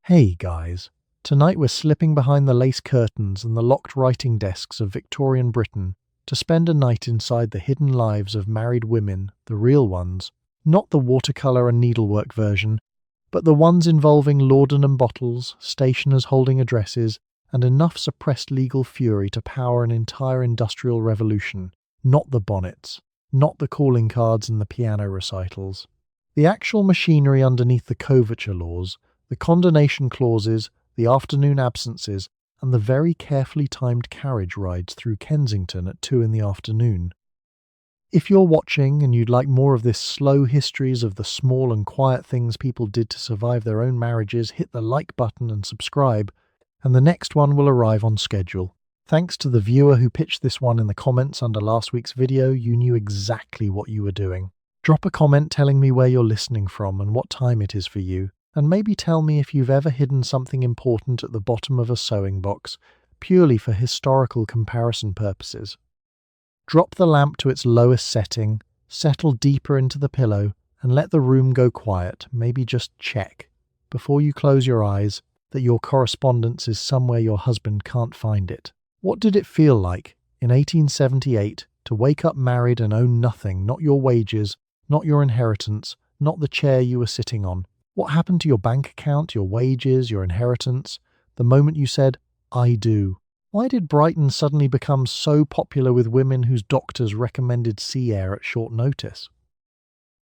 Hey guys, tonight we're slipping behind the lace curtains and the locked writing desks of Victorian Britain to spend a night inside the hidden lives of married women, the real ones, not the watercolour and needlework version, but the ones involving laudanum bottles, stationers holding addresses, and enough suppressed legal fury to power an entire industrial revolution, not the bonnets, not the calling cards and the piano recitals. The actual machinery underneath the coverture laws, the condonation clauses, the afternoon absences, and the very carefully timed carriage rides through Kensington at 2 in the afternoon. If you're watching and you'd like more of this slow histories of the small and quiet things people did to survive their own marriages, hit the like button and subscribe, and the next one will arrive on schedule. Thanks to the viewer who pitched this one in the comments under last week's video, you knew exactly what you were doing. Drop a comment telling me where you're listening from and what time it is for you, and maybe tell me if you've ever hidden something important at the bottom of a sewing box, purely for historical comparison purposes. Drop the lamp to its lowest setting, settle deeper into the pillow, and let the room go quiet. Maybe just check, before you close your eyes, that your correspondence is somewhere your husband can't find it. What did it feel like, in 1878, to wake up married and own nothing, not your wages, not your inheritance, not the chair you were sitting on? What happened to your bank account, your wages, your inheritance, the moment you said, "I do"? Why did Brighton suddenly become so popular with women whose doctors recommended sea air at short notice?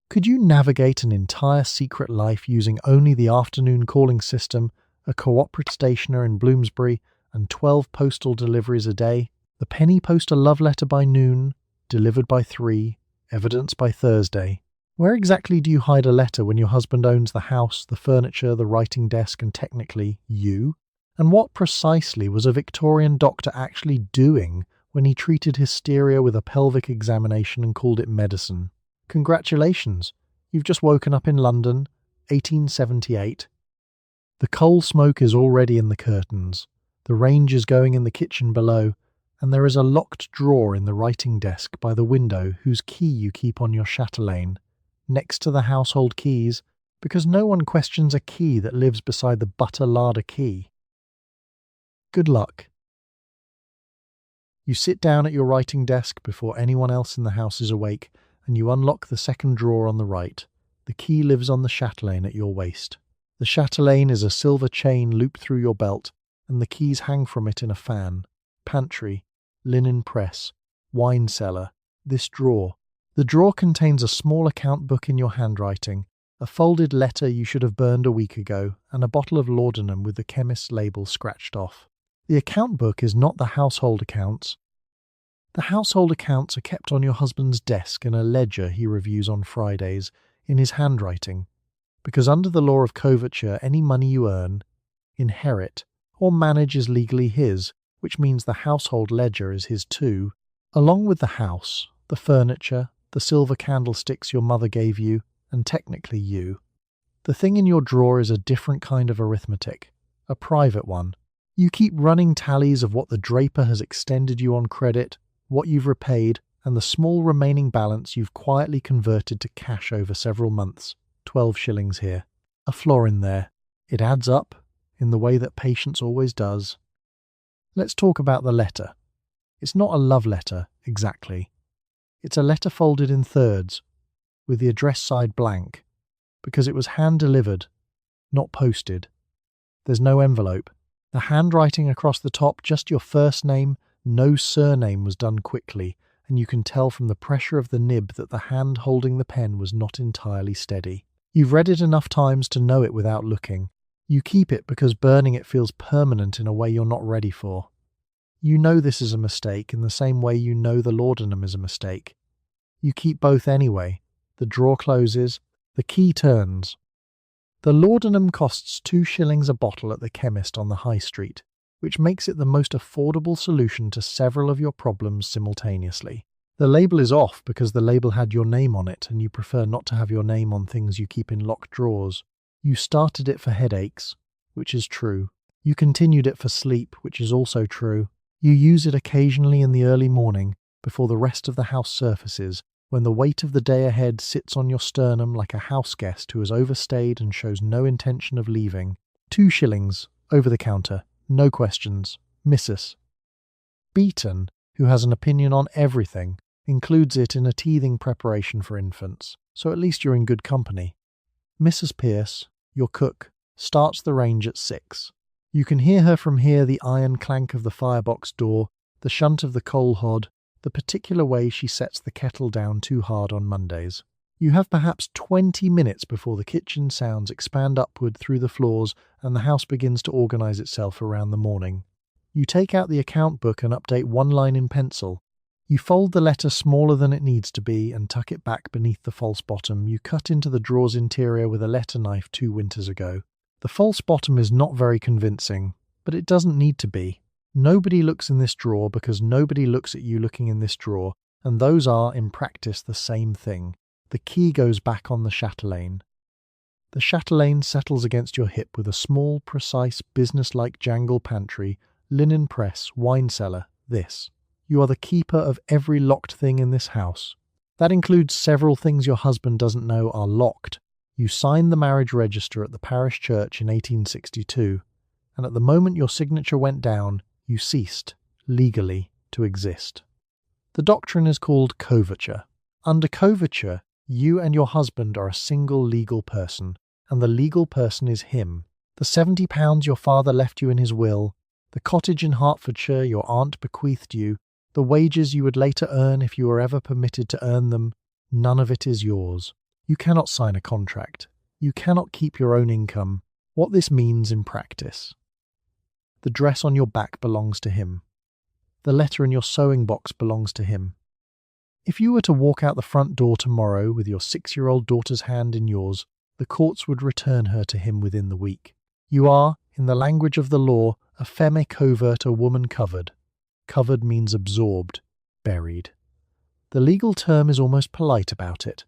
Could you navigate an entire secret life using only the afternoon calling system, a cooperative stationer in Bloomsbury, and 12 postal deliveries a day? The penny post a love letter by noon, delivered by 3, evidence by Thursday. Where exactly do you hide a letter when your husband owns the house, the furniture, the writing desk, and technically you? And what precisely was a Victorian doctor actually doing when he treated hysteria with a pelvic examination and called it medicine? Congratulations, you've just woken up in London, 1878. The coal smoke is already in the curtains, the range is going in the kitchen below, and there is a locked drawer in the writing desk by the window whose key you keep on your chatelaine, next to the household keys, because no one questions a key that lives beside the butter larder key. Good luck. You sit down at your writing desk before anyone else in the house is awake, and you unlock the second drawer on the right. The key lives on the chatelaine at your waist. The chatelaine is a silver chain looped through your belt, and the keys hang from it in a fan. Pantry, linen press, wine cellar, this drawer. The drawer contains a small account book in your handwriting, a folded letter you should have burned a week ago, and a bottle of laudanum with the chemist's label scratched off. The account book is not the household accounts. The household accounts are kept on your husband's desk in a ledger he reviews on Fridays, in his handwriting, because under the law of coverture, any money you earn, inherit, or manage is legally his, which means the household ledger is his too, along with the house, the furniture, the silver candlesticks your mother gave you, and technically you. The thing in your drawer is a different kind of arithmetic, a private one. You keep running tallies of what the draper has extended you on credit, what you've repaid, and the small remaining balance you've quietly converted to cash over several months. 12 shillings here, a florin there. It adds up, in the way that patience always does. Let's talk about the letter. It's not a love letter, exactly. It's a letter folded in thirds, with the address side blank, because it was hand-delivered, not posted. There's no envelope. The handwriting across the top, just your first name, no surname, was done quickly, and you can tell from the pressure of the nib that the hand holding the pen was not entirely steady. You've read it enough times to know it without looking. You keep it because burning it feels permanent in a way you're not ready for. You know this is a mistake in the same way you know the laudanum is a mistake. You keep both anyway. The drawer closes, the key turns. The laudanum costs 2 shillings a bottle at the chemist on the high street, which makes it the most affordable solution to several of your problems simultaneously. The label is off because the label had your name on it and you prefer not to have your name on things you keep in locked drawers. You started it for headaches, which is true. You continued it for sleep, which is also true. You use it occasionally in the early morning, before the rest of the house surfaces, when the weight of the day ahead sits on your sternum like a house guest who has overstayed and shows no intention of leaving. 2 shillings, over the counter, no questions, Mrs. Beaton, who has an opinion on everything, includes it in a teething preparation for infants, so at least you're in good company. Mrs. Pierce, your cook, starts the range at 6. You can hear her from here, the iron clank of the firebox door, the shunt of the coal hod, the particular way she sets the kettle down too hard on Mondays. You have perhaps 20 minutes before the kitchen sounds expand upward through the floors and the house begins to organise itself around the morning. You take out the account book and update one line in pencil. You fold the letter smaller than it needs to be and tuck it back beneath the false bottom you cut into the drawer's interior with a letter knife 2 winters ago. The false bottom is not very convincing, but it doesn't need to be. Nobody looks in this drawer because nobody looks at you looking in this drawer, and those are, in practice, the same thing. The key goes back on the chatelaine. The chatelaine settles against your hip with a small, precise, business-like jangle pantry, linen press, wine cellar, this. You are the keeper of every locked thing in this house. That includes several things your husband doesn't know are locked. You signed the marriage register at the parish church in 1862, and at the moment your signature went down, you ceased, legally, to exist. The doctrine is called coverture. Under coverture, you and your husband are a single legal person, and the legal person is him. The £70 your father left you in his will, the cottage in Hertfordshire your aunt bequeathed you, the wages you would later earn if you were ever permitted to earn them, none of it is yours. You cannot sign a contract. You cannot keep your own income. What this means in practice. The dress on your back belongs to him. The letter in your sewing box belongs to him. If you were to walk out the front door tomorrow with your 6-year-old daughter's hand in yours, the courts would return her to him within the week. You are, in the language of the law, a femme covert, a woman covered. Covered means absorbed, buried. The legal term is almost polite about it.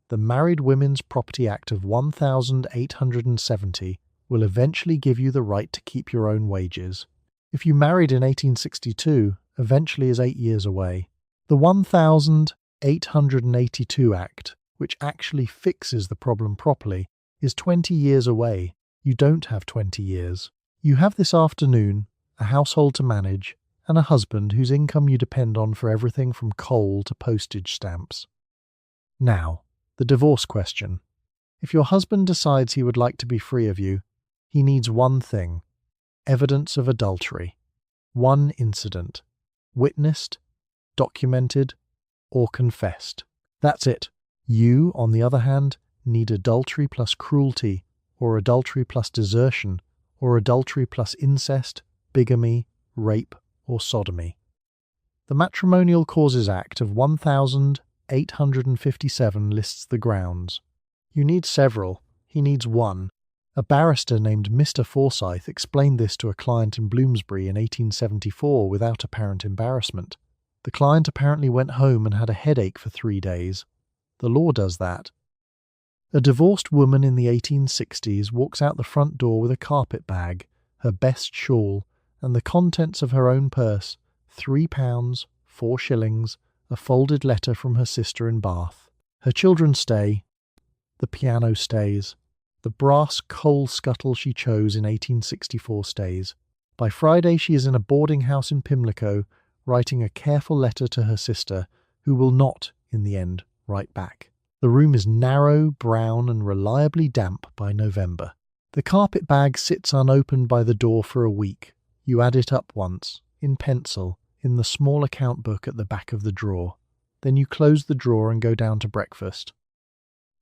The Married Women's Property Act of 1870 will eventually give you the right to keep your own wages. If you married in 1862, eventually is 8 years away. The 1882 Act, which actually fixes the problem properly, is 20 years away. You don't have 20 years. You have this afternoon, a household to manage, and a husband whose income you depend on for everything from coal to postage stamps. Now, the divorce question. If your husband decides he would like to be free of you, he needs one thing: evidence of adultery. One incident. Witnessed, documented, or confessed. That's it. You, on the other hand, need adultery plus cruelty, or adultery plus desertion, or adultery plus incest, bigamy, rape, or sodomy. The Matrimonial Causes Act of 1857 lists the grounds. You need several. He needs one. A barrister named Mr. Forsyth explained this to a client in Bloomsbury in 1874 without apparent embarrassment. The client apparently went home and had a headache for 3 days. The law does that. A divorced woman in the 1860s walks out the front door with a carpet bag, her best shawl, and the contents of her own purse, £3, 4 shillings, a folded letter from her sister in Bath. Her children stay. The piano stays. The brass coal scuttle she chose in 1864 stays. By Friday she is in a boarding house in Pimlico, writing a careful letter to her sister, who will not, in the end, write back. The room is narrow, brown, and reliably damp by November. The carpet bag sits unopened by the door for a week. You add it up once, in pencil, in the small account book at the back of the drawer. Then you close the drawer and go down to breakfast.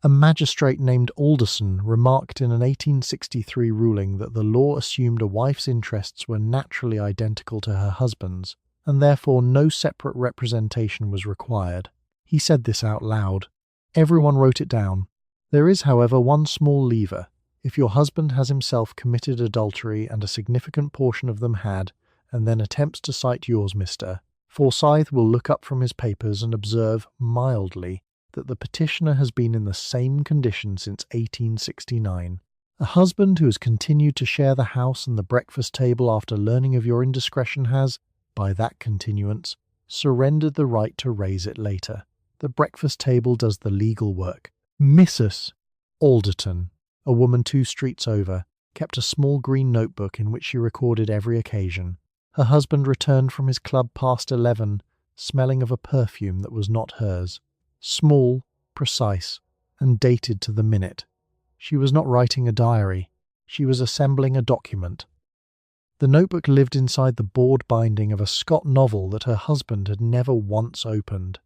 A magistrate named Alderson remarked in an 1863 ruling that the law assumed a wife's interests were naturally identical to her husband's, and therefore no separate representation was required. He said this out loud. Everyone wrote it down. There is, however, one small lever. If your husband has himself committed adultery and a significant portion of them had, and then attempts to cite yours, Mr. Forsyth will look up from his papers and observe, mildly, that the petitioner has been in the same condition since 1869. A husband who has continued to share the house and the breakfast table after learning of your indiscretion has, by that continuance, surrendered the right to raise it later. The breakfast table does the legal work. Mrs. Alderton, a woman 2 streets over, kept a small green notebook in which she recorded every occasion. Her husband returned from his club past 11, smelling of a perfume that was not hers. Small, precise, and dated to the minute. She was not writing a diary. She was assembling a document. The notebook lived inside the board binding of a Scott novel that her husband had never once opened.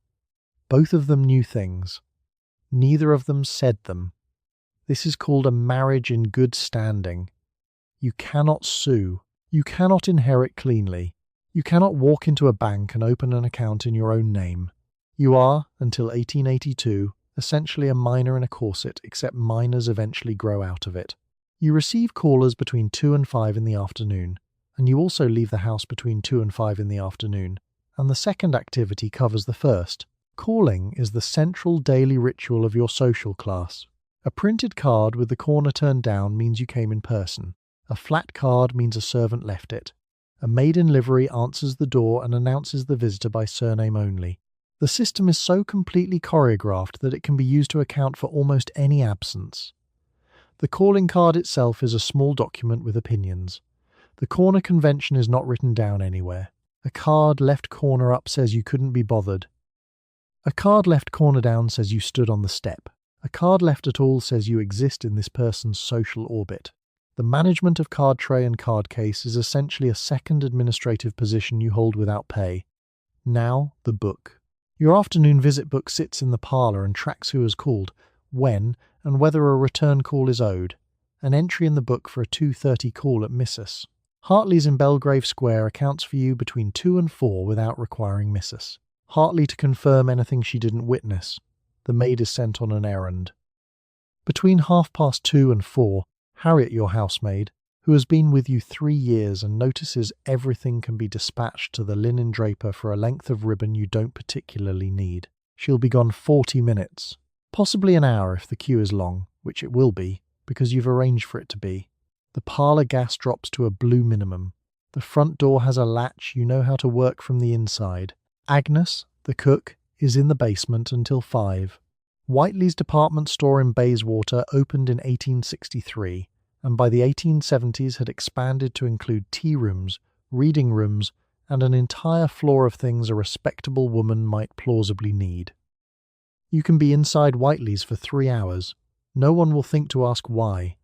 Both of them knew things. Neither of them said them. This is called a marriage in good standing. You cannot sue. You cannot inherit cleanly. You cannot walk into a bank and open an account in your own name. You are, until 1882, essentially a minor in a corset, except minors eventually grow out of it. You receive callers between 2 and 5 in the afternoon, and you also leave the house between 2 and 5 in the afternoon, and the second activity covers the first. Calling is the central daily ritual of your social class. A printed card with the corner turned down means you came in person. A flat card means a servant left it. A maid in livery answers the door and announces the visitor by surname only. The system is so completely choreographed that it can be used to account for almost any absence. The calling card itself is a small document with opinions. The corner convention is not written down anywhere. A card left corner up says you couldn't be bothered. A card left corner down says you stood on the step. A card left at all says you exist in this person's social orbit. The management of card tray and card case is essentially a second administrative position you hold without pay. Now, the book. Your afternoon visit book sits in the parlour and tracks who has called, when, and whether a return call is owed. An entry in the book for a 2:30 call at Mrs. Hartley's in Belgrave Square accounts for you between 2 and 4 without requiring Mrs. Hartley to confirm anything she didn't witness. The maid is sent on an errand. Between 2:30 and 4, Harriet, your housemaid, who has been with you 3 years and notices everything can be dispatched to the linen draper for a length of ribbon you don't particularly need. She'll be gone 40 minutes. Possibly an hour if the queue is long, which it will be, because you've arranged for it to be. The parlour gas drops to a blue minimum. The front door has a latch you know how to work from the inside. Agnes, the cook, is in the basement until 5. Whiteley's department store in Bayswater opened in 1863, and by the 1870s had expanded to include tea rooms, reading rooms, and an entire floor of things a respectable woman might plausibly need. You can be inside Whiteley's for 3 hours. No one will think to ask why.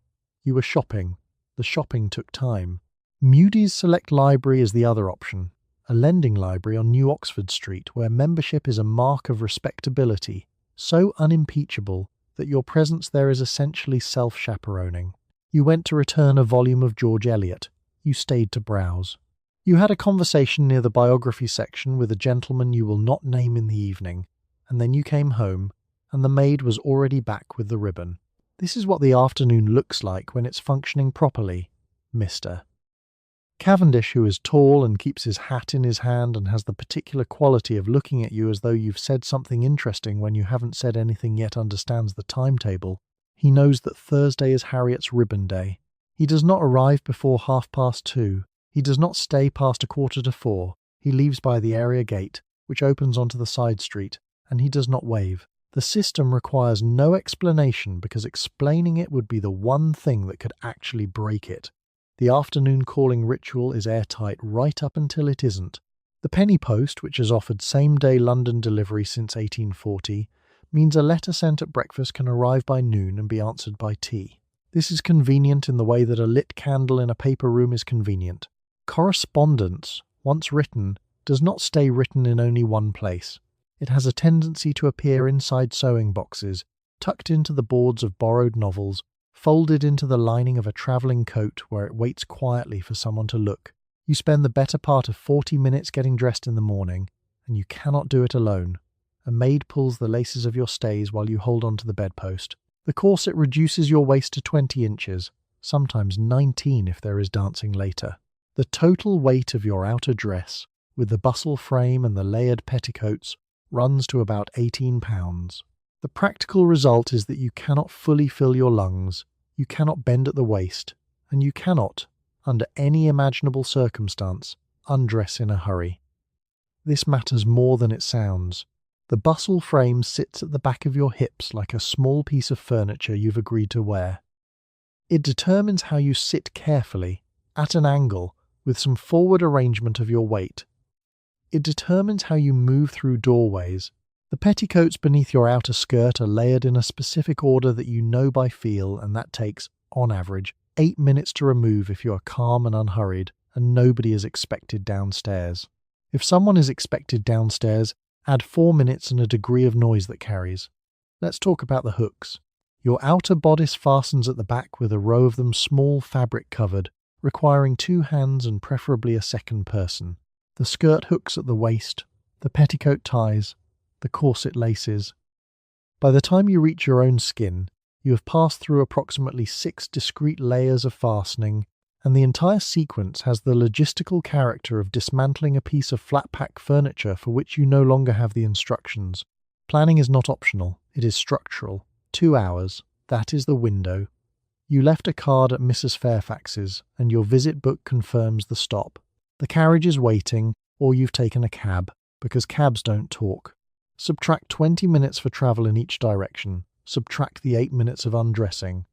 You were shopping. The shopping took time. Mudie's Select Library is the other option, a lending library on New Oxford Street where membership is a mark of respectability, so unimpeachable that your presence there is essentially self-chaperoning. You went to return a volume of George Eliot. You stayed to browse. You had a conversation near the biography section with a gentleman you will not name in the evening, and then you came home, and the maid was already back with the ribbon. This is what the afternoon looks like when it's functioning properly, Mr. Cavendish, who is tall and keeps his hat in his hand and has the particular quality of looking at you as though you've said something interesting when you haven't said anything yet, understands the timetable. He knows that Thursday is Harriet's ribbon day. He does not arrive before 2:30. He does not stay past 3:45. He leaves by the area gate, which opens onto the side street, and he does not wave. The system requires no explanation because explaining it would be the one thing that could actually break it. The afternoon calling ritual is airtight right up until it isn't. The penny post, which has offered same-day London delivery since 1840, means a letter sent at breakfast can arrive by noon and be answered by tea. This is convenient in the way that a lit candle in a paper room is convenient. Correspondence, once written, does not stay written in only one place. It has a tendency to appear inside sewing boxes, tucked into the boards of borrowed novels, folded into the lining of a travelling coat where it waits quietly for someone to look. You spend the better part of 40 minutes getting dressed in the morning, and you cannot do it alone. A maid pulls the laces of your stays while you hold on to the bedpost. The corset reduces your waist to 20 inches, sometimes 19 if there is dancing later. The total weight of your outer dress, with the bustle frame and the layered petticoats, runs to about 18 pounds. The practical result is that you cannot fully fill your lungs, you cannot bend at the waist, and you cannot, under any imaginable circumstance, undress in a hurry. This matters more than it sounds. The bustle frame sits at the back of your hips like a small piece of furniture you've agreed to wear. It determines how you sit carefully, at an angle, with some forward arrangement of your weight. It determines how you move through doorways. The petticoats beneath your outer skirt are layered in a specific order that you know by feel, and that takes, on average, 8 minutes to remove if you are calm and unhurried, and nobody is expected downstairs. If someone is expected downstairs, add 4 minutes and a degree of noise that carries. Let's talk about the hooks. Your outer bodice fastens at the back with a row of them small fabric covered, requiring 2 hands and preferably a second person. The skirt hooks at the waist, the petticoat ties, the corset laces. By the time you reach your own skin, you have passed through approximately 6 discrete layers of fastening, and the entire sequence has the logistical character of dismantling a piece of flat-pack furniture for which you no longer have the instructions. Planning is not optional, it is structural. 2 hours, that is the window. You left a card at Mrs. Fairfax's, and your visit book confirms the stop. The carriage is waiting, or you've taken a cab, because cabs don't talk. Subtract 20 minutes for travel in each direction. Subtract the 8 minutes of undressing.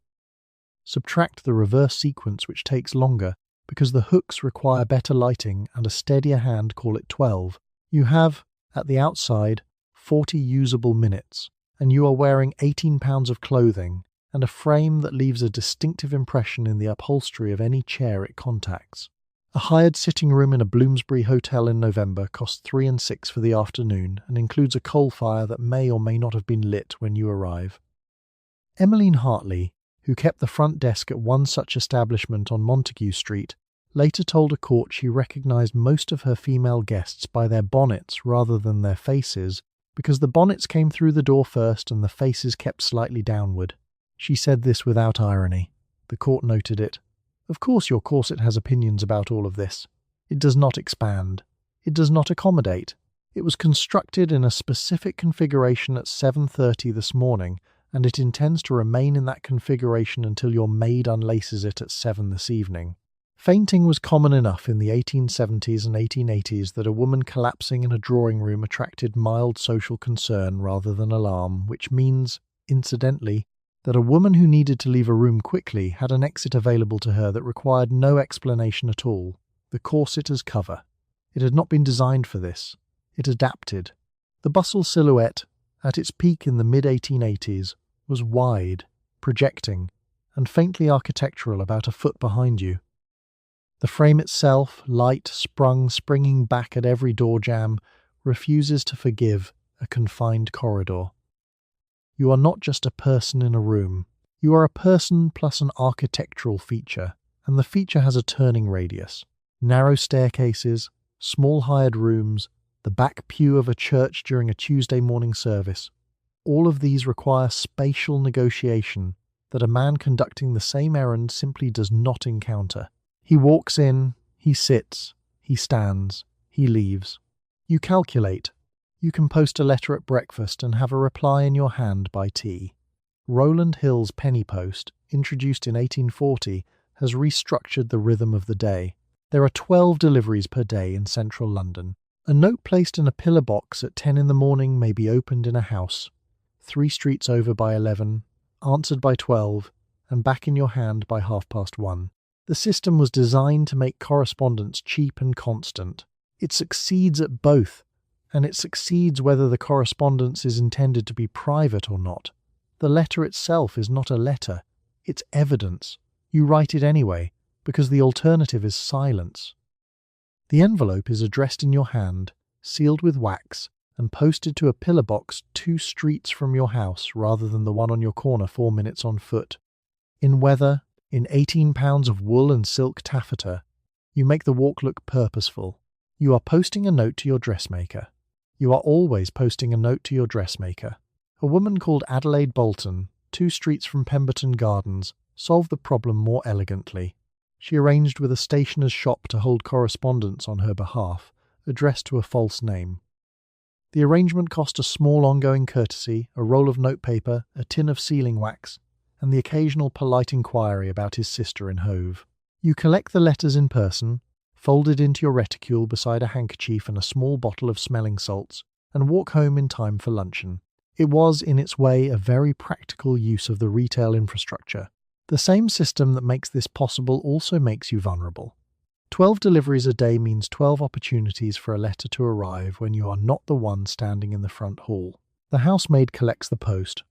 Subtract the reverse sequence, which takes longer, because the hooks require better lighting and a steadier hand, call it 12. You have, at the outside, 40 usable minutes, and you are wearing 18 pounds of clothing and a frame that leaves a distinctive impression in the upholstery of any chair it contacts. A hired sitting room in a Bloomsbury hotel in November costs 3 and 6 for the afternoon and includes a coal fire that may or may not have been lit when you arrive. Emmeline Hartley, who kept the front desk at one such establishment on Montague Street, later told a court she recognised most of her female guests by their bonnets rather than their faces, because the bonnets came through the door first and the faces kept slightly downward. She said this without irony. The court noted it. Of course your corset has opinions about all of this. It does not expand. It does not accommodate. It was constructed in a specific configuration at 7:30 this morning, and it intends to remain in that configuration until your maid unlaces it at 7 this evening. Fainting was common enough in the 1870s and 1880s that a woman collapsing in a drawing room attracted mild social concern rather than alarm, which means, incidentally, that a woman who needed to leave a room quickly had an exit available to her that required no explanation at all: the corset as cover. It had not been designed for this. It adapted. The bustle silhouette, at its peak in the mid-1880s, was wide, projecting, and faintly architectural about a foot behind you. The frame itself, light, springing back at every door jamb, refuses to forgive a confined corridor. You are not just a person in a room. You are a person plus an architectural feature, and the feature has a turning radius. Narrow staircases, small hired rooms, the back pew of a church during a Tuesday morning service. All of these require spatial negotiation that a man conducting the same errand simply does not encounter. He walks in, he sits, he stands, he leaves. You calculate. You can post a letter at breakfast and have a reply in your hand by tea. Rowland Hill's penny post, introduced in 1840, has restructured the rhythm of the day. There are 12 deliveries per day in central London. A note placed in a pillar box at 10 in the morning may be opened in a house, 3 streets over by 11, answered by 12, and back in your hand by 1:30. The system was designed to make correspondence cheap and constant. It succeeds at both, and it succeeds whether the correspondence is intended to be private or not. The letter itself is not a letter, it's evidence. You write it anyway, because the alternative is silence. The envelope is addressed in your hand, sealed with wax, and posted to a pillar box 2 streets from your house rather than the one on your corner 4 minutes on foot. In weather, in 18 pounds of wool and silk taffeta, you make the walk look purposeful. You are posting a note to your dressmaker. You are always posting a note to your dressmaker. A woman called Adelaide Bolton, 2 streets from Pemberton Gardens, solved the problem more elegantly. She arranged with a stationer's shop to hold correspondence on her behalf, addressed to a false name. The arrangement cost a small ongoing courtesy, a roll of notepaper, a tin of sealing wax, and the occasional polite inquiry about his sister in Hove. You collect the letters in person, folded into your reticule beside a handkerchief and a small bottle of smelling salts, and walk home in time for luncheon. It was, in its way, a very practical use of the retail infrastructure. The same system that makes this possible also makes you vulnerable. 12 deliveries a day means 12 opportunities for a letter to arrive when you are not the one standing in the front hall. The housemaid collects the post.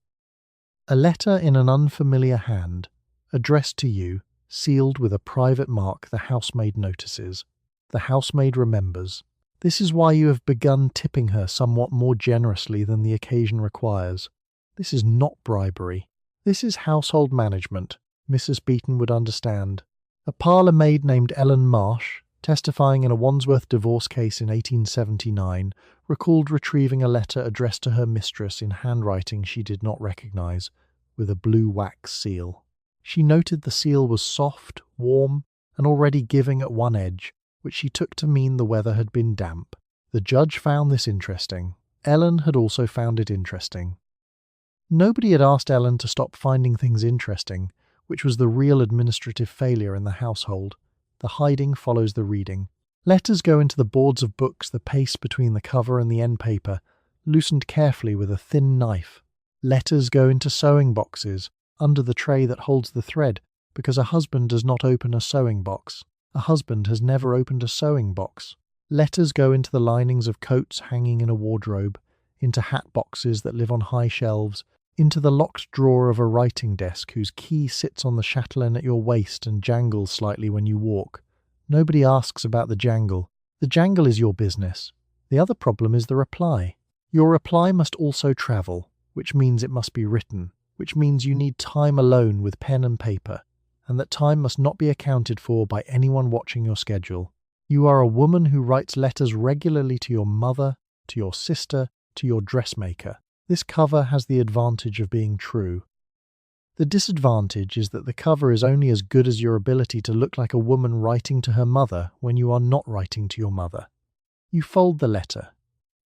A letter in an unfamiliar hand, addressed to you, sealed with a private mark the housemaid notices. The housemaid remembers. This is why you have begun tipping her somewhat more generously than the occasion requires. This is not bribery. This is household management. Mrs. Beeton would understand. A parlour maid named Ellen Marsh, testifying in a Wandsworth divorce case in 1879, recalled retrieving a letter addressed to her mistress in handwriting she did not recognise, with a blue wax seal. She noted the seal was soft, warm, and already giving at one edge, which she took to mean the weather had been damp. The judge found this interesting. Ellen had also found it interesting. Nobody had asked Ellen to stop finding things interesting, which was the real administrative failure in the household. The hiding follows the reading. Letters go into the boards of books, the paste between the cover and the end paper, loosened carefully with a thin knife. Letters go into sewing boxes, under the tray that holds the thread, because a husband does not open a sewing box. A husband has never opened a sewing box. Letters go into the linings of coats hanging in a wardrobe, into hat boxes that live on high shelves, into the locked drawer of a writing desk whose key sits on the chatelaine at your waist and jangles slightly when you walk. Nobody asks about the jangle. The jangle is your business. The other problem is the reply. Your reply must also travel, which means it must be written, which means you need time alone with pen and paper, and that time must not be accounted for by anyone watching your schedule. You are a woman who writes letters regularly to your mother, to your sister, to your dressmaker. This cover has the advantage of being true. The disadvantage is that the cover is only as good as your ability to look like a woman writing to her mother when you are not writing to your mother. You fold the letter.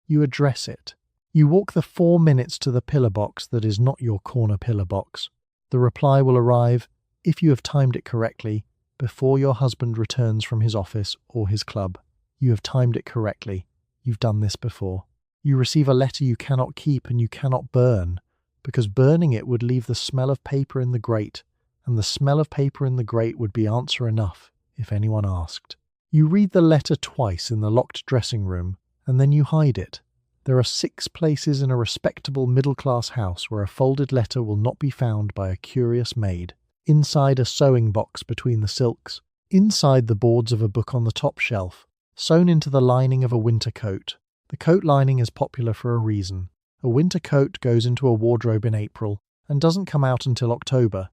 You address it. You walk the 4 minutes to the pillar box that is not your corner pillar box. The reply will arrive, if you have timed it correctly, before your husband returns from his office or his club. You have timed it correctly. You've done this before. You receive a letter you cannot keep and you cannot burn, because burning it would leave the smell of paper in the grate, and the smell of paper in the grate would be answer enough if anyone asked. You read the letter twice in the locked dressing room, and then you hide it. There are 6 places in a respectable middle-class house where a folded letter will not be found by a curious maid. Inside a sewing box between the silks, inside the boards of a book on the top shelf, sewn into the lining of a winter coat. The coat lining is popular for a reason. A winter coat goes into a wardrobe in April and doesn't come out until October.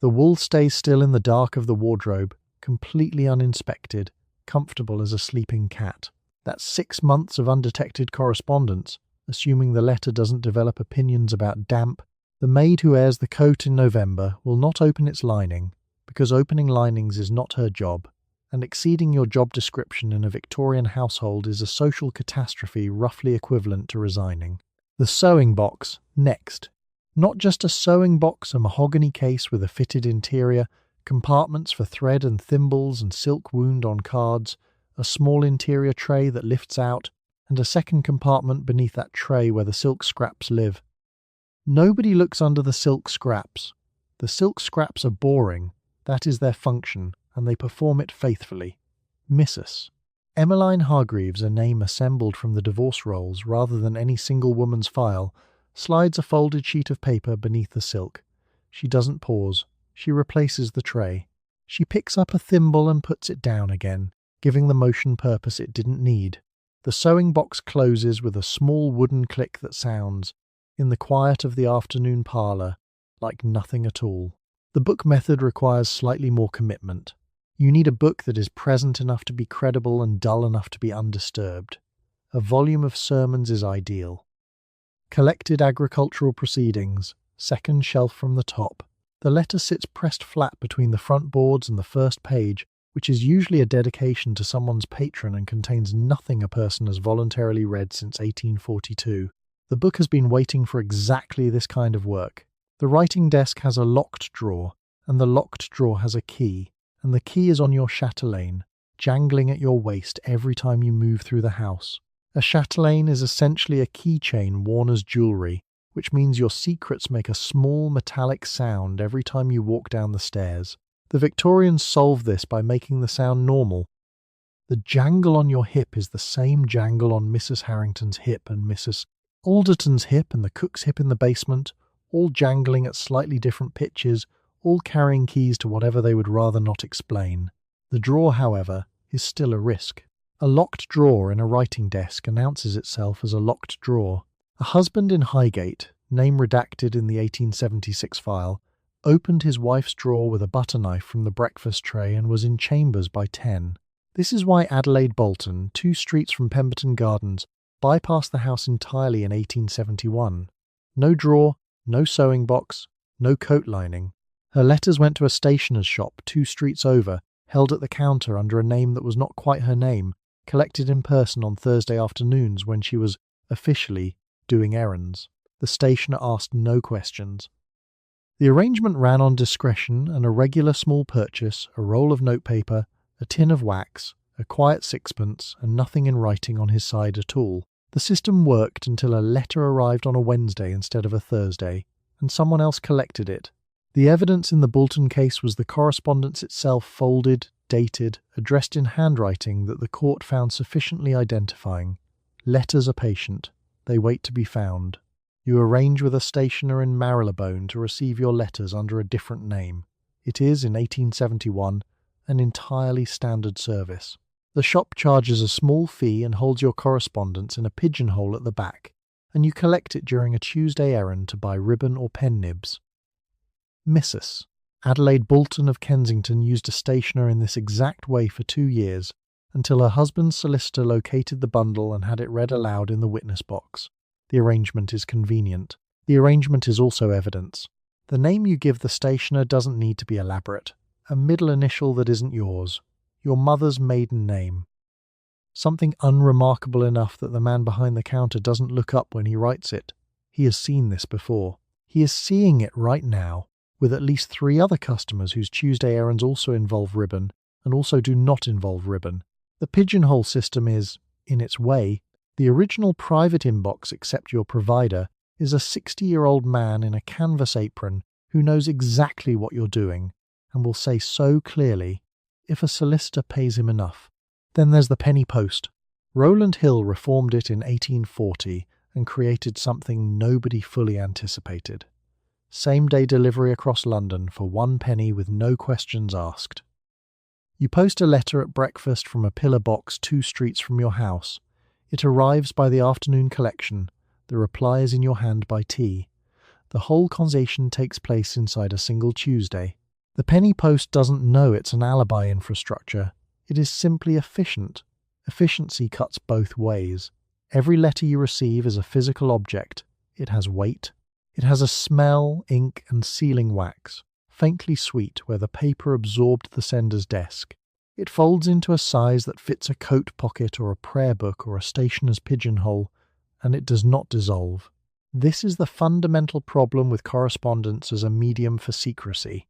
The wool stays still in the dark of the wardrobe, completely uninspected, comfortable as a sleeping cat. That's 6 months of undetected correspondence, assuming the letter doesn't develop opinions about damp. The maid who airs the coat in November will not open its lining, because opening linings is not her job, and exceeding your job description in a Victorian household is a social catastrophe roughly equivalent to resigning. The sewing box, next. Not just a sewing box, a mahogany case with a fitted interior, compartments for thread and thimbles and silk wound on cards, a small interior tray that lifts out, and a second compartment beneath that tray where the silk scraps live. Nobody looks under the silk scraps. The silk scraps are boring, that is their function, and they perform it faithfully. Missus. Emmeline Hargreaves, a name assembled from the divorce rolls rather than any single woman's file, slides a folded sheet of paper beneath the silk. She doesn't pause. She replaces the tray. She picks up a thimble and puts it down again, giving the motion purpose it didn't need. The sewing box closes with a small wooden click that sounds, in the quiet of the afternoon parlour, like nothing at all. The book method requires slightly more commitment. You need a book that is present enough to be credible and dull enough to be undisturbed. A volume of sermons is ideal. Collected agricultural proceedings, second shelf from the top. The letter sits pressed flat between the front boards and the first page, which is usually a dedication to someone's patron and contains nothing a person has voluntarily read since 1842. The book has been waiting for exactly this kind of work. The writing desk has a locked drawer, and the locked drawer has a key, and the key is on your chatelaine, jangling at your waist every time you move through the house. A chatelaine is essentially a keychain worn as jewellery, which means your secrets make a small metallic sound every time you walk down the stairs. The Victorians solved this by making the sound normal. The jangle on your hip is the same jangle on Mrs. Harrington's hip and Mrs. Alderton's hip and the cook's hip in the basement, all jangling at slightly different pitches, all carrying keys to whatever they would rather not explain. The drawer, however, is still a risk. A locked drawer in a writing desk announces itself as a locked drawer. A husband in Highgate, name redacted in the 1876 file, opened his wife's drawer with a butter knife from the breakfast tray and was in chambers by 10. This is why Adelaide Bolton, 2 streets from Pemberton Gardens, bypassed the house entirely in 1871. No drawer, no sewing box, no coat lining. Her letters went to a stationer's shop 2 streets over, held at the counter under a name that was not quite her name, collected in person on Thursday afternoons when she was, officially, doing errands. The stationer asked no questions. The arrangement ran on discretion and a regular small purchase, a roll of notepaper, a tin of wax, a quiet sixpence, and nothing in writing on his side at all. The system worked until a letter arrived on a Wednesday instead of a Thursday, and someone else collected it. The evidence in the Bolton case was the correspondence itself folded, dated, addressed in handwriting that the court found sufficiently identifying. Letters are patient. They wait to be found. You arrange with a stationer in Marylebone to receive your letters under a different name. It is, in 1871, an entirely standard service. The shop charges a small fee and holds your correspondence in a pigeonhole at the back, and you collect it during a Tuesday errand to buy ribbon or pen nibs. Mrs. Adelaide Bolton of Kensington used a stationer in this exact way for 2 years, until her husband's solicitor located the bundle and had it read aloud in the witness box. The arrangement is convenient. The arrangement is also evidence. The name you give the stationer doesn't need to be elaborate. A middle initial that isn't yours. Your mother's maiden name. Something unremarkable enough that the man behind the counter doesn't look up when he writes it. He has seen this before. He is seeing it right now, with at least 3 other customers whose Tuesday errands also involve ribbon, and also do not involve ribbon. The pigeonhole system is, in its way, the original private inbox except your provider is a 60-year-old man in a canvas apron who knows exactly what you're doing, and will say so clearly, if a solicitor pays him enough. Then there's the penny post. Rowland Hill reformed it in 1840 and created something nobody fully anticipated. Same-day delivery across London for 1 penny with no questions asked. You post a letter at breakfast from a pillar box 2 streets from your house. It arrives by the afternoon collection. The reply is in your hand by tea. The whole conversation takes place inside a single Tuesday. The penny post doesn't know it's an alibi infrastructure. It is simply efficient. Efficiency cuts both ways. Every letter you receive is a physical object. It has weight. It has a smell, ink, and sealing wax, faintly sweet where the paper absorbed the sender's desk. It folds into a size that fits a coat pocket or a prayer book or a stationer's pigeonhole, and it does not dissolve. This is the fundamental problem with correspondence as a medium for secrecy.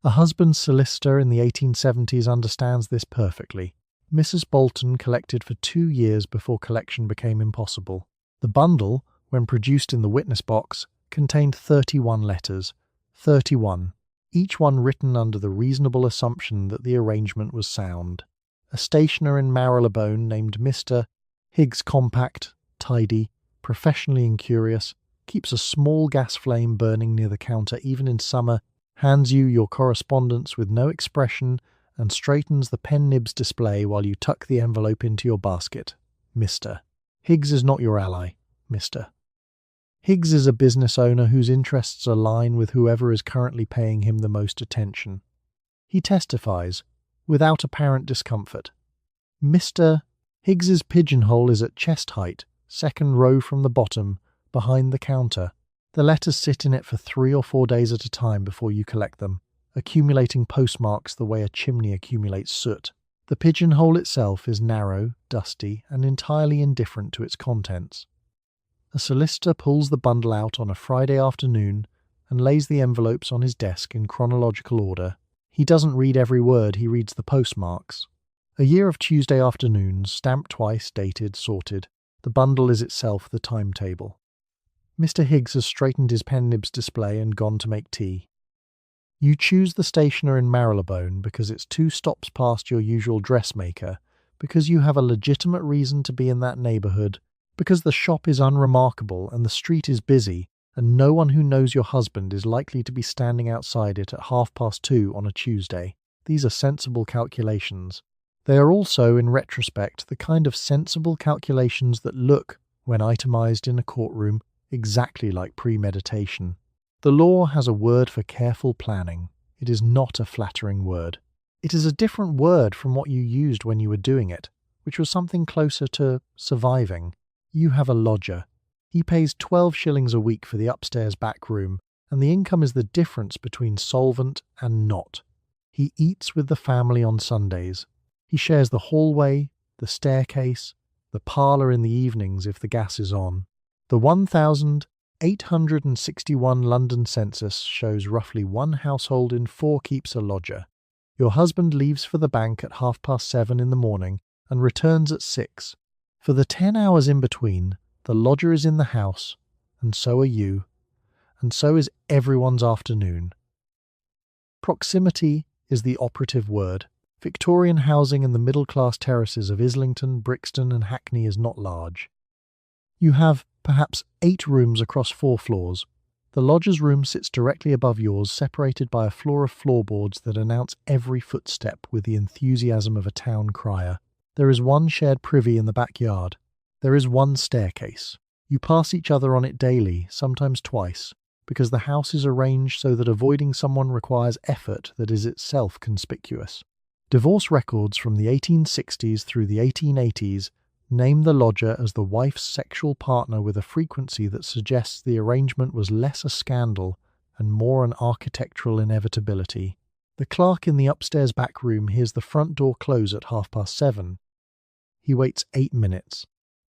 A husband's solicitor in the 1870s understands this perfectly. Mrs. Bolton collected for 2 years before collection became impossible. The bundle, when produced in the witness box, contained 31 letters. 31. Each one written under the reasonable assumption that the arrangement was sound. A stationer in Marylebone named Mr. Higgs, compact, tidy, professionally incurious, keeps a small gas flame burning near the counter even in summer, hands you your correspondence with no expression, and straightens the pen nibs display while you tuck the envelope into your basket. Mr. Higgs is not your ally. Mr. Higgs is a business owner whose interests align with whoever is currently paying him the most attention. He testifies, without apparent discomfort. Mr. Higgs's pigeonhole is at chest height, 2nd row from the bottom, behind the counter. The letters sit in it for 3 or 4 days at a time before you collect them, accumulating postmarks the way a chimney accumulates soot. The pigeonhole itself is narrow, dusty, and entirely indifferent to its contents. A solicitor pulls the bundle out on a Friday afternoon and lays the envelopes on his desk in chronological order. He doesn't read every word, he reads the postmarks. A year of Tuesday afternoons, stamped twice, dated, sorted. The bundle is itself the timetable. Mr. Higgs has straightened his pen nibs display and gone to make tea. You choose the stationer in Marylebone because it's 2 stops past your usual dressmaker, because you have a legitimate reason to be in that neighbourhood, because the shop is unremarkable and the street is busy, and no one who knows your husband is likely to be standing outside it at 2:30 on a Tuesday. These are sensible calculations. They are also, in retrospect, the kind of sensible calculations that look, when itemised in a courtroom, exactly like premeditation. The law has a word for careful planning. It is not a flattering word. It is a different word from what you used when you were doing it, which was something closer to surviving. You have a lodger. He pays 12 shillings a week for the upstairs back room, and the income is the difference between solvent and not. He eats with the family on Sundays. He shares the hallway, the staircase, the parlour in the evenings if the gas is on. The 1,861 London census shows roughly 1 household in 4 keeps a lodger. Your husband leaves for the bank at 7:30 in the morning and returns at 6. For the 10 hours in between, the lodger is in the house, and so are you, and so is everyone's afternoon. Proximity is the operative word. Victorian housing in the middle-class terraces of Islington, Brixton and Hackney is not large. You have perhaps 8 rooms across 4 floors. The lodger's room sits directly above yours, separated by a floor of floorboards that announce every footstep with the enthusiasm of a town crier. There is 1 shared privy in the backyard. There is 1 staircase. You pass each other on it daily, sometimes twice, because the house is arranged so that avoiding someone requires effort that is itself conspicuous. Divorce records from the 1860s through the 1880s name the lodger as the wife's sexual partner with a frequency that suggests the arrangement was less a scandal and more an architectural inevitability. The clerk in the upstairs back room hears the front door close at 7:30. He waits 8 minutes.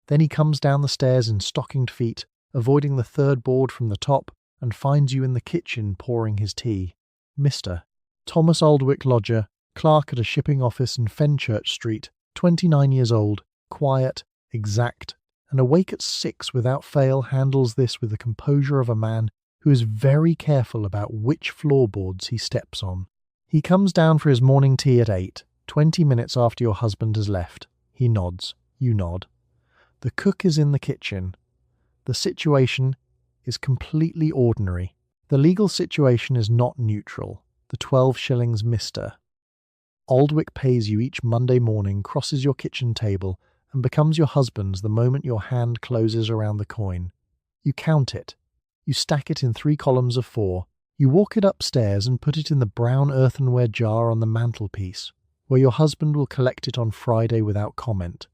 Then he comes down the stairs in stockinged feet, avoiding the 3rd board from the top, and finds you in the kitchen pouring his tea. Mr. Thomas Aldwick, lodger, clerk at a shipping office in Fenchurch Street, 29 years old, quiet, exact, and awake at 6 without fail, handles this with the composure of a man who is very careful about which floorboards he steps on. He comes down for his morning tea at 8, 20 minutes after your husband has left. He nods. You nod. The cook is in the kitchen. The situation is completely ordinary. The legal situation is not neutral. The 12 shillings Mr. Aldwick pays you each Monday morning, crosses your kitchen table, and becomes your husband's the moment your hand closes around the coin. You count it. You stack it in 3 columns of 4. You walk it upstairs and put it in the brown earthenware jar on the mantelpiece, where your husband will collect it on Friday without comment.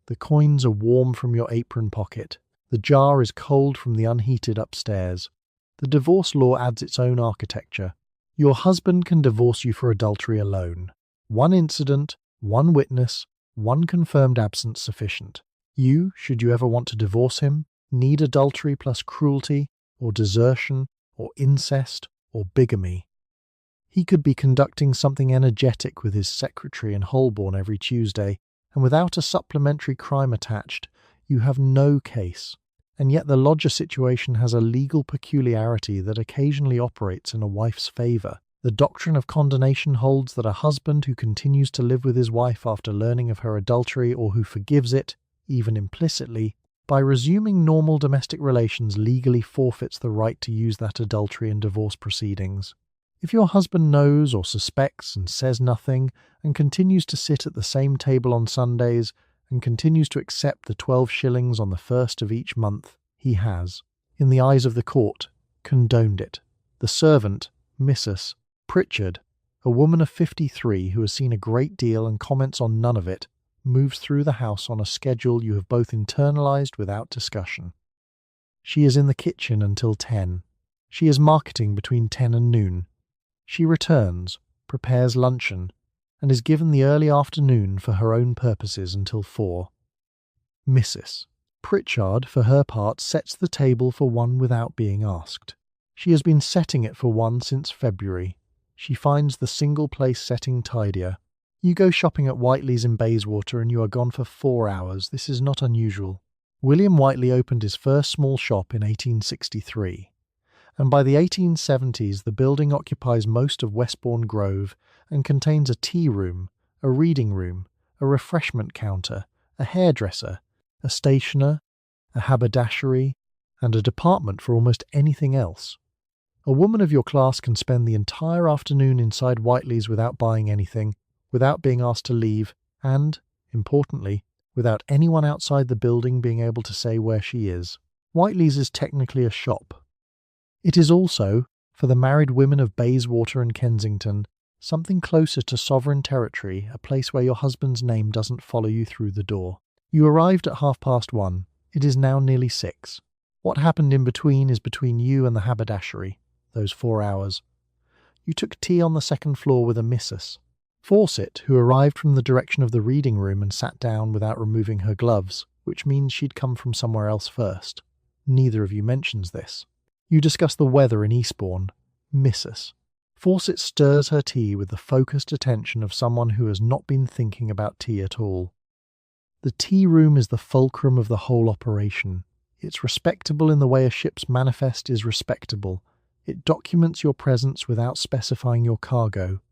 The coins are warm from your apron pocket. The jar is cold from the unheated upstairs. The divorce law adds its own architecture. Your husband can divorce you for adultery alone. 1 incident, 1 witness, 1 confirmed absence sufficient. You, should you ever want to divorce him, need adultery plus cruelty, or desertion, or incest, or bigamy. He could be conducting something energetic with his secretary in Holborn every Tuesday, and without a supplementary crime attached, you have no case. And yet the lodger situation has a legal peculiarity that occasionally operates in a wife's favour. The doctrine of condonation holds that a husband who continues to live with his wife after learning of her adultery, or who forgives it, even implicitly, by resuming normal domestic relations legally forfeits the right to use that adultery in divorce proceedings. If your husband knows or suspects and says nothing, and continues to sit at the same table on Sundays, and continues to accept the 12 shillings on the 1st of each month, he has, in the eyes of the court, condoned it. The servant, Mrs. Pritchard, a woman of 53 who has seen a great deal and comments on none of it, moves through the house on a schedule you have both internalized without discussion. She is in the kitchen until 10. She is marketing between 10 and noon. She returns, prepares luncheon, and is given the early afternoon for her own purposes until 4. Mrs. Pritchard, for her part, sets the table for 1 without being asked. She has been setting it for 1 since February. She finds the single-place setting tidier. You go shopping at Whiteley's in Bayswater and you are gone for 4 hours. This is not unusual. William Whiteley opened his first small shop in 1863, and by the 1870s the building occupies most of Westbourne Grove and contains a tea room, a reading room, a refreshment counter, a hairdresser, a stationer, a haberdashery, and a department for almost anything else. A woman of your class can spend the entire afternoon inside Whiteley's without buying anything, without being asked to leave, and, importantly, without anyone outside the building being able to say where she is. Whiteley's is technically a shop. It is also, for the married women of Bayswater and Kensington, something closer to sovereign territory, a place where your husband's name doesn't follow you through the door. You arrived at 1:30. It is now nearly 6. What happened in between is between you and the haberdashery, those 4 hours. You took tea on the second floor with a missus. Fawcett, who arrived from the direction of the reading room and sat down without removing her gloves, which means she'd come from somewhere else first. Neither of you mentions this. You discuss the weather in Eastbourne. Missus. Fawcett stirs her tea with the focused attention of someone who has not been thinking about tea at all. The tea room is the fulcrum of the whole operation. It's respectable in the way a ship's manifest is respectable. It documents your presence without specifying your cargo.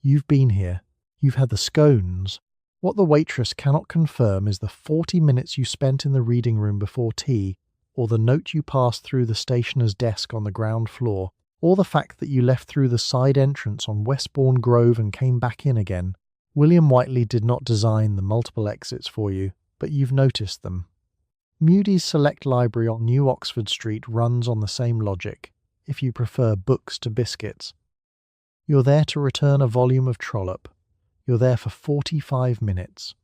You've been here. You've had the scones. What the waitress cannot confirm is the 40 minutes you spent in the reading room before tea, or the note you passed through the stationer's desk on the ground floor, or the fact that you left through the side entrance on Westbourne Grove and came back in again. William Whiteley did not design the multiple exits for you, but you've noticed them. Mudie's Select Library on New Oxford Street runs on the same logic, if you prefer books to biscuits. You're there to return a volume of Trollope. You're there for 45 minutes.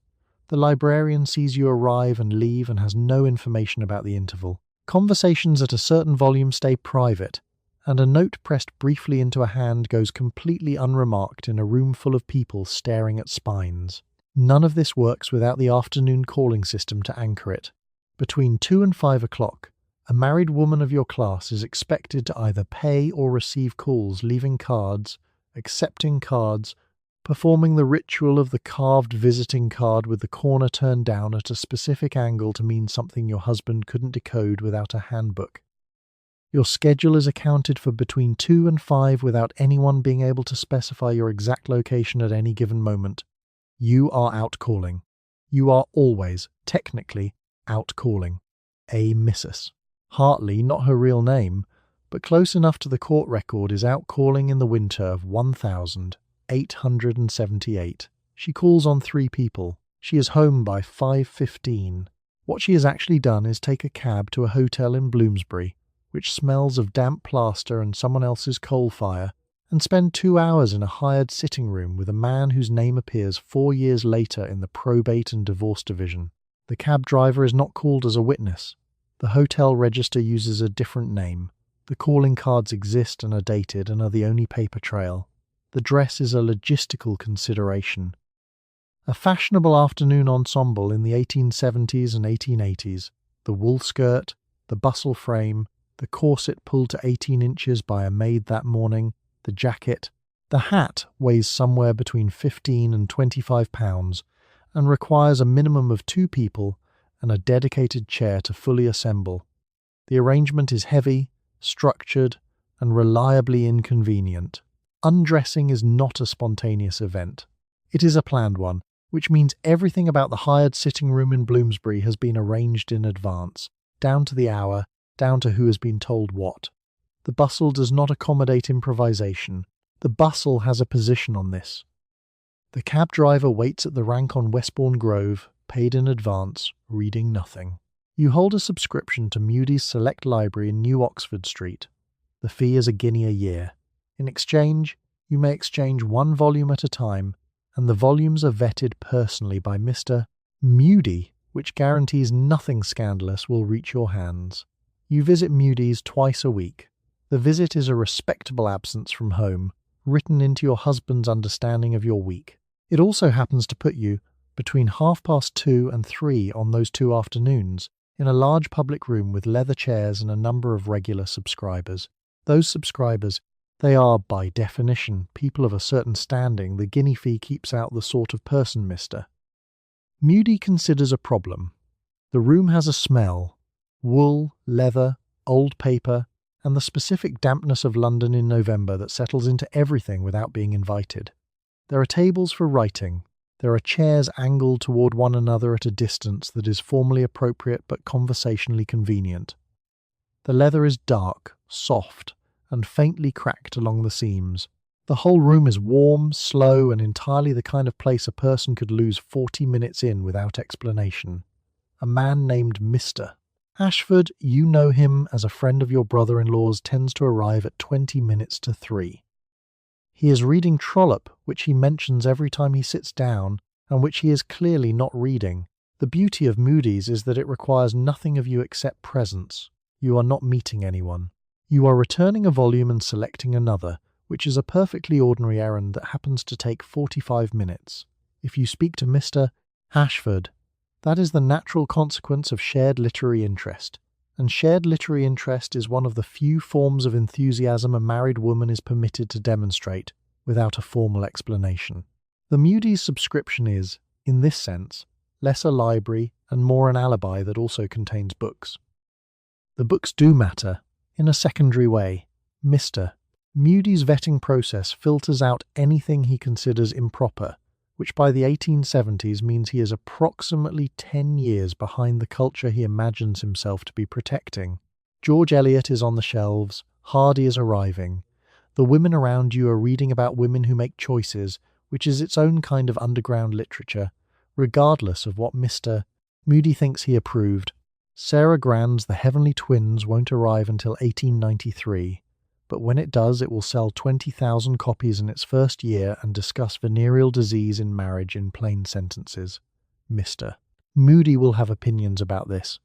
The librarian sees you arrive and leave and has no information about the interval. Conversations at a certain volume stay private, and a note pressed briefly into a hand goes completely unremarked in a room full of people staring at spines. None of this works without the afternoon calling system to anchor it. Between 2 and 5 o'clock, a married woman of your class is expected to either pay or receive calls, leaving cards, accepting cards, performing the ritual of the carved visiting card with the corner turned down at a specific angle to mean something your husband couldn't decode without a handbook. Your schedule is accounted for between 2 and 5 without anyone being able to specify your exact location at any given moment. You are out calling. You are always, technically, out calling. A missus. Hartley, not her real name, but close enough to the court record, is out calling in the winter of 1878. She calls on 3 people. She is home by 5:15. What she has actually done is take a cab to a hotel in Bloomsbury, which smells of damp plaster and someone else's coal fire, and spend 2 hours in a hired sitting room with a man whose name appears 4 years later in the probate and divorce division. The cab driver is not called as a witness. The hotel register uses a different name. The calling cards exist and are dated and are the only paper trail. The dress is a logistical consideration. A fashionable afternoon ensemble in the 1870s and 1880s, the wool skirt, the bustle frame, the corset pulled to 18 inches by a maid that morning, the jacket. The hat weighs somewhere between 15 and 25 pounds and requires a minimum of 2 people and a dedicated chair to fully assemble. The arrangement is heavy, structured, and reliably inconvenient. Undressing is not a spontaneous event. It is a planned one, which means everything about the hired sitting room in Bloomsbury has been arranged in advance, down to the hour, down to who has been told what. The bustle does not accommodate improvisation. The bustle has a position on this. The cab driver waits at the rank on Westbourne Grove, paid in advance, reading nothing. You hold a subscription to Mudie's Select Library in New Oxford Street. The fee is £1 a year. In exchange, you may exchange 1 volume at a time, and the volumes are vetted personally by Mr. Mudie, which guarantees nothing scandalous will reach your hands. You visit Mudie's twice a week. The visit is a respectable absence from home, written into your husband's understanding of your week. It also happens to put you, between 2:30 and 3 on those 2 afternoons, in a large public room with leather chairs and a number of regular subscribers. Those subscribers, they are, by definition, people of a certain standing. The guinea fee keeps out the sort of person, Mr. Mudie considers a problem. The room has a smell: wool, leather, old paper, and the specific dampness of London in November that settles into everything without being invited. There are tables for writing. There are chairs angled toward one another at a distance that is formally appropriate but conversationally convenient. The leather is dark, soft, and faintly cracked along the seams. The whole room is warm, slow, and entirely the kind of place a person could lose 40 minutes in without explanation. A man named Mr. Ashford, you know him as a friend of your brother-in-law's, tends to arrive at 20 minutes to 3. He is reading Trollope, which he mentions every time he sits down, and which he is clearly not reading. The beauty of Mudie's is that it requires nothing of you except presence. You are not meeting anyone. You are returning a volume and selecting another, which is a perfectly ordinary errand that happens to take 45 minutes. If you speak to Mr. Ashford, that is the natural consequence of shared literary interest. And shared literary interest is one of the few forms of enthusiasm a married woman is permitted to demonstrate without a formal explanation. The Mudie's subscription is, in this sense, less a library and more an alibi that also contains books. The books do matter, in a secondary way. Mr. Mudie's vetting process filters out anything he considers improper, which by the 1870s means he is approximately 10 years behind the culture he imagines himself to be protecting. George Eliot is on the shelves, Hardy is arriving. The women around you are reading about women who make choices, which is its own kind of underground literature, regardless of what Mr. Mudie thinks he approved. Sarah Grand's The Heavenly Twins won't arrive until 1893. But when it does, it will sell 20,000 copies in its first year and discuss venereal disease in marriage in plain sentences. Mr. Mudie will have opinions about this.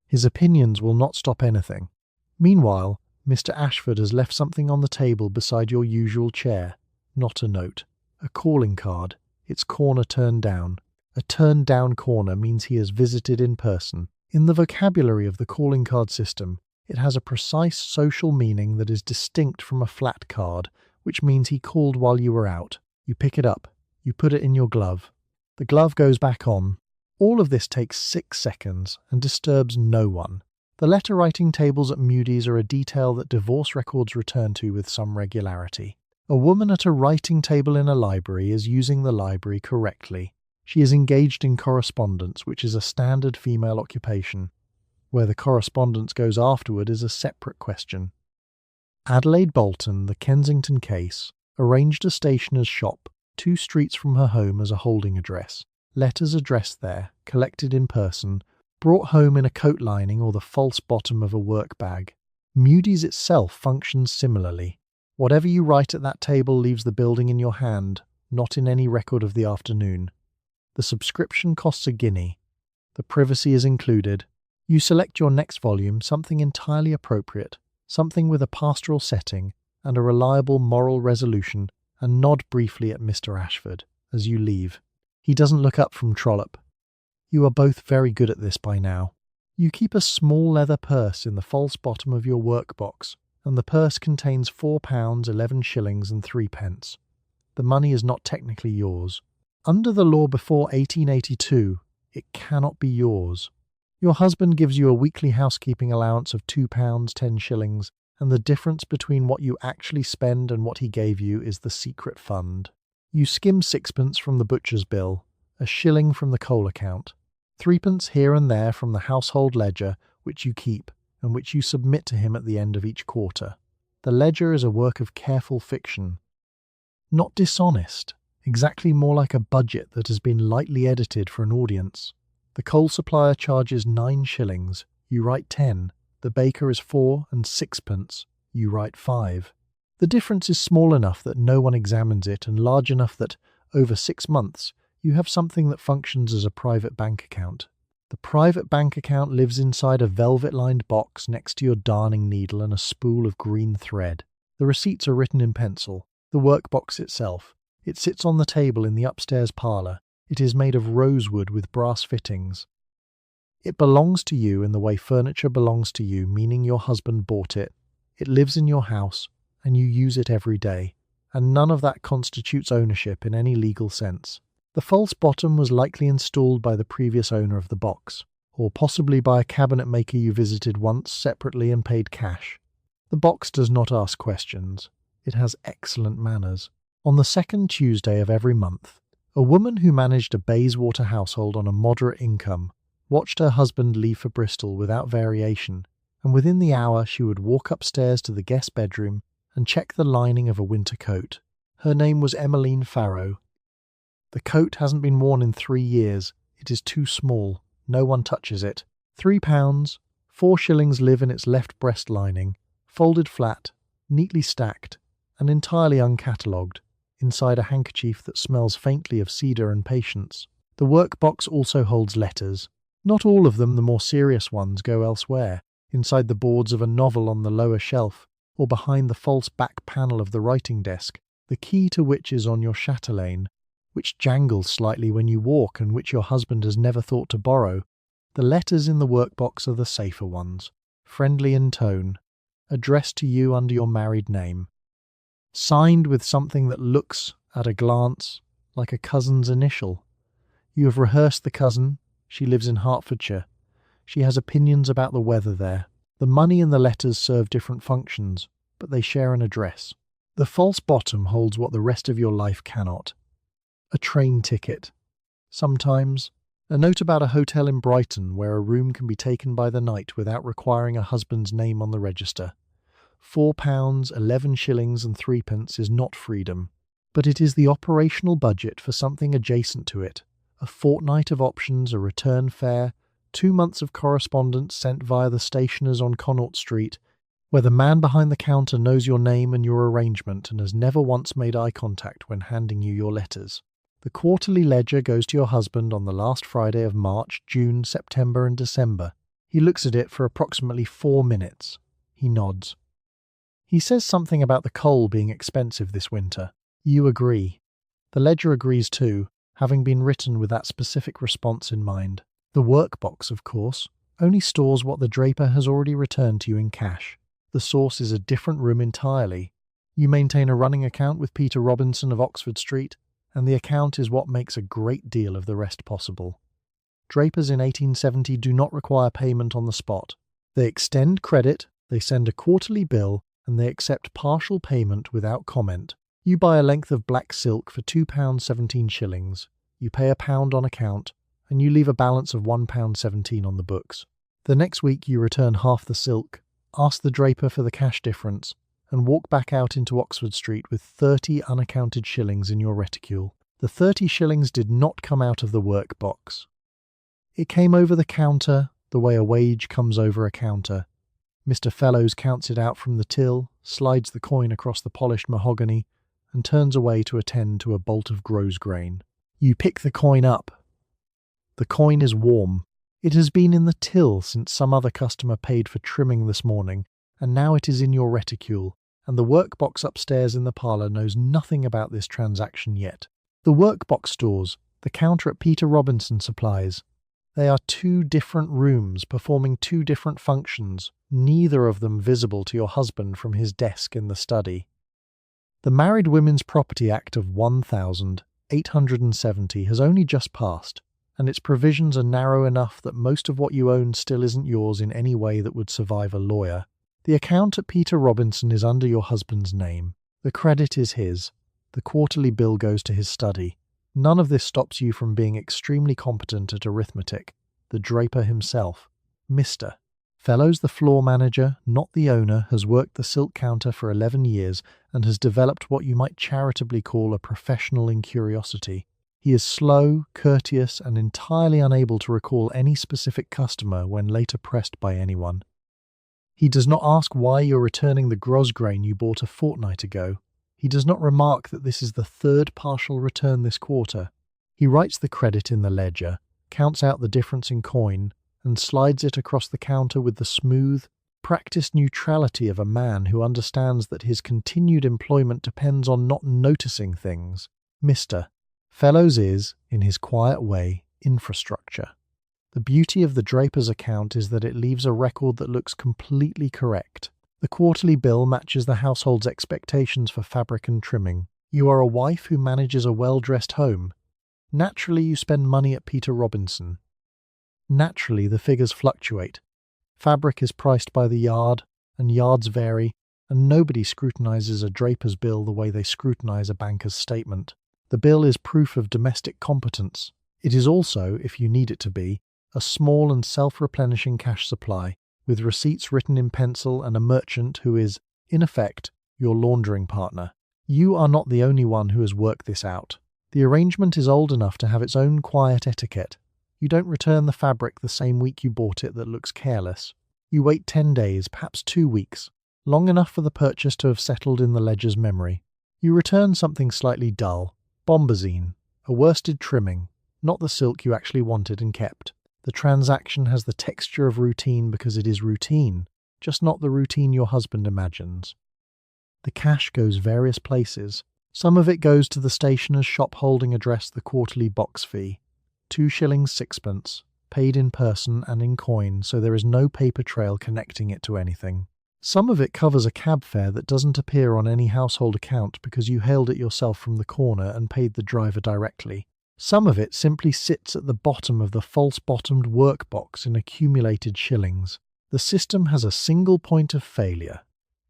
His opinions will not stop anything. Meanwhile, Mr. Ashford has left something on the table beside your usual chair. Not a note. A calling card. Its corner turned down. A turned down corner means he has visited in person. In the vocabulary of the calling card system, it has a precise social meaning that is distinct from a flat card, which means he called while you were out. You pick it up. You put it in your glove. The glove goes back on. All of this takes 6 seconds and disturbs no one. The letter-writing tables at Mudie's are a detail that divorce records return to with some regularity. A woman at a writing table in a library is using the library correctly. She is engaged in correspondence, which is a standard female occupation. Where the correspondence goes afterward is a separate question. Adelaide Bolton, the Kensington case, arranged a stationer's shop 2 streets from her home as a holding address. Letters addressed there, collected in person, brought home in a coat lining or the false bottom of a work bag. Mudie's itself functions similarly. Whatever you write at that table leaves the building in your hand, not in any record of the afternoon. The subscription costs a guinea. The privacy is included. You select your next volume, something entirely appropriate, something with a pastoral setting and a reliable moral resolution, and nod briefly at Mr. Ashford as you leave. He doesn't look up from Trollope. You are both very good at this by now. You keep a small leather purse in the false bottom of your workbox, and the purse contains £4, 11 shillings and 3 pence. The money is not technically yours. Under the law before 1882, it cannot be yours. Your husband gives you a weekly housekeeping allowance of £2, 10 shillings, and the difference between what you actually spend and what he gave you is the secret fund. You skim 6pence from the butcher's bill, a shilling from the coal account, 3pence here and there from the household ledger, which you keep, and which you submit to him at the end of each quarter. The ledger is a work of careful fiction. Not dishonest, exactly more like a budget that has been lightly edited for an audience. The coal supplier charges 9 shillings, you write 10. The baker is 4 and 6pence, you write 5. The difference is small enough that no one examines it and large enough that, over 6 months, you have something that functions as a private bank account. The private bank account lives inside a velvet-lined box next to your darning needle and a spool of green thread. The receipts are written in pencil. The workbox itself. It sits on the table in the upstairs parlour. It is made of rosewood with brass fittings. It belongs to you in the way furniture belongs to you, meaning your husband bought it. It lives in your house, and you use it every day, and none of that constitutes ownership in any legal sense. The false bottom was likely installed by the previous owner of the box, or possibly by a cabinet maker you visited once separately and paid cash. The box does not ask questions. It has excellent manners. On the second Tuesday of every month, a woman who managed a Bayswater household on a moderate income watched her husband leave for Bristol without variation, and within the hour she would walk upstairs to the guest bedroom and check the lining of a winter coat. Her name was Emmeline Farrow. The coat hasn't been worn in 3 years. It is too small. No one touches it. £3, 4 shillings live in its left breast lining, folded flat, neatly stacked, and entirely uncatalogued, inside a handkerchief that smells faintly of cedar and patience. The workbox also holds letters. Not all of them, the more serious ones, go elsewhere, inside the boards of a novel on the lower shelf, or behind the false back panel of the writing desk, the key to which is on your chatelaine, which jangles slightly when you walk and which your husband has never thought to borrow. The letters in the workbox are the safer ones, friendly in tone, addressed to you under your married name, signed with something that looks, at a glance, like a cousin's initial. You have rehearsed the cousin. She lives in Hertfordshire. She has opinions about the weather there. The money and the letters serve different functions, but they share an address. The false bottom holds what the rest of your life cannot. A train ticket. Sometimes, a note about a hotel in Brighton where a room can be taken by the night without requiring a husband's name on the register. £4, 11 shillings and 3p is not freedom, but it is the operational budget for something adjacent to it. A fortnight of options, a return fare, 2 months of correspondence sent via the stationers on Connaught Street, where the man behind the counter knows your name and your arrangement and has never once made eye contact when handing you your letters. The quarterly ledger goes to your husband on the last Friday of March, June, September and December. He looks at it for approximately 4 minutes. He nods. He says something about the coal being expensive this winter. You agree. The ledger agrees too, having been written with that specific response in mind. The workbox, of course, only stores what the draper has already returned to you in cash. The source is a different room entirely. You maintain a running account with Peter Robinson of Oxford Street, and the account is what makes a great deal of the rest possible. Drapers in 1870 do not require payment on the spot. They extend credit, they send a quarterly bill, and they accept partial payment without comment. You buy a length of black silk for £2 17 shillings. You pay £1 on account, and you leave a balance of £1 17 on the books. The next week you return half the silk, ask the draper for the cash difference, and walk back out into Oxford Street with 30 unaccounted shillings in your reticule. The 30 shillings did not come out of the workbox. It came over the counter, the way a wage comes over a counter. Mr. Fellows counts it out from the till, slides the coin across the polished mahogany, and turns away to attend to a bolt of grosgrain. You pick the coin up. The coin is warm. It has been in the till since some other customer paid for trimming this morning, and now it is in your reticule, and the workbox upstairs in the parlour knows nothing about this transaction yet. The workbox stores, the counter at Peter Robinson supplies. They are 2 different rooms performing 2 different functions, neither of them visible to your husband from his desk in the study. The Married Women's Property Act of 1870 has only just passed, and its provisions are narrow enough that most of what you own still isn't yours in any way that would survive a lawyer. The account at Peter Robinson is under your husband's name. The credit is his. The quarterly bill goes to his study. None of this stops you from being extremely competent at arithmetic. The draper himself, Mr. Fellows, the floor manager, not the owner, has worked the silk counter for 11 years and has developed what you might charitably call a professional incuriosity. He is slow, courteous, and entirely unable to recall any specific customer when later pressed by anyone. He does not ask why you're returning the grosgrain you bought a fortnight ago. He does not remark that this is the 3rd partial return this quarter. He writes the credit in the ledger, counts out the difference in coin, and slides it across the counter with the smooth, practiced neutrality of a man who understands that his continued employment depends on not noticing things. Mr. Fellows is, in his quiet way, infrastructure. The beauty of the draper's account is that it leaves a record that looks completely correct. The quarterly bill matches the household's expectations for fabric and trimming. You are a wife who manages a well-dressed home. Naturally, you spend money at Peter Robinson. Naturally, the figures fluctuate. Fabric is priced by the yard, and yards vary, and nobody scrutinizes a draper's bill the way they scrutinize a banker's statement. The bill is proof of domestic competence. It is also, if you need it to be, a small and self-replenishing cash supply, with receipts written in pencil and a merchant who is, in effect, your laundering partner. You are not the only one who has worked this out. The arrangement is old enough to have its own quiet etiquette. You don't return the fabric the same week you bought it that looks careless. You wait 10 days, perhaps 2 weeks, long enough for the purchase to have settled in the ledger's memory. You return something slightly dull, bombazine, a worsted trimming, not the silk you actually wanted and kept. The transaction has the texture of routine because it is routine, just not the routine your husband imagines. The cash goes various places. Some of it goes to the stationer's shop holding address the quarterly box fee, 2 shillings 6pence, paid in person and in coin, so there is no paper trail connecting it to anything. Some of it covers a cab fare that doesn't appear on any household account because you hailed it yourself from the corner and paid the driver directly. Some of it simply sits at the bottom of the false-bottomed workbox in accumulated shillings. The system has a single point of failure.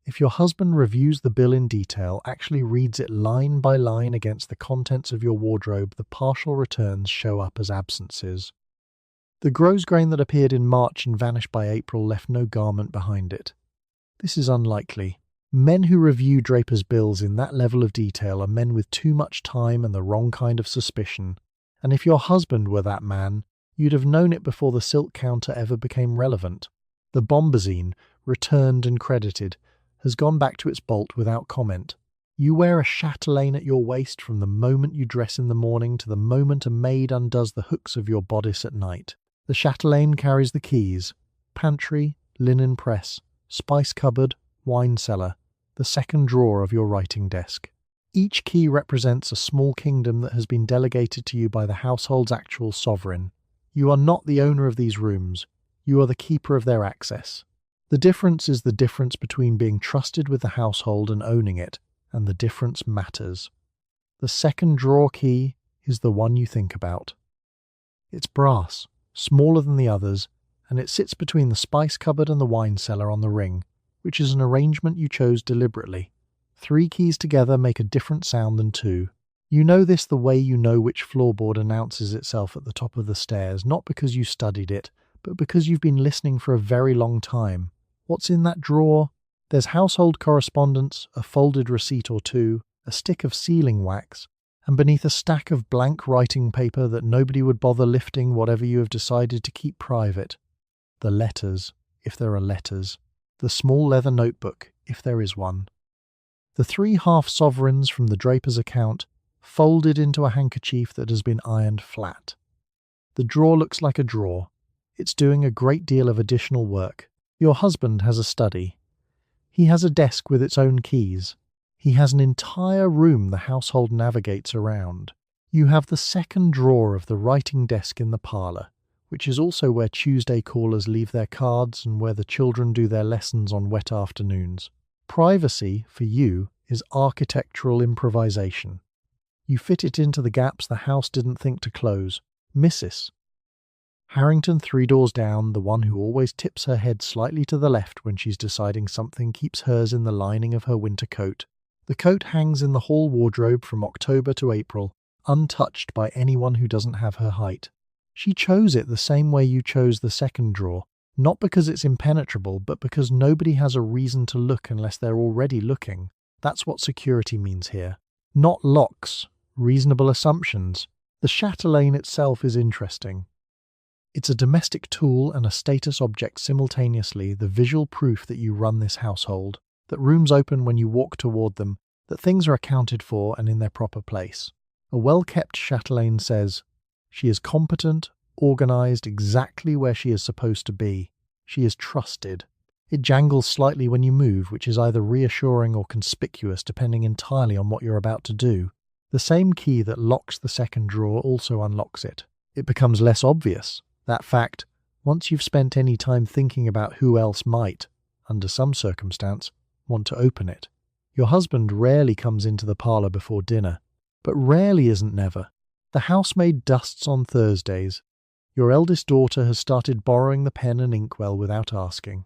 If your husband reviews the bill in detail, actually reads it line by line against the contents of your wardrobe, the partial returns show up as absences. The grosgrain that appeared in March and vanished by April left no garment behind it. This is unlikely. Men who review drapers' bills in that level of detail are men with too much time and the wrong kind of suspicion. And if your husband were that man, you'd have known it before the silk counter ever became relevant. The bombazine, returned and credited, has gone back to its bolt without comment. You wear a chatelaine at your waist from the moment you dress in the morning to the moment a maid undoes the hooks of your bodice at night. The chatelaine carries the keys: pantry, linen press, spice cupboard, wine cellar, the second drawer of your writing desk. Each key represents a small kingdom that has been delegated to you by the household's actual sovereign. You are not the owner of these rooms. You are the keeper of their access. The difference is the difference between being trusted with the household and owning it, and the difference matters. The second drawer key is the one you think about. It's brass, smaller than the others, and it sits between the spice cupboard and the wine cellar on the ring, which is an arrangement you chose deliberately. 3 keys together make a different sound than 2. You know this the way you know which floorboard announces itself at the top of the stairs, not because you studied it, but because you've been listening for a very long time. What's in that drawer? There's household correspondence, a folded receipt or 2, a stick of sealing wax, and beneath a stack of blank writing paper that nobody would bother lifting whatever you have decided to keep private. The letters, if there are letters. The small leather notebook, if there is one. The 3 half-sovereigns from the draper's account, folded into a handkerchief that has been ironed flat. The drawer looks like a drawer. It's doing a great deal of additional work. Your husband has a study. He has a desk with its own keys. He has an entire room the household navigates around. You have the second drawer of the writing desk in the parlour, which is also where Tuesday callers leave their cards and where the children do their lessons on wet afternoons. Privacy, for you, is architectural improvisation. You fit it into the gaps the house didn't think to close. Mrs. Harrington, 3 doors down, the one who always tips her head slightly to the left when she's deciding something, keeps hers in the lining of her winter coat. The coat hangs in the hall wardrobe from October to April, untouched by anyone who doesn't have her height. She chose it the same way you chose the second drawer, not because it's impenetrable, but because nobody has a reason to look unless they're already looking. That's what security means here. Not locks, reasonable assumptions. The chatelaine itself is interesting. It's a domestic tool and a status object simultaneously, the visual proof that you run this household, that rooms open when you walk toward them, that things are accounted for and in their proper place. A well-kept chatelaine says, she is competent, organised, exactly where she is supposed to be. She is trusted. It jangles slightly when you move, which is either reassuring or conspicuous depending entirely on what you're about to do. The same key that locks the second drawer also unlocks it. It becomes less obvious. That fact, once you've spent any time thinking about who else might, under some circumstance, want to open it. Your husband rarely comes into the parlour before dinner, but rarely isn't never. The housemaid dusts on Thursdays. Your eldest daughter has started borrowing the pen and inkwell without asking.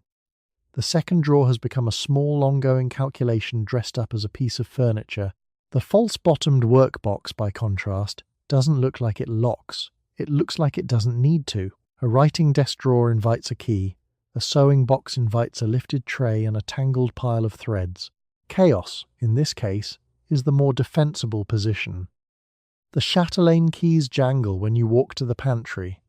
The second drawer has become a small ongoing calculation dressed up as a piece of furniture. The false-bottomed workbox, by contrast, doesn't look like it locks. It looks like it doesn't need to. A writing desk drawer invites a key. A sewing box invites a lifted tray and a tangled pile of threads. Chaos, in this case, is the more defensible position. The chatelaine keys jangle when you walk to the pantry.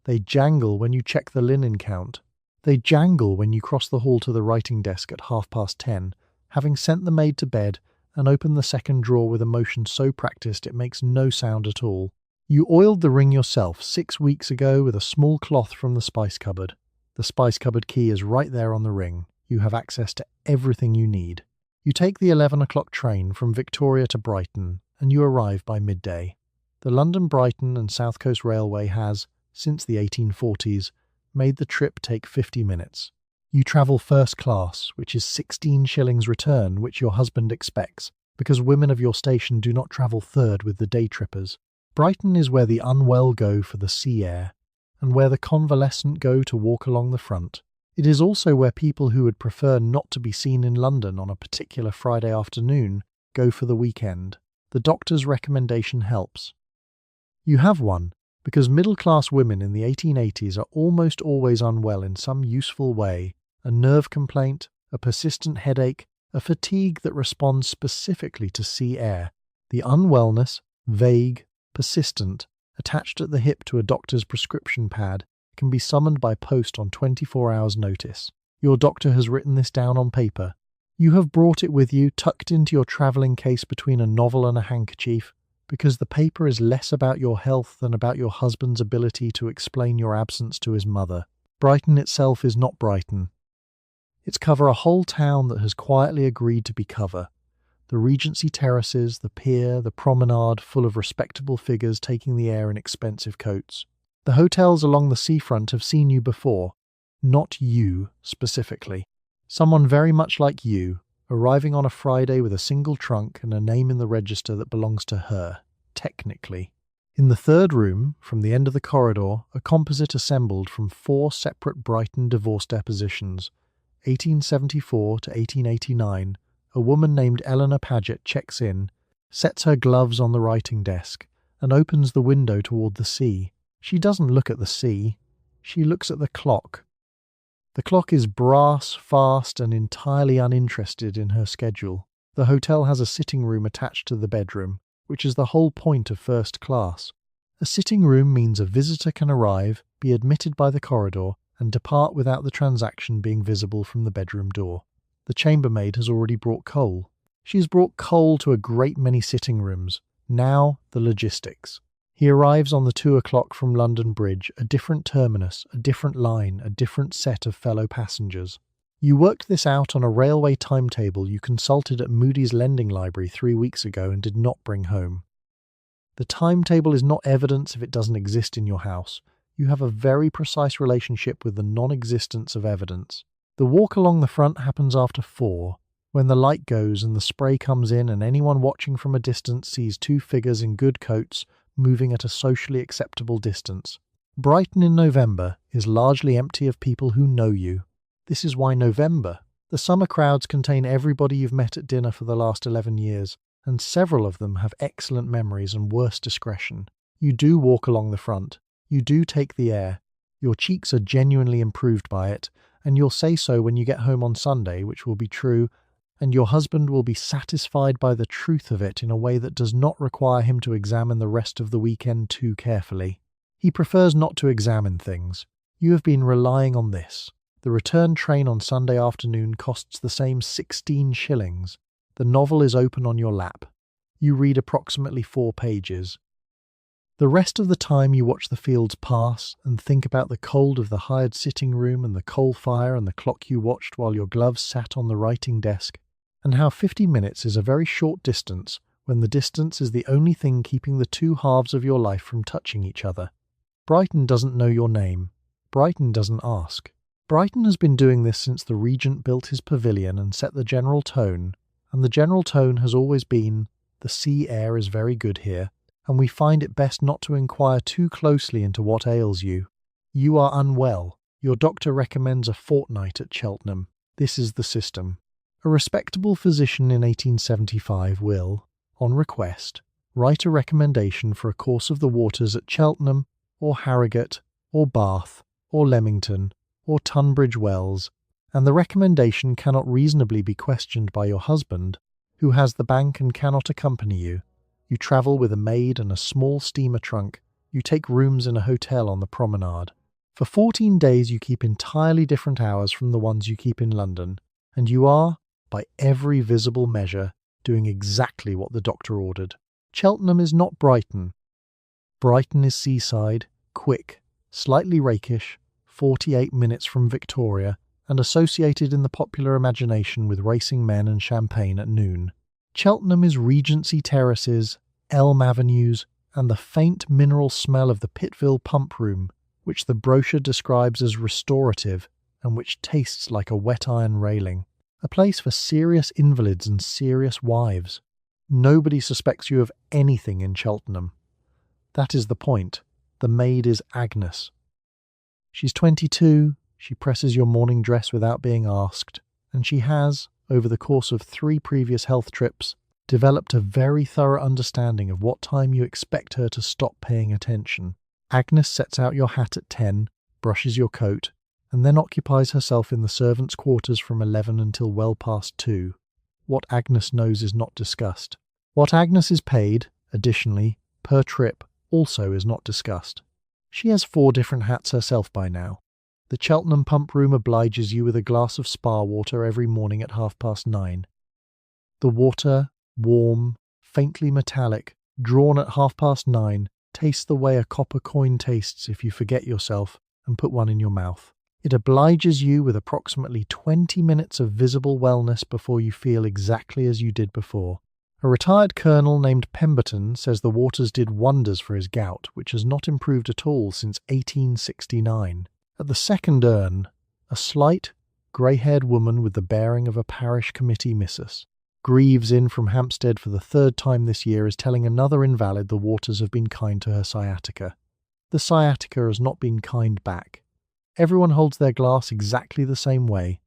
They jangle when you check the linen count. They jangle when you cross the hall to the writing desk at 10:30, having sent the maid to bed and opened the second drawer with a motion so practiced it makes no sound at all. You oiled the ring yourself 6 weeks ago with a small cloth from the spice cupboard. The spice cupboard key is right there on the ring. You have access to everything you need. You take the 11 o'clock train from Victoria to Brighton, and you arrive by midday. The London, Brighton and South Coast Railway has, since the 1840s, made the trip take 50 minutes. You travel first class, which is 16 shillings return, which your husband expects, because women of your station do not travel third with the day trippers. Brighton is where the unwell go for the sea air, and where the convalescent go to walk along the front. It is also where people who would prefer not to be seen in London on a particular Friday afternoon go for the weekend. The doctor's recommendation helps. You have one, because middle-class women in the 1880s are almost always unwell in some useful way: a nerve complaint, a persistent headache, a fatigue that responds specifically to sea air. The unwellness, vague, persistent, attached at the hip to a doctor's prescription pad, can be summoned by post on 24 hours' notice. Your doctor has written this down on paper. You have brought it with you, tucked into your travelling case between a novel and a handkerchief, because the paper is less about your health than about your husband's ability to explain your absence to his mother. Brighton itself is not Brighton. It's cover a whole town that has quietly agreed to be cover. The Regency terraces, the pier, the promenade full of respectable figures taking the air in expensive coats. The hotels along the seafront have seen you before. Not you, specifically. Someone very much like you, arriving on a Friday with a single trunk and a name in the register that belongs to her, technically. In the third room, from the end of the corridor, a composite assembled from 4 separate Brighton divorce depositions. 1874 to 1889, a woman named Eleanor Paget checks in, sets her gloves on the writing desk, and opens the window toward the sea. She doesn't look at the sea. She looks at the clock. The clock is brass, fast, and entirely uninterested in her schedule. The hotel has a sitting room attached to the bedroom, which is the whole point of first class. A sitting room means a visitor can arrive, be admitted by the corridor, and depart without the transaction being visible from the bedroom door. The chambermaid has already brought coal. She has brought coal to a great many sitting rooms. Now, the logistics. He arrives on the 2 o'clock from London Bridge, a different terminus, a different line, a different set of fellow passengers. You worked this out on a railway timetable you consulted at Mudie's lending library 3 weeks ago and did not bring home. The timetable is not evidence if it doesn't exist in your house. You have a very precise relationship with the non-existence of evidence. The walk along the front happens after 4, when the light goes and the spray comes in and anyone watching from a distance sees 2 figures in good coats moving at a socially acceptable distance. Brighton in November is largely empty of people who know you. This is why November. The summer crowds contain everybody you've met at dinner for the last 11 years, and several of them have excellent memories and worse discretion. You do walk along the front. You do take the air. Your cheeks are genuinely improved by it, and you'll say so when you get home on Sunday, which will be true, and your husband will be satisfied by the truth of it in a way that does not require him to examine the rest of the weekend too carefully. He prefers not to examine things. You have been relying on this. The return train on Sunday afternoon costs the same 16 shillings. The novel is open on your lap. You read approximately 4 pages. The rest of the time you watch the fields pass and think about the cold of the hired sitting room and the coal fire and the clock you watched while your gloves sat on the writing desk, and how 50 minutes is a very short distance when the distance is the only thing keeping the 2 halves of your life from touching each other. Brighton doesn't know your name. Brighton doesn't ask. Brighton has been doing this since the Regent built his pavilion and set the general tone, and the general tone has always been, the sea air is very good here, and we find it best not to inquire too closely into what ails you. You are unwell. Your doctor recommends a fortnight at Cheltenham. This is the system. A respectable physician in 1875 will, on request, write a recommendation for a course of the waters at Cheltenham, or Harrogate, or Bath, or Leamington, or Tunbridge Wells, and the recommendation cannot reasonably be questioned by your husband, who has the bank and cannot accompany you. You travel with a maid and a small steamer trunk. You take rooms in a hotel on the promenade. For 14 days you keep entirely different hours from the ones you keep in London, and you are, by every visible measure, doing exactly what the doctor ordered. Cheltenham is not Brighton. Brighton is seaside, quick, slightly rakish, 48 minutes from Victoria, and associated in the popular imagination with racing men and champagne at noon. Cheltenham is Regency terraces, elm avenues, and the faint mineral smell of the Pitville pump room, which the brochure describes as restorative and which tastes like a wet iron railing. A place for serious invalids and serious wives. Nobody suspects you of anything in Cheltenham. That is the point. The maid is Agnes. She's 22, she presses your morning dress without being asked, and she has, over the course of 3 previous health trips, developed a very thorough understanding of what time you expect her to stop paying attention. Agnes sets out your hat at 10, brushes your coat, and then occupies herself in the servants' quarters from 11 until well past 2. What Agnes knows is not discussed. What Agnes is paid, additionally, per trip, also is not discussed. She has 4 different hats herself by now. The Cheltenham pump room obliges you with a glass of spa water every morning at 9:30. The water, warm, faintly metallic, drawn at 9:30, tastes the way a copper coin tastes if you forget yourself and put one in your mouth. It obliges you with approximately 20 minutes of visible wellness before you feel exactly as you did before. A retired colonel named Pemberton says the waters did wonders for his gout, which has not improved at all since 1869. At the second urn, a slight, grey-haired woman with the bearing of a parish committee missus, Greaves in from Hampstead for the 3rd time this year, is telling another invalid the waters have been kind to her sciatica. The sciatica has not been kind back. Everyone holds their glass exactly the same way.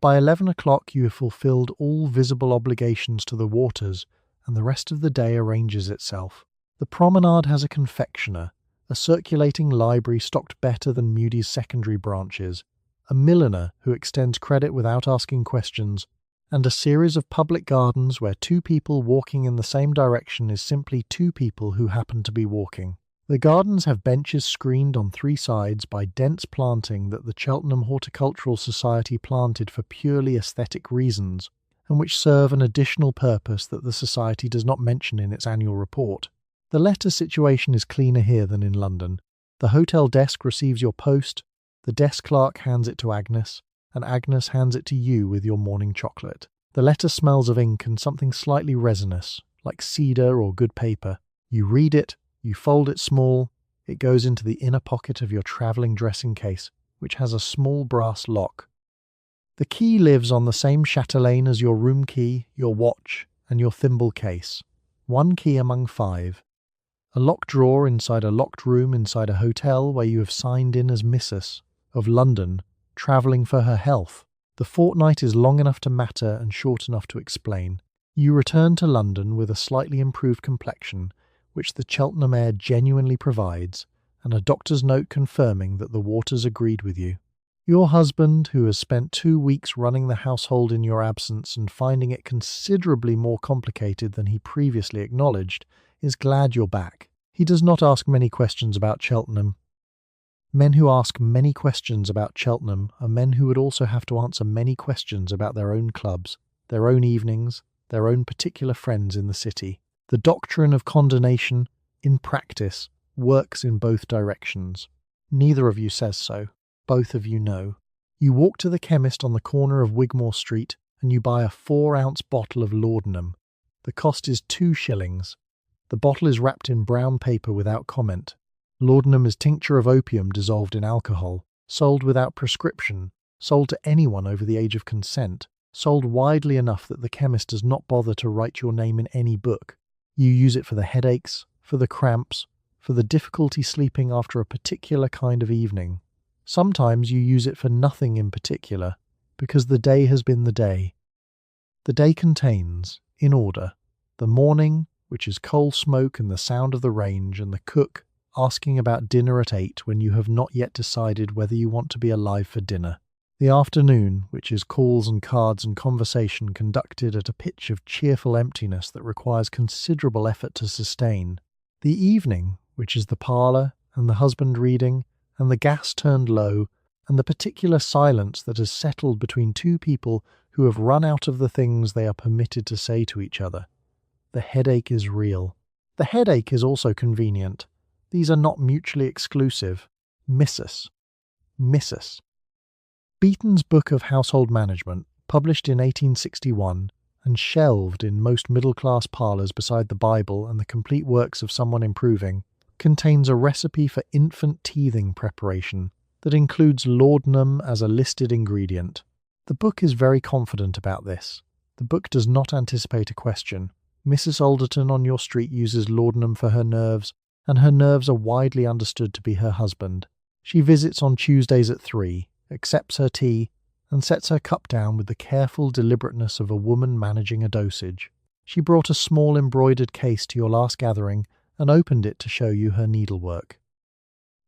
By 11 o'clock you have fulfilled all visible obligations to the waters, and the rest of the day arranges itself. The promenade has a confectioner, a circulating library stocked better than Mudie's secondary branches, a milliner who extends credit without asking questions, and a series of public gardens where 2 people walking in the same direction is simply 2 people who happen to be walking. The gardens have benches screened on 3 sides by dense planting that the Cheltenham Horticultural Society planted for purely aesthetic reasons, and which serve an additional purpose that the Society does not mention in its annual report. The letter situation is cleaner here than in London. The hotel desk receives your post, the desk clerk hands it to Agnes, and Agnes hands it to you with your morning chocolate. The letter smells of ink and something slightly resinous, like cedar or good paper. You read it, you fold it small, it goes into the inner pocket of your travelling dressing case, which has a small brass lock. The key lives on the same chatelaine as your room key, your watch, and your thimble case. 1 key among 5. A locked drawer inside a locked room inside a hotel where you have signed in as Missus, of London, travelling for her health. The fortnight is long enough to matter and short enough to explain. You return to London with a slightly improved complexion, which the Cheltenham air genuinely provides, and a doctor's note confirming that the waters agreed with you. Your husband, who has spent 2 weeks running the household in your absence and finding it considerably more complicated than he previously acknowledged, is glad you're back. He does not ask many questions about Cheltenham. Men who ask many questions about Cheltenham are men who would also have to answer many questions about their own clubs, their own evenings, their own particular friends in the city. The doctrine of condonation, in practice, works in both directions. Neither of you says so. Both of you know. You walk to the chemist on the corner of Wigmore Street and you buy a 4-ounce bottle of laudanum. The cost is 2 shillings. The bottle is wrapped in brown paper without comment. Laudanum is tincture of opium dissolved in alcohol, sold without prescription, sold to anyone over the age of consent, sold widely enough that the chemist does not bother to write your name in any book. You use it for the headaches, for the cramps, for the difficulty sleeping after a particular kind of evening. Sometimes you use it for nothing in particular, because the day has been the day. The day contains, in order, the morning, which is coal smoke and the sound of the range, and the cook asking about dinner at 8 when you have not yet decided whether you want to be alive for dinner. The afternoon, which is calls and cards and conversation conducted at a pitch of cheerful emptiness that requires considerable effort to sustain. The evening, which is the parlour, and the husband reading, and the gas turned low, and the particular silence that has settled between two people who have run out of the things they are permitted to say to each other. The headache is real. The headache is also convenient. These are not mutually exclusive. Missus. Missus. Beeton's Book of Household Management, published in 1861 and shelved in most middle-class parlours beside the Bible and the complete works of someone improving, contains a recipe for infant teething preparation that includes laudanum as a listed ingredient. The book is very confident about this. The book does not anticipate a question. Mrs. Alderton on your street uses laudanum for her nerves, and her nerves are widely understood to be her husband. She visits on Tuesdays at 3, accepts her tea, and sets her cup down with the careful deliberateness of a woman managing a dosage. She brought a small embroidered case to your last gathering and opened it to show you her needlework.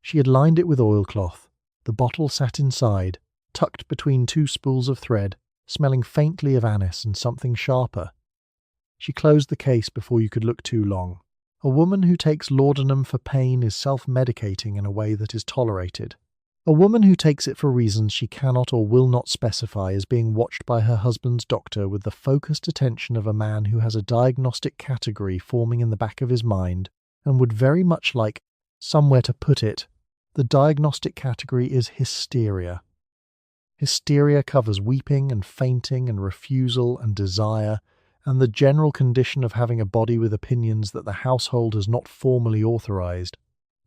She had lined it with oilcloth. The bottle sat inside, tucked between two spools of thread, smelling faintly of anise and something sharper. She closed the case before you could look too long. A woman who takes laudanum for pain is self-medicating in a way that is tolerated. A woman who takes it for reasons she cannot or will not specify is being watched by her husband's doctor with the focused attention of a man who has a diagnostic category forming in the back of his mind and would very much like somewhere to put it. The diagnostic category is hysteria. Hysteria covers weeping and fainting and refusal and desire, and the general condition of having a body with opinions that the household has not formally authorized.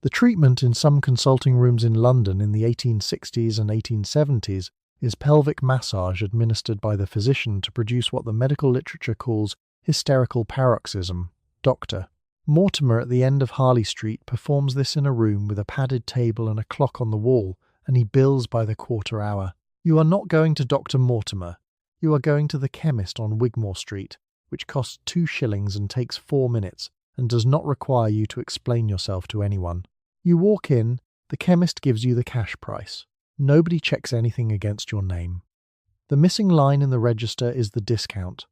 The treatment in some consulting rooms in London in the 1860s and 1870s is pelvic massage administered by the physician to produce what the medical literature calls hysterical paroxysm. Dr. Mortimer at the end of Harley Street performs this in a room with a padded table and a clock on the wall, and he bills by the quarter hour. You are not going to Dr. Mortimer. You are going to the chemist on Wigmore Street, which costs 2 shillings and takes 4 minutes, and does not require you to explain yourself to anyone. You walk in, the chemist gives you the cash price. Nobody checks anything against your name. The missing line in the register is the discount.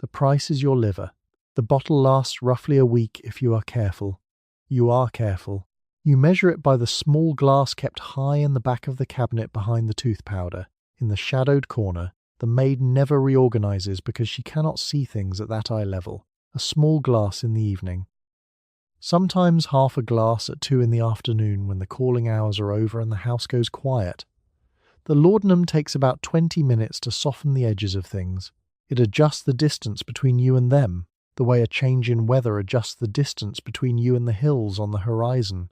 The price is your liver. The bottle lasts roughly a week if you are careful. You are careful. You measure it by the small glass kept high in the back of the cabinet behind the tooth powder, in the shadowed corner. The maid never reorganizes because she cannot see things at that eye level. A small glass in the evening. Sometimes half a glass at 2 in the afternoon when the calling hours are over and the house goes quiet. The laudanum takes about 20 minutes to soften the edges of things. It adjusts the distance between you and them, the way a change in weather adjusts the distance between you and the hills on the horizon.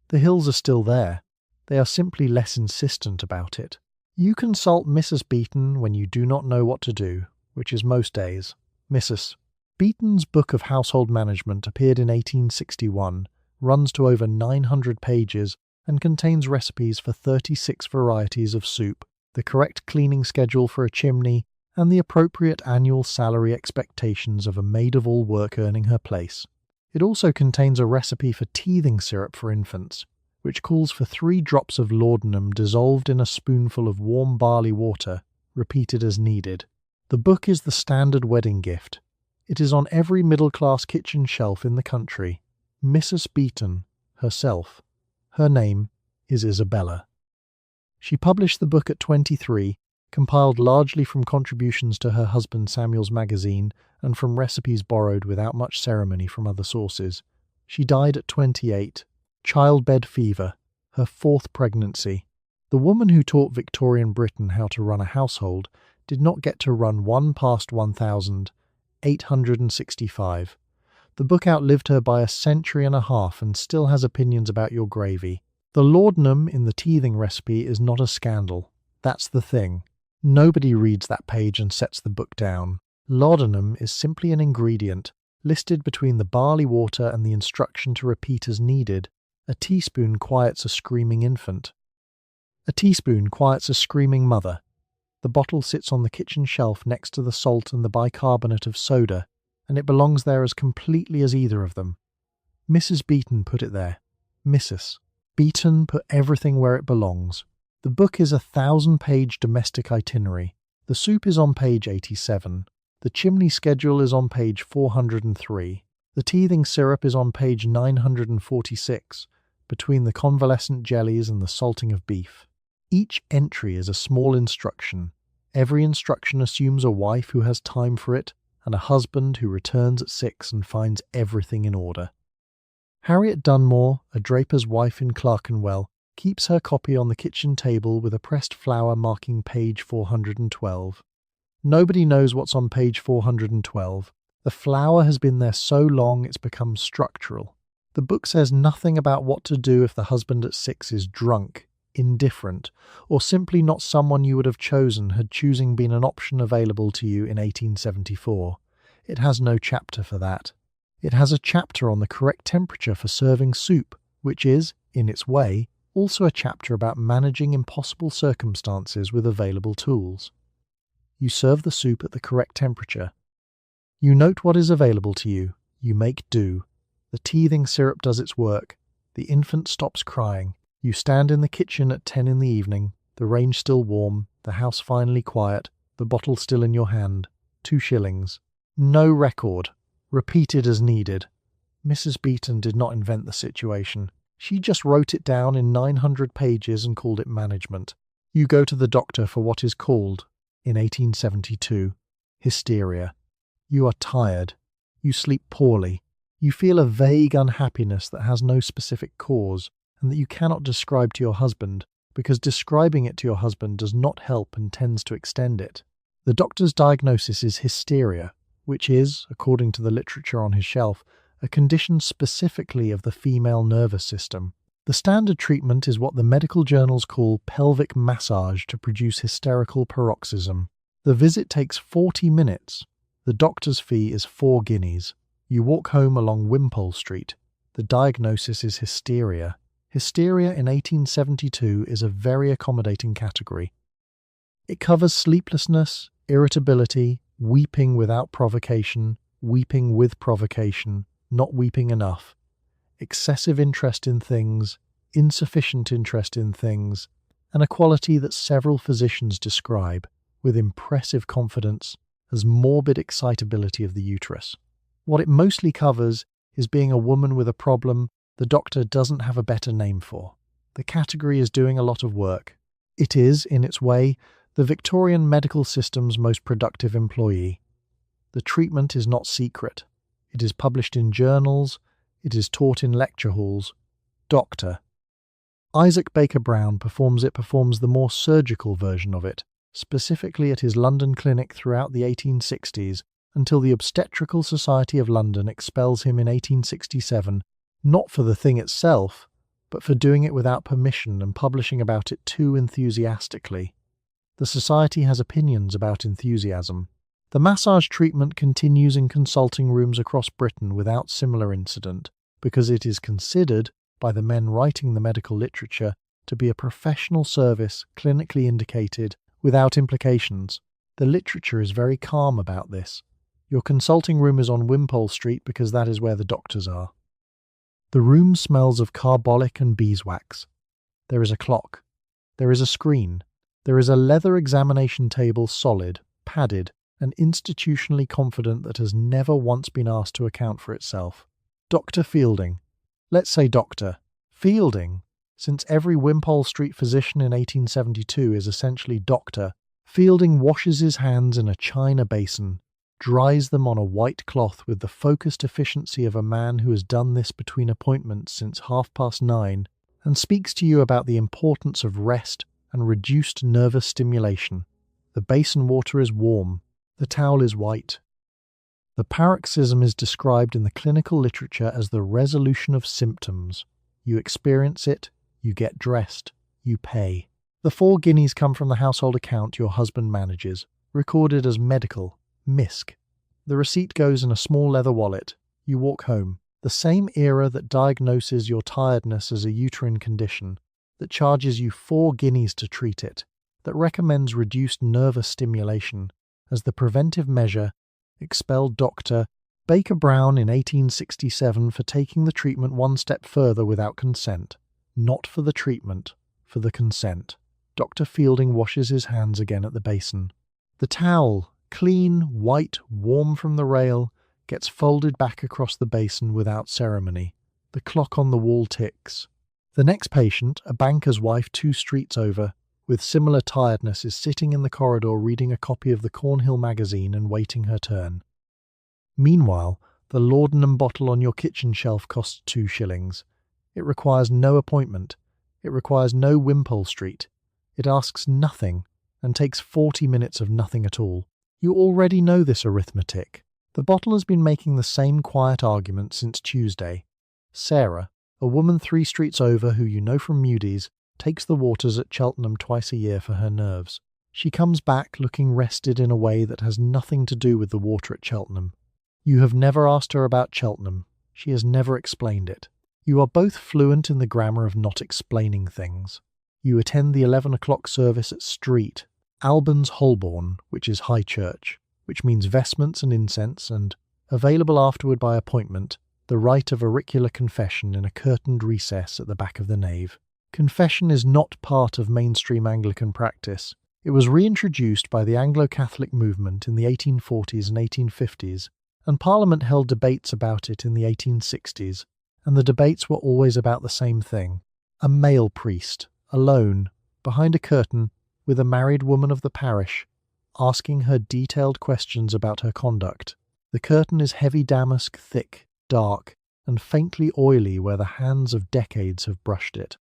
The hills are still there. They are simply less insistent about it. You consult Mrs. Beeton when you do not know what to do, which is most days. Mrs. Beeton's Book of Household Management appeared in 1861, runs to over 900 pages, and contains recipes for 36 varieties of soup, the correct cleaning schedule for a chimney, and the appropriate annual salary expectations of a maid-of-all-work earning her place. It also contains a recipe for teething syrup for infants, which calls for 3 drops of laudanum dissolved in a spoonful of warm barley water, repeated as needed. The book is the standard wedding gift. It is on every middle-class kitchen shelf in the country. Mrs. Beeton, herself. Her name is Isabella. She published the book at 23, compiled largely from contributions to her husband Samuel's magazine and from recipes borrowed without much ceremony from other sources. She died at 28, childbed fever, her 4th pregnancy. The woman who taught Victorian Britain how to run a household did not get to run 1 past 1,865. The book outlived her by a century and a half and still has opinions about your gravy. The laudanum in the teething recipe is not a scandal. That's the thing. Nobody reads that page and sets the book down. Laudanum is simply an ingredient, Listed between the barley water and the instruction to repeat as needed, a teaspoon quiets a screaming infant. A teaspoon quiets a screaming mother. The bottle sits on the kitchen shelf next to the salt and the bicarbonate of soda, and it belongs there as completely as either of them. Mrs. Beeton put it there. Mrs. Beeton put everything where it belongs. The book is a 1,000-page domestic itinerary. The soup is on page 87. The chimney schedule is on page 403. The teething syrup is on page 946, between the convalescent jellies and the salting of beef. Each entry is a small instruction. Every instruction assumes a wife who has time for it, and a husband who returns at 6 and finds everything in order. Harriet Dunmore, a draper's wife in Clerkenwell, keeps her copy on the kitchen table with a pressed flower marking page 412. Nobody knows what's on page 412. The flower has been there so long it's become structural. The book says nothing about what to do if the husband at 6 is drunk, indifferent, or simply not someone you would have chosen had choosing been an option available to you in 1874. It has no chapter for that. It has a chapter on the correct temperature for serving soup, which is, in its way, also a chapter about managing impossible circumstances with available tools. You serve the soup at the correct temperature. You note what is available to you. You make do. The teething syrup does its work. The infant stops crying. You stand in the kitchen at 10 in the evening, the range still warm, the house finally quiet, the bottle still in your hand. 2 shillings. No record. Repeated as needed. Mrs. Beeton did not invent the situation. She just wrote it down in 900 pages and called it management. You go to the doctor for what is called, in 1872, hysteria. You are tired. You sleep poorly. You feel a vague unhappiness that has no specific cause, and that you cannot describe to your husband, because describing it to your husband does not help and tends to extend it. The doctor's diagnosis is hysteria, which is, according to the literature on his shelf, a condition specifically of the female nervous system. The standard treatment is what the medical journals call pelvic massage to produce hysterical paroxysm. The visit takes 40 minutes. The doctor's fee is 4 guineas. You walk home along Wimpole Street. The diagnosis is hysteria. Hysteria in 1872 is a very accommodating category. It covers sleeplessness, irritability, weeping without provocation, weeping with provocation, not weeping enough, excessive interest in things, insufficient interest in things, and a quality that several physicians describe, with impressive confidence, as morbid excitability of the uterus. What it mostly covers is being a woman with a problem the doctor doesn't have a better name for. The category is doing a lot of work. It is, in its way, the Victorian medical system's most productive employee. The treatment is not secret. It is published in journals. It is taught in lecture halls. Doctor. Isaac Baker Brown performs the more surgical version of it, specifically at his London clinic throughout the 1860s, until the Obstetrical Society of London expels him in 1867, not for the thing itself, but for doing it without permission and publishing about it too enthusiastically. The society has opinions about enthusiasm. The massage treatment continues in consulting rooms across Britain without similar incident, because it is considered, by the men writing the medical literature, to be a professional service clinically indicated, without implications. The literature is very calm about this. Your consulting room is on Wimpole Street because that is where the doctors are. The room smells of carbolic and beeswax. There is a clock. There is a screen. There is a leather examination table, solid, padded, and institutionally confident that has never once been asked to account for itself. Dr. Fielding. Let's say Dr. Fielding. Since every Wimpole Street physician in 1872 is essentially doctor, Fielding washes his hands in a china basin, dries them on a white cloth with the focused efficiency of a man who has done this between appointments since 9:30, and speaks to you about the importance of rest and reduced nervous stimulation. The basin water is warm. The towel is white. The paroxysm is described in the clinical literature as the resolution of symptoms. You experience it, you get dressed, you pay. The 4 guineas come from the household account your husband manages, recorded as medical, MISC. The receipt goes in a small leather wallet. You walk home. The same era that diagnoses your tiredness as a uterine condition, that charges you 4 guineas to treat it, that recommends reduced nervous stimulation as the preventive measure, expelled Dr. Baker Brown in 1867 for taking the treatment one step further without consent. Not for the treatment, for the consent. Dr. Fielding washes his hands again at the basin. The towel, clean, white, warm from the rail, gets folded back across the basin without ceremony. The clock on the wall ticks. The next patient, a banker's wife 2 streets over, with similar tiredness, is sitting in the corridor reading a copy of the Cornhill magazine and waiting her turn. Meanwhile, the laudanum bottle on your kitchen shelf costs 2 shillings. It requires no appointment. It requires no Wimpole Street. It asks nothing and takes 40 minutes of nothing at all. You already know this arithmetic. The bottle has been making the same quiet argument since Tuesday. Sarah, a woman 3 streets over who you know from Mudie's, takes the waters at Cheltenham twice a year for her nerves. She comes back looking rested in a way that has nothing to do with the water at Cheltenham. You have never asked her about Cheltenham. She has never explained it. You are both fluent in the grammar of not explaining things. You attend the 11 o'clock service at Street, Albans Holborn, which is High Church, which means vestments and incense, and, available afterward by appointment, the rite of auricular confession in a curtained recess at the back of the nave. Confession is not part of mainstream Anglican practice. It was reintroduced by the Anglo-Catholic movement in the 1840s and 1850s, and Parliament held debates about it in the 1860s, and the debates were always about the same thing. A male priest, alone, behind a curtain, with a married woman of the parish, asking her detailed questions about her conduct. The curtain is heavy damask, thick, dark, and faintly oily where the hands of decades have brushed it.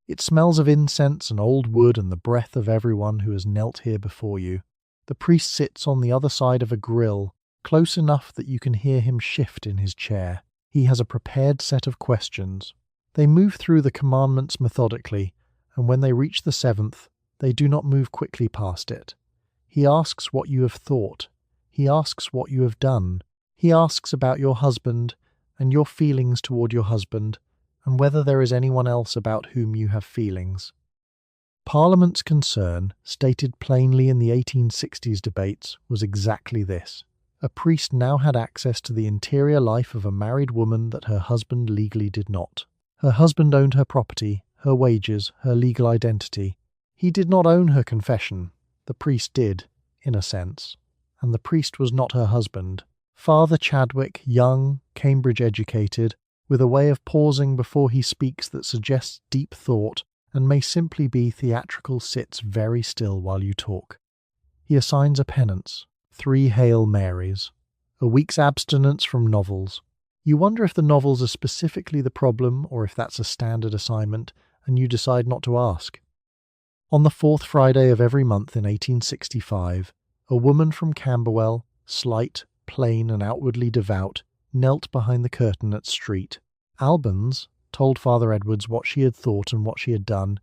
It smells of incense and old wood and the breath of everyone who has knelt here before you. The priest sits on the other side of a grill, close enough that you can hear him shift in his chair. He has a prepared set of questions. They move through the commandments methodically, and when they reach the 7th, they do not move quickly past it. He asks what you have thought. He asks what you have done. He asks about your husband, and your feelings toward your husband, and whether there is anyone else about whom you have feelings. Parliament's concern, stated plainly in the 1860s debates, was exactly this. A priest now had access to the interior life of a married woman that her husband legally did not. Her husband owned her property, her wages, her legal identity. He did not own her confession. The priest did, in a sense. And the priest was not her husband. Father Chadwick, young, Cambridge-educated, with a way of pausing before he speaks that suggests deep thought and may simply be theatrical, sits very still while you talk. He assigns a penance, 3 Hail Marys, a week's abstinence from novels. You wonder if the novels are specifically the problem or if that's a standard assignment, and you decide not to ask. On the 4th Friday of every month in 1865, a woman from Camberwell, slight, plain and outwardly devout, knelt behind the curtain at Street. Albans told Father Edwards what she had thought and what she had done,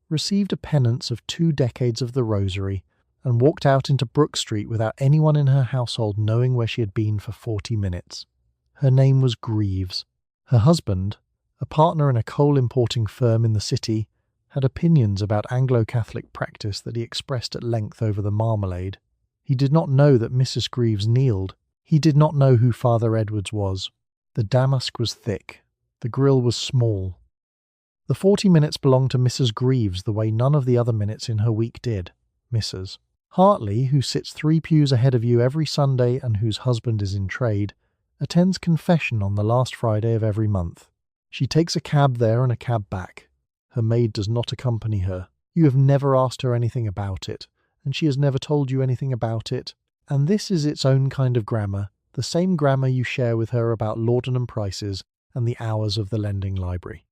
received a penance of 2 decades of the Rosary, and walked out into Brook Street without anyone in her household knowing where she had been for 40 minutes. Her name was Greaves. Her husband, a partner in a coal-importing firm in the city, had opinions about Anglo-Catholic practice that he expressed at length over the marmalade. He did not know that Mrs. Greaves kneeled. He did not know who Father Edwards was. The damask was thick. The grill was small. The 40 minutes belonged to Mrs. Greaves the way none of the other minutes in her week did. Mrs. Hartley, who sits 3 pews ahead of you every Sunday and whose husband is in trade, attends confession on the last Friday of every month. She takes a cab there and a cab back. Her maid does not accompany her. You have never asked her anything about it, and she has never told you anything about it, and this is its own kind of grammar, the same grammar you share with her about laudanum prices and the hours of the lending library.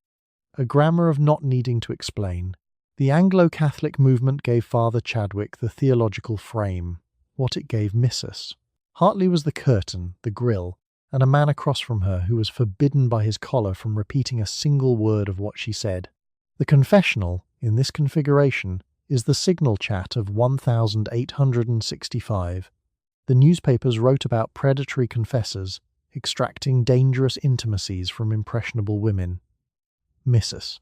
A grammar of not needing to explain. The Anglo-Catholic movement gave Father Chadwick the theological frame, what it gave Mrs. Hartley was the curtain, the grill, and a man across from her who was forbidden by his collar from repeating a single word of what she said. The confessional, in this configuration, is the signal chat of 1865. The newspapers wrote about predatory confessors extracting dangerous intimacies from impressionable women. Mrs.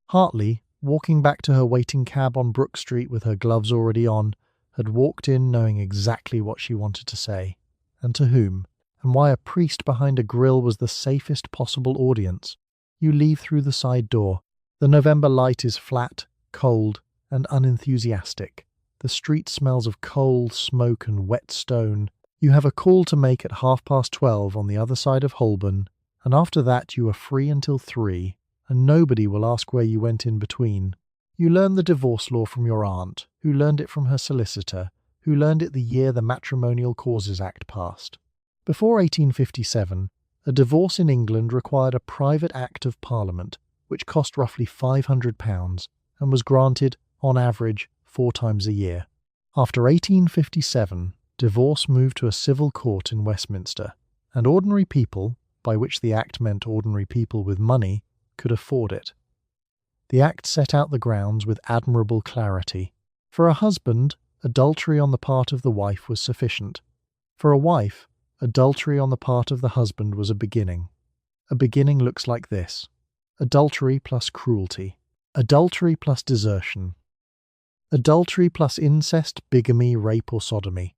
Hartley, walking back to her waiting cab on Brook Street with her gloves already on, had walked in knowing exactly what she wanted to say, and to whom, and why a priest behind a grill was the safest possible audience. You leave through the side door. The November light is flat, cold, and unenthusiastic. The street smells of coal, smoke, and wet stone. You have a call to make at 12:30 on the other side of Holborn, and after that you are free until 3, and nobody will ask where you went in between. You learn the divorce law from your aunt, who learned it from her solicitor, who learned it the year the Matrimonial Causes Act passed. Before 1857, a divorce in England required a private Act of Parliament, which cost roughly £500 and was granted, on average, 4 times a year. After 1857, divorce moved to a civil court in Westminster, and ordinary people, by which the Act meant ordinary people with money, could afford it. The Act set out the grounds with admirable clarity. For a husband, adultery on the part of the wife was sufficient. For a wife, adultery on the part of the husband was a beginning. A beginning looks like this: adultery plus cruelty, adultery plus desertion, adultery plus incest, bigamy, rape or sodomy.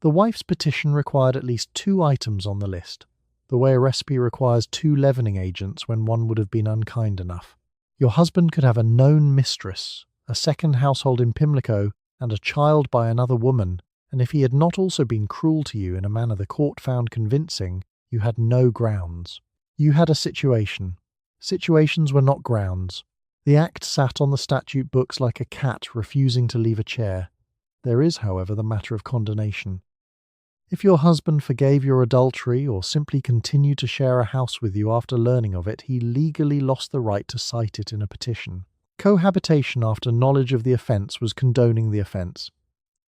The wife's petition required at least 2 items on the list, the way a recipe requires 2 leavening agents when one would have been unkind enough. Your husband could have a known mistress, a second household in Pimlico, and a child by another woman, and if he had not also been cruel to you in a manner the court found convincing, you had no grounds. You had a situation. Situations were not grounds. The Act sat on the statute books like a cat refusing to leave a chair. There is, however, the matter of condonation. If your husband forgave your adultery or simply continued to share a house with you after learning of it, he legally lost the right to cite it in a petition. Cohabitation after knowledge of the offence was condoning the offence.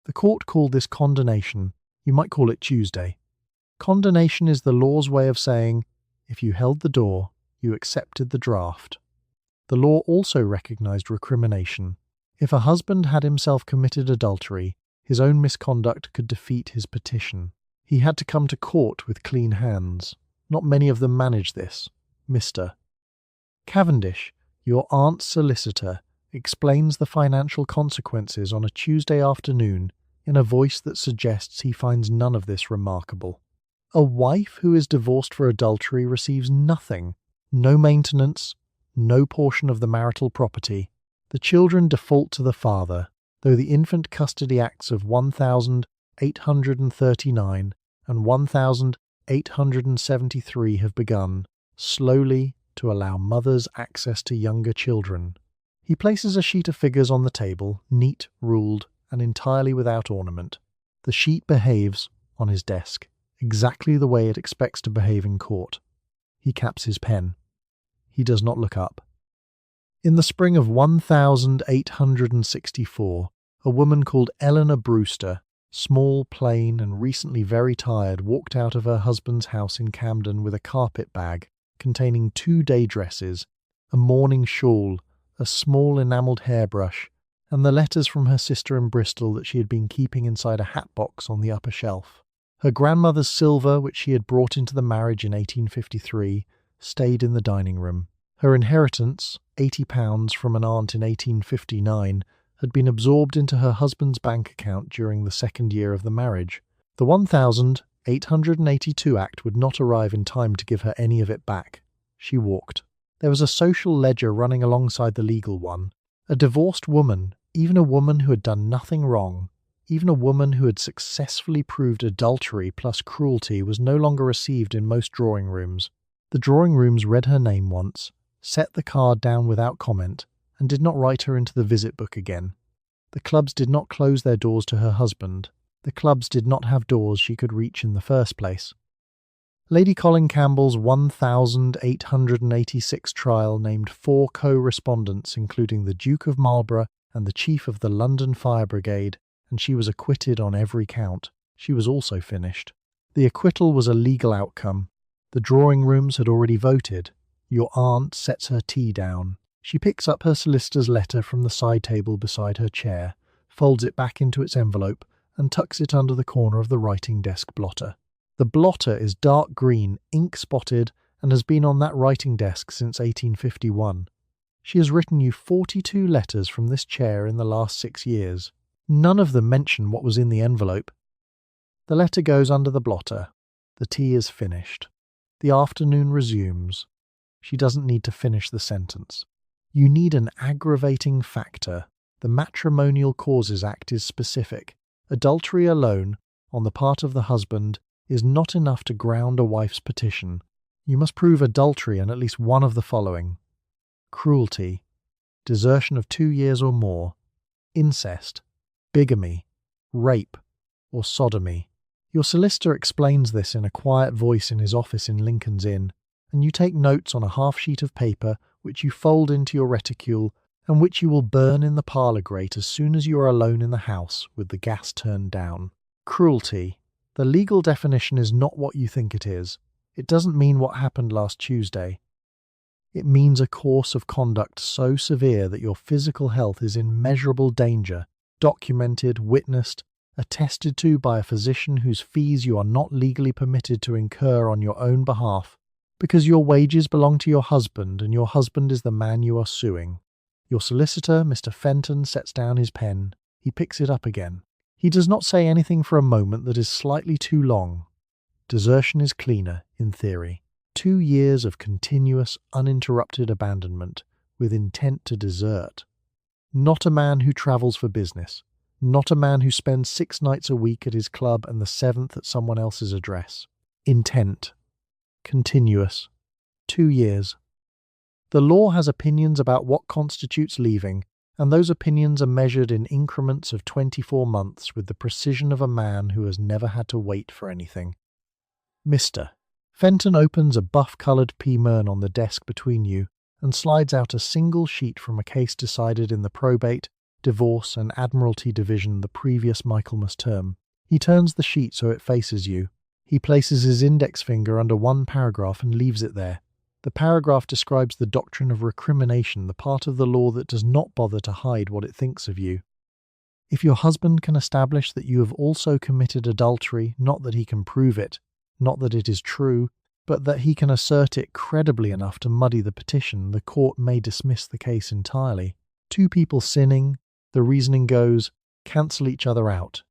The court called this condonation. You might call it Tuesday. Condonation is the law's way of saying, if you held the door, you accepted the draft. The law also recognised recrimination. If a husband had himself committed adultery, his own misconduct could defeat his petition. He had to come to court with clean hands. Not many of them managed this. Mr. Cavendish, your aunt's solicitor, explains the financial consequences on a Tuesday afternoon in a voice that suggests he finds none of this remarkable. A wife who is divorced for adultery receives nothing, no maintenance, no portion of the marital property. The children default to the father, though the Infant Custody Acts of 1839 and 1873 have begun, slowly, to allow mothers access to younger children. He places a sheet of figures on the table, neat, ruled, and entirely without ornament. The sheet behaves, on his desk, exactly the way it expects to behave in court. He caps his pen. He does not look up. In the spring of 1864, a woman called Eleanor Brewster, small, plain, and recently very tired, walked out of her husband's house in Camden with a carpet bag containing 2 day dresses, a mourning shawl, a small enamelled hairbrush, and the letters from her sister in Bristol that she had been keeping inside a hat box on the upper shelf. Her grandmother's silver, which she had brought into the marriage in 1853, stayed in the dining room. Her inheritance, £80 from an aunt in 1859, had been absorbed into her husband's bank account during the 2nd year of the marriage. The 1882 Act would not arrive in time to give her any of it back. She walked. There was a social ledger running alongside the legal one. A divorced woman, even a woman who had done nothing wrong, even a woman who had successfully proved adultery plus cruelty, was no longer received in most drawing rooms. The drawing rooms read her name once, set the card down without comment, and did not write her into the visit book again. The clubs did not close their doors to her husband. The clubs did not have doors she could reach in the first place. Lady Colin Campbell's 1886 trial named 4 co-respondents, including the Duke of Marlborough and the Chief of the London Fire Brigade, and she was acquitted on every count. She was also finished. The acquittal was a legal outcome. The drawing rooms had already voted. Your aunt sets her tea down. She picks up her solicitor's letter from the side table beside her chair, folds it back into its envelope, and tucks it under the corner of the writing desk blotter. The blotter is dark green, ink-spotted, and has been on that writing desk since 1851. She has written you 42 letters from this chair in the last 6 years. None of them mention what was in the envelope. The letter goes under the blotter. The tea is finished. The afternoon resumes. She doesn't need to finish the sentence. You need an aggravating factor. The Matrimonial Causes Act is specific. Adultery alone, on the part of the husband, is not enough to ground a wife's petition. You must prove adultery and at least one of the following: cruelty, desertion of 2 years or more, incest, bigamy, rape, or sodomy. Your solicitor explains this in a quiet voice in his office in Lincoln's Inn, and you take notes on a half sheet of paper which you fold into your reticule and which you will burn in the parlour grate as soon as you are alone in the house with the gas turned down. Cruelty. The legal definition is not what you think it is. It doesn't mean what happened last Tuesday. It means a course of conduct so severe that your physical health is in measurable danger, documented, witnessed, attested to by a physician whose fees you are not legally permitted to incur on your own behalf, because your wages belong to your husband and your husband is the man you are suing. Your solicitor, Mr. Fenton, sets down his pen. He picks it up again. He does not say anything for a moment that is slightly too long. Desertion is cleaner, in theory. 2 years of continuous, uninterrupted abandonment, with intent to desert. Not a man who travels for business. Not a man who spends 6 nights a week at his club and the 7th at someone else's address. Intent. Continuous. 2 years. The law has opinions about what constitutes leaving, and those opinions are measured in increments of 24 months with the precision of a man who has never had to wait for anything. Mr. Fenton opens a buff-coloured P-Mern on the desk between you and slides out a single sheet from a case decided in the probate, divorce and admiralty division the previous Michaelmas term. He turns the sheet so it faces you. He places his index finger under one paragraph and leaves it there. The paragraph describes the doctrine of recrimination, the part of the law that does not bother to hide what it thinks of you. If your husband can establish that you have also committed adultery, not that he can prove it, not that it is true, but that he can assert it credibly enough to muddy the petition, the court may dismiss the case entirely. 2 people sinning, the reasoning goes, cancel each other out.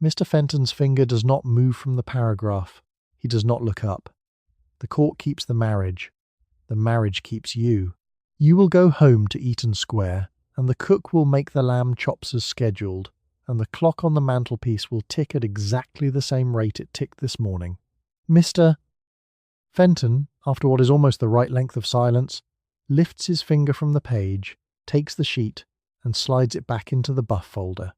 Mr. Fenton's finger does not move from the paragraph. He does not look up. The court keeps the marriage. The marriage keeps you. You will go home to Eaton Square, and the cook will make the lamb chops as scheduled, and the clock on the mantelpiece will tick at exactly the same rate it ticked this morning. Mr. Fenton, after what is almost the right length of silence, lifts his finger from the page, takes the sheet, and slides it back into the buff folder.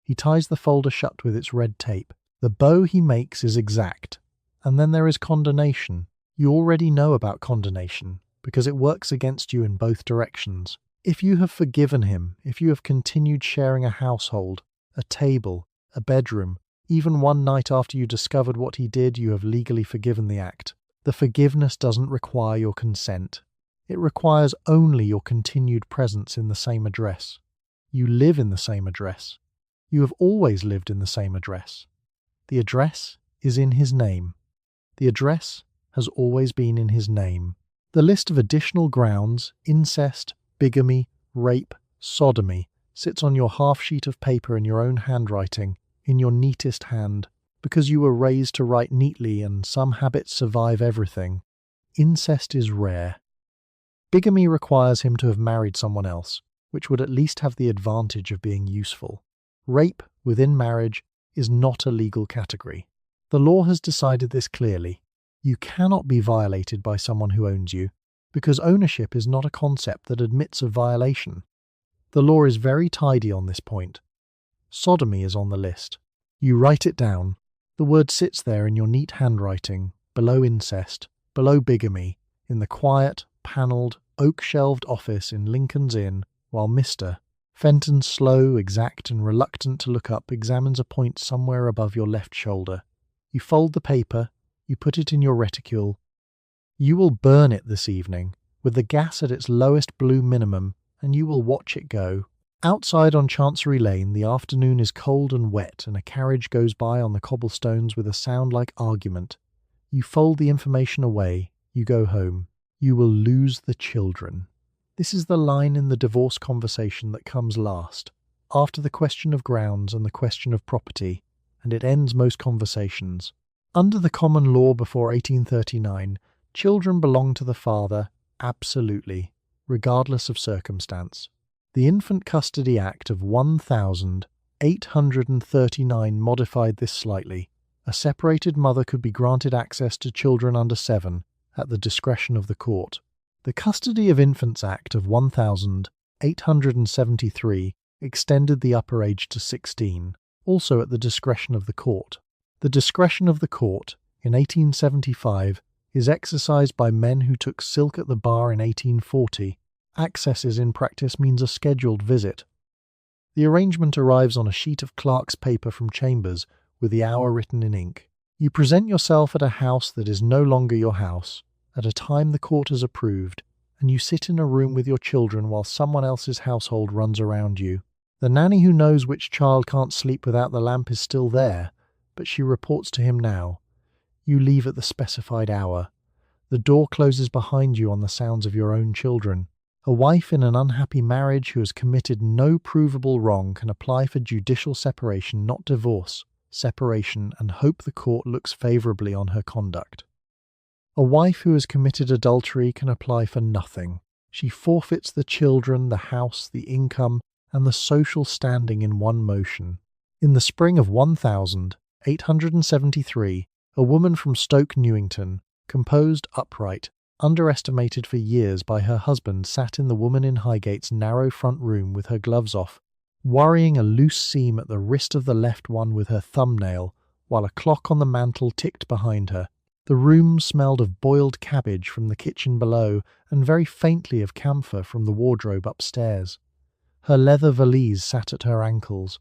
He ties the folder shut with its red tape. The bow he makes is exact. And then there is condonation. You already know about condonation, because it works against you in both directions. If you have forgiven him, if you have continued sharing a household, a table, a bedroom, even one night after you discovered what he did, you have legally forgiven the act. The forgiveness doesn't require your consent. It requires only your continued presence in the same address. You live in the same address. You have always lived in the same address. The address is in his name. The address has always been in his name. The list of additional grounds, incest, bigamy, rape, sodomy, sits on your half sheet of paper in your own handwriting, in your neatest hand, because you were raised to write neatly and some habits survive everything. Incest is rare. Bigamy requires him to have married someone else, which would at least have the advantage of being useful. Rape, within marriage, is not a legal category. The law has decided this clearly. You cannot be violated by someone who owns you, because ownership is not a concept that admits of violation. The law is very tidy on this point. Sodomy is on the list. You write it down. The word sits there in your neat handwriting, below incest, below bigamy, in the quiet, panelled, oak-shelved office in Lincoln's Inn, while Mr. Fenton, slow, exact, and reluctant to look up, examines a point somewhere above your left shoulder. You fold the paper, you put it in your reticule. You will burn it this evening, with the gas at its lowest blue minimum, and you will watch it go. Outside on Chancery Lane, the afternoon is cold and wet, and a carriage goes by on the cobblestones with a sound like argument. You fold the information away. You go home. You will lose the children. This is the line in the divorce conversation that comes last, after the question of grounds and the question of property, and it ends most conversations. Under the common law before 1839, children belong to the father, absolutely, regardless of circumstance. The Infant Custody Act of 1839 modified this slightly. A separated mother could be granted access to children under 7 at the discretion of the court. The Custody of Infants Act of 1873 extended the upper age to 16, also at the discretion of the court. The discretion of the court, in 1875, is exercised by men who took silk at the bar in 1840. Accesses in practice means a scheduled visit. The arrangement arrives on a sheet of clerk's paper from chambers with the hour written in ink. You present yourself at a house that is no longer your house, at a time the court has approved, and you sit in a room with your children while someone else's household runs around you. The nanny who knows which child can't sleep without the lamp is still there, but she reports to him now. You leave at the specified hour. The door closes behind you on the sounds of your own children. A wife in an unhappy marriage who has committed no provable wrong can apply for judicial separation, not divorce, separation, and hope the court looks favourably on her conduct. A wife who has committed adultery can apply for nothing. She forfeits the children, the house, the income, and the social standing in one motion. In the spring of 1873, a woman from Stoke Newington, composed, upright, underestimated for years by her husband, sat in the woman in Highgate's narrow front room with her gloves off, worrying a loose seam at the wrist of the left one with her thumbnail, while a clock on the mantel ticked behind her. The room smelled of boiled cabbage from the kitchen below and very faintly of camphor from the wardrobe upstairs. Her leather valise sat at her ankles.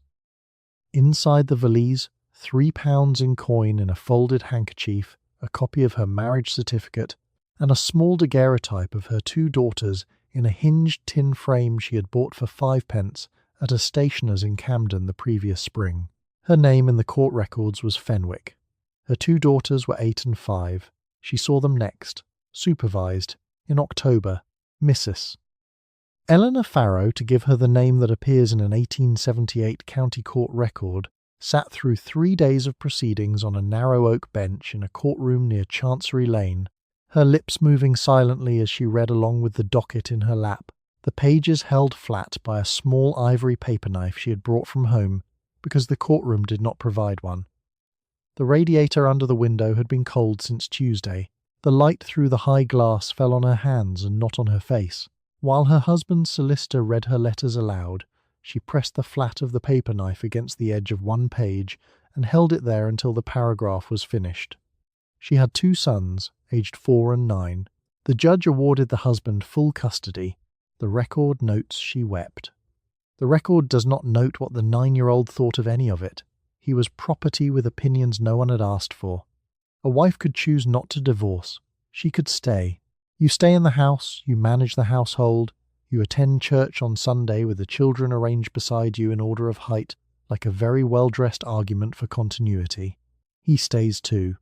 Inside the valise, £3 in coin in a folded handkerchief, a copy of her marriage certificate, and a small daguerreotype of her 2 daughters in a hinged tin frame she had bought for 5p at a stationer's in Camden the previous spring. Her name in the court records was Fenwick. Her 2 daughters were 8 and 5. She saw them next, supervised, in October, Mrs. Eleanor Farrow, to give her the name that appears in an 1878 county court record, sat through 3 days of proceedings on a narrow oak bench in a courtroom near Chancery Lane, her lips moving silently as she read along with the docket in her lap, the pages held flat by a small ivory paper knife she had brought from home because the courtroom did not provide one. The radiator under the window had been cold since Tuesday. The light through the high glass fell on her hands and not on her face. While her husband's solicitor read her letters aloud, she pressed the flat of the paper knife against the edge of one page and held it there until the paragraph was finished. She had 2 sons, aged 4 and 9. The judge awarded the husband full custody. The record notes she wept. The record does not note what the 9-year-old thought of any of it. He was property with opinions no one had asked for. A wife could choose not to divorce. She could stay. You stay in the house, you manage the household, you attend church on Sunday with the children arranged beside you in order of height, like a very well-dressed argument for continuity. He stays too.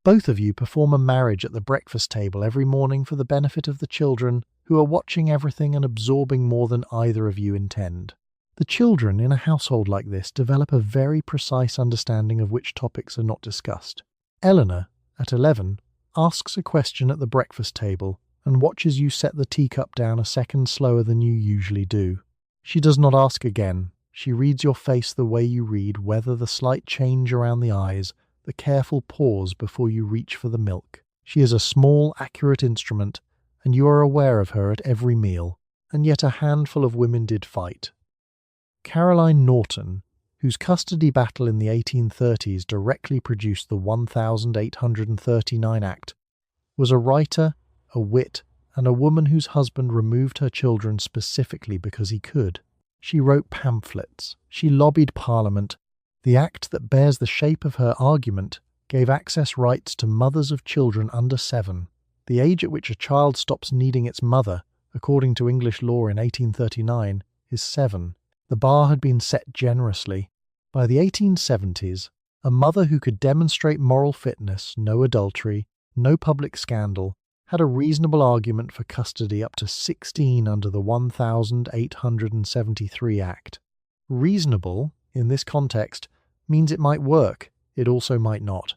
Both of you perform a marriage at the breakfast table every morning for the benefit of the children, who are watching everything and absorbing more than either of you intend. The children in a household like this develop a very precise understanding of which topics are not discussed. Eleanor, at 11, asks a question at the breakfast table and watches you set the teacup down a second slower than you usually do. She does not ask again. She reads your face the way you read, whether the slight change around the eyes, the careful pause before you reach for the milk. She is a small, accurate instrument, and you are aware of her at every meal, and yet a handful of women did fight. Caroline Norton, whose custody battle in the 1830s directly produced the 1839 Act, was a writer, a wit, and a woman whose husband removed her children specifically because he could. She wrote pamphlets. She lobbied Parliament. The Act that bears the shape of her argument gave access rights to mothers of children under 7. The age at which a child stops needing its mother, according to English law in 1839, is 7. The bar had been set generously. By the 1870s, a mother who could demonstrate moral fitness, no adultery, no public scandal, had a reasonable argument for custody up to 16 under the 1873 Act. Reasonable, in this context, means it might work, it also might not.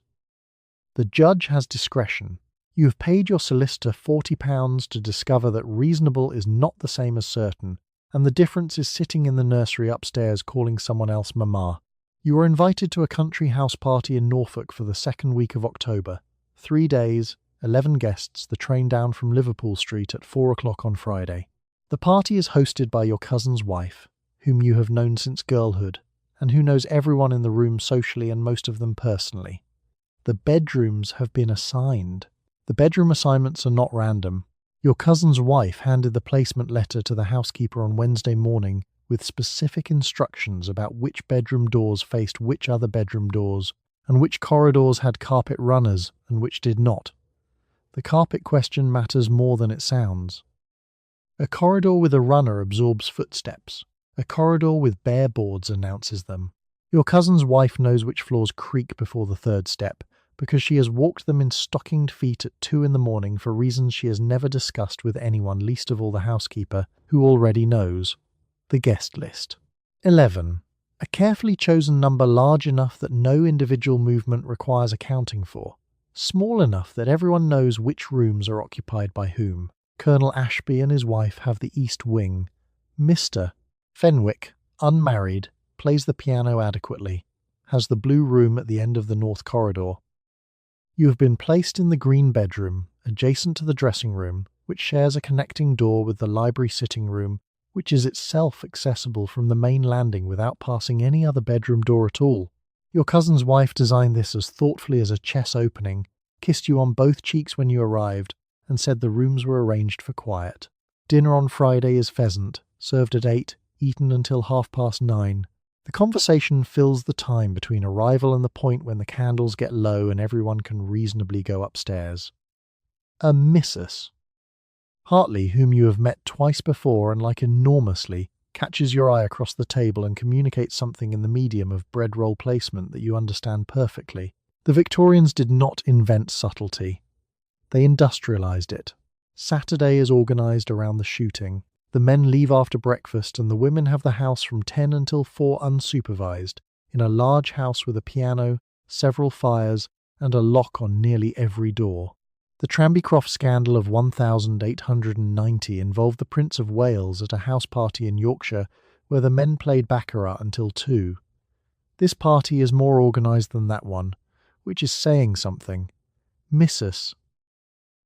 The judge has discretion. You have paid your solicitor £40 to discover that reasonable is not the same as certain, and the difference is sitting in the nursery upstairs calling someone else Mama. You are invited to a country house party in Norfolk for the second week of October. 3 days, 11 guests, the train down from Liverpool Street at 4 o'clock on Friday. The party is hosted by your cousin's wife, whom you have known since girlhood, and who knows everyone in the room socially and most of them personally. The bedrooms have been assigned. The bedroom assignments are not random. Your cousin's wife handed the placement letter to the housekeeper on Wednesday morning with specific instructions about which bedroom doors faced which other bedroom doors, and which corridors had carpet runners and which did not. The carpet question matters more than it sounds. A corridor with a runner absorbs footsteps. A corridor with bare boards announces them. Your cousin's wife knows which floors creak before the third step, because she has walked them in stockinged feet at 2 in the morning for reasons she has never discussed with anyone, least of all the housekeeper, who already knows. The guest list. 11. A carefully chosen number large enough that no individual movement requires accounting for. Small enough that everyone knows which rooms are occupied by whom. Colonel Ashby and his wife have the east wing. Mr. Fenwick, unmarried, plays the piano adequately, has the blue room at the end of the north corridor. You have been placed in the green bedroom, adjacent to the dressing room, which shares a connecting door with the library sitting room, which is itself accessible from the main landing without passing any other bedroom door at all. Your cousin's wife designed this as thoughtfully as a chess opening, kissed you on both cheeks when you arrived, and said the rooms were arranged for quiet. Dinner on Friday is pheasant, served at 8, eaten until 9:30. The conversation fills the time between arrival and the point when the candles get low and everyone can reasonably go upstairs. A Mrs. Hartley, whom you have met twice before and like enormously, catches your eye across the table and communicates something in the medium of bread roll placement that you understand perfectly. The Victorians did not invent subtlety. They industrialized it. Saturday is organized around the shooting. The men leave after breakfast and the women have the house from 10 until 4 unsupervised, in a large house with a piano, several fires, and a lock on nearly every door. The Tranbycroft scandal of 1890 involved the Prince of Wales at a house party in Yorkshire where the men played baccarat until 2. This party is more organised than that one, which is saying something. Mrs.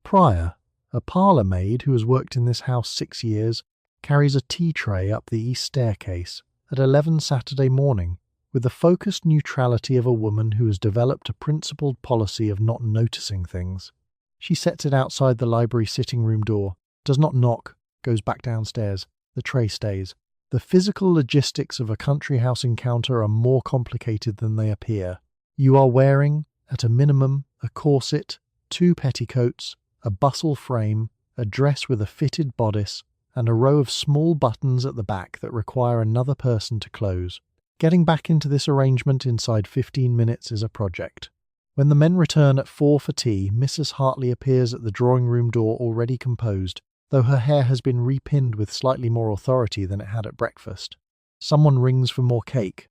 Pryor, a parlour maid who has worked in this house 6 years, carries a tea tray up the east staircase at 11 Saturday morning with the focused neutrality of a woman who has developed a principled policy of not noticing things. She sets it outside the library sitting room door, does not knock, goes back downstairs. The tray stays. The physical logistics of a country house encounter are more complicated than they appear. You are wearing, at a minimum, a corset, 2 petticoats, a bustle frame, a dress with a fitted bodice, and a row of small buttons at the back that require another person to close. Getting back into this arrangement inside 15 minutes is a project. When the men return at 4 for tea, Mrs. Hartley appears at the drawing-room door already composed, though her hair has been repinned with slightly more authority than it had at breakfast. Someone rings for more cake.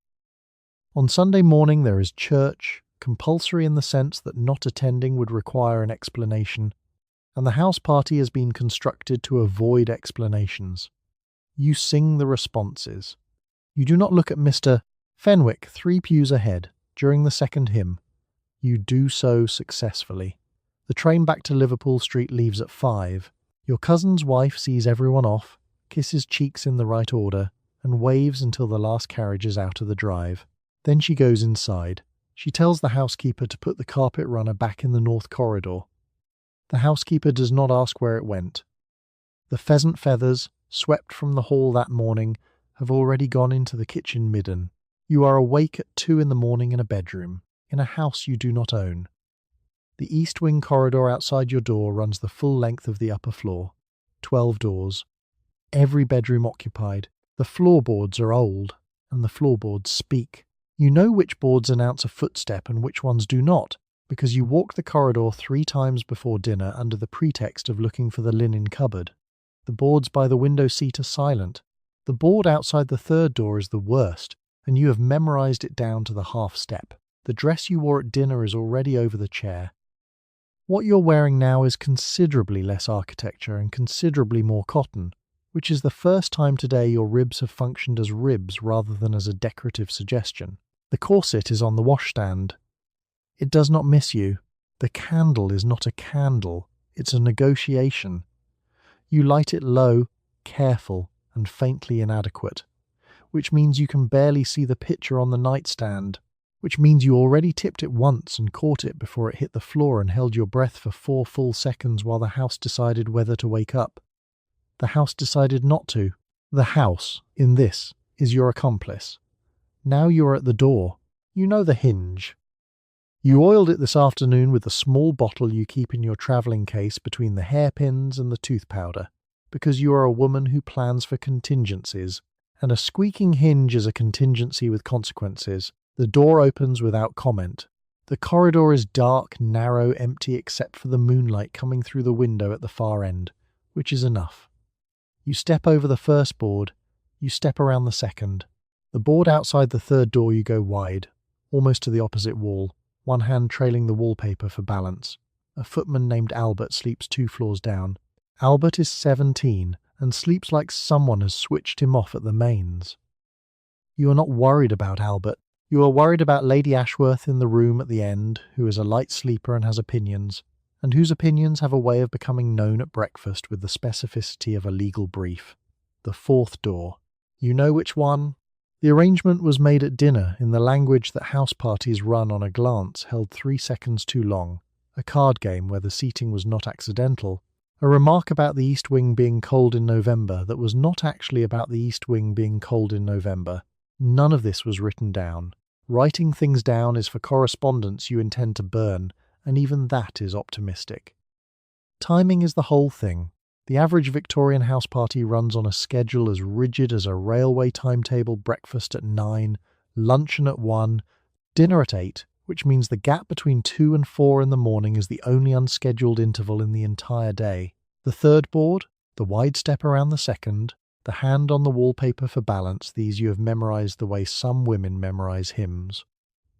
On Sunday morning there is church, compulsory in the sense that not attending would require an explanation, and the house party has been constructed to avoid explanations. You sing the responses. You do not look at Mr. Fenwick 3 pews ahead during the second hymn. You do so successfully. The train back to Liverpool Street leaves at 5. Your cousin's wife sees everyone off, kisses cheeks in the right order, and waves until the last carriage is out of the drive. Then she goes inside. She tells the housekeeper to put the carpet runner back in the north corridor. The housekeeper does not ask where it went. The pheasant feathers, swept from the hall that morning, have already gone into the kitchen midden. You are awake at 2 in the morning in a bedroom, in a house you do not own. The east wing corridor outside your door runs the full length of the upper floor. 12 doors. Every bedroom occupied. The floorboards are old, and the floorboards speak. You know which boards announce a footstep and which ones do not, because you walk the corridor 3 times before dinner under the pretext of looking for the linen cupboard. The boards by the window seat are silent. The board outside the 3rd door is the worst, and you have memorized it down to the half step. The dress you wore at dinner is already over the chair. What you're wearing now is considerably less architecture and considerably more cotton, which is the first time today your ribs have functioned as ribs rather than as a decorative suggestion. The corset is on the washstand. It does not miss you. The candle is not a candle, it's a negotiation. You light it low, careful, and faintly inadequate, which means you can barely see the picture on the nightstand, which means you already tipped it once and caught it before it hit the floor and held your breath for 4 full seconds while the house decided whether to wake up. The house decided not to. The house, in this, is your accomplice. Now you are at the door. You know the hinge. You oiled it this afternoon with the small bottle you keep in your travelling case between the hairpins and the tooth powder, because you are a woman who plans for contingencies, and a squeaking hinge is a contingency with consequences. The door opens without comment. The corridor is dark, narrow, empty except for the moonlight coming through the window at the far end, which is enough. You step over the first board. You step around the second. The board outside the 3rd door you go wide, almost to the opposite wall, one hand trailing the wallpaper for balance. A footman named Albert sleeps 2 floors down. Albert is 17 and sleeps like someone has switched him off at the mains. You are not worried about Albert. You are worried about Lady Ashworth in the room at the end, who is a light sleeper and has opinions, and whose opinions have a way of becoming known at breakfast with the specificity of a legal brief. The 4th door. You know which one? The arrangement was made at dinner in the language that house parties run on a glance held 3 seconds too long, a card game where the seating was not accidental, a remark about the East Wing being cold in November that was not actually about the East Wing being cold in November. None of this was written down. Writing things down is for correspondence you intend to burn, and even that is optimistic. Timing is the whole thing. The average Victorian house party runs on a schedule as rigid as a railway timetable: breakfast at 9, luncheon at 1, dinner at 8, which means the gap between 2 and 4 in the morning is the only unscheduled interval in the entire day. The 3rd board, the wide step around the 2nd, the hand on the wallpaper for balance, these you have memorized the way some women memorize hymns.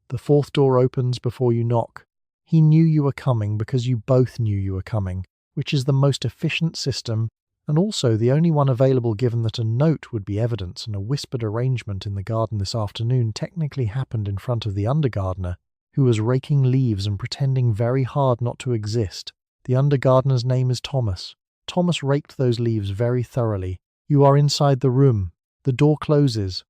The 4th door opens before you knock. He knew you were coming because you both knew you were coming, which is the most efficient system, and also the only one available given that a note would be evidence and a whispered arrangement in the garden this afternoon technically happened in front of the undergardener, who was raking leaves and pretending very hard not to exist. The undergardener's name is Thomas. Thomas raked those leaves very thoroughly. You are inside the room. The door closes.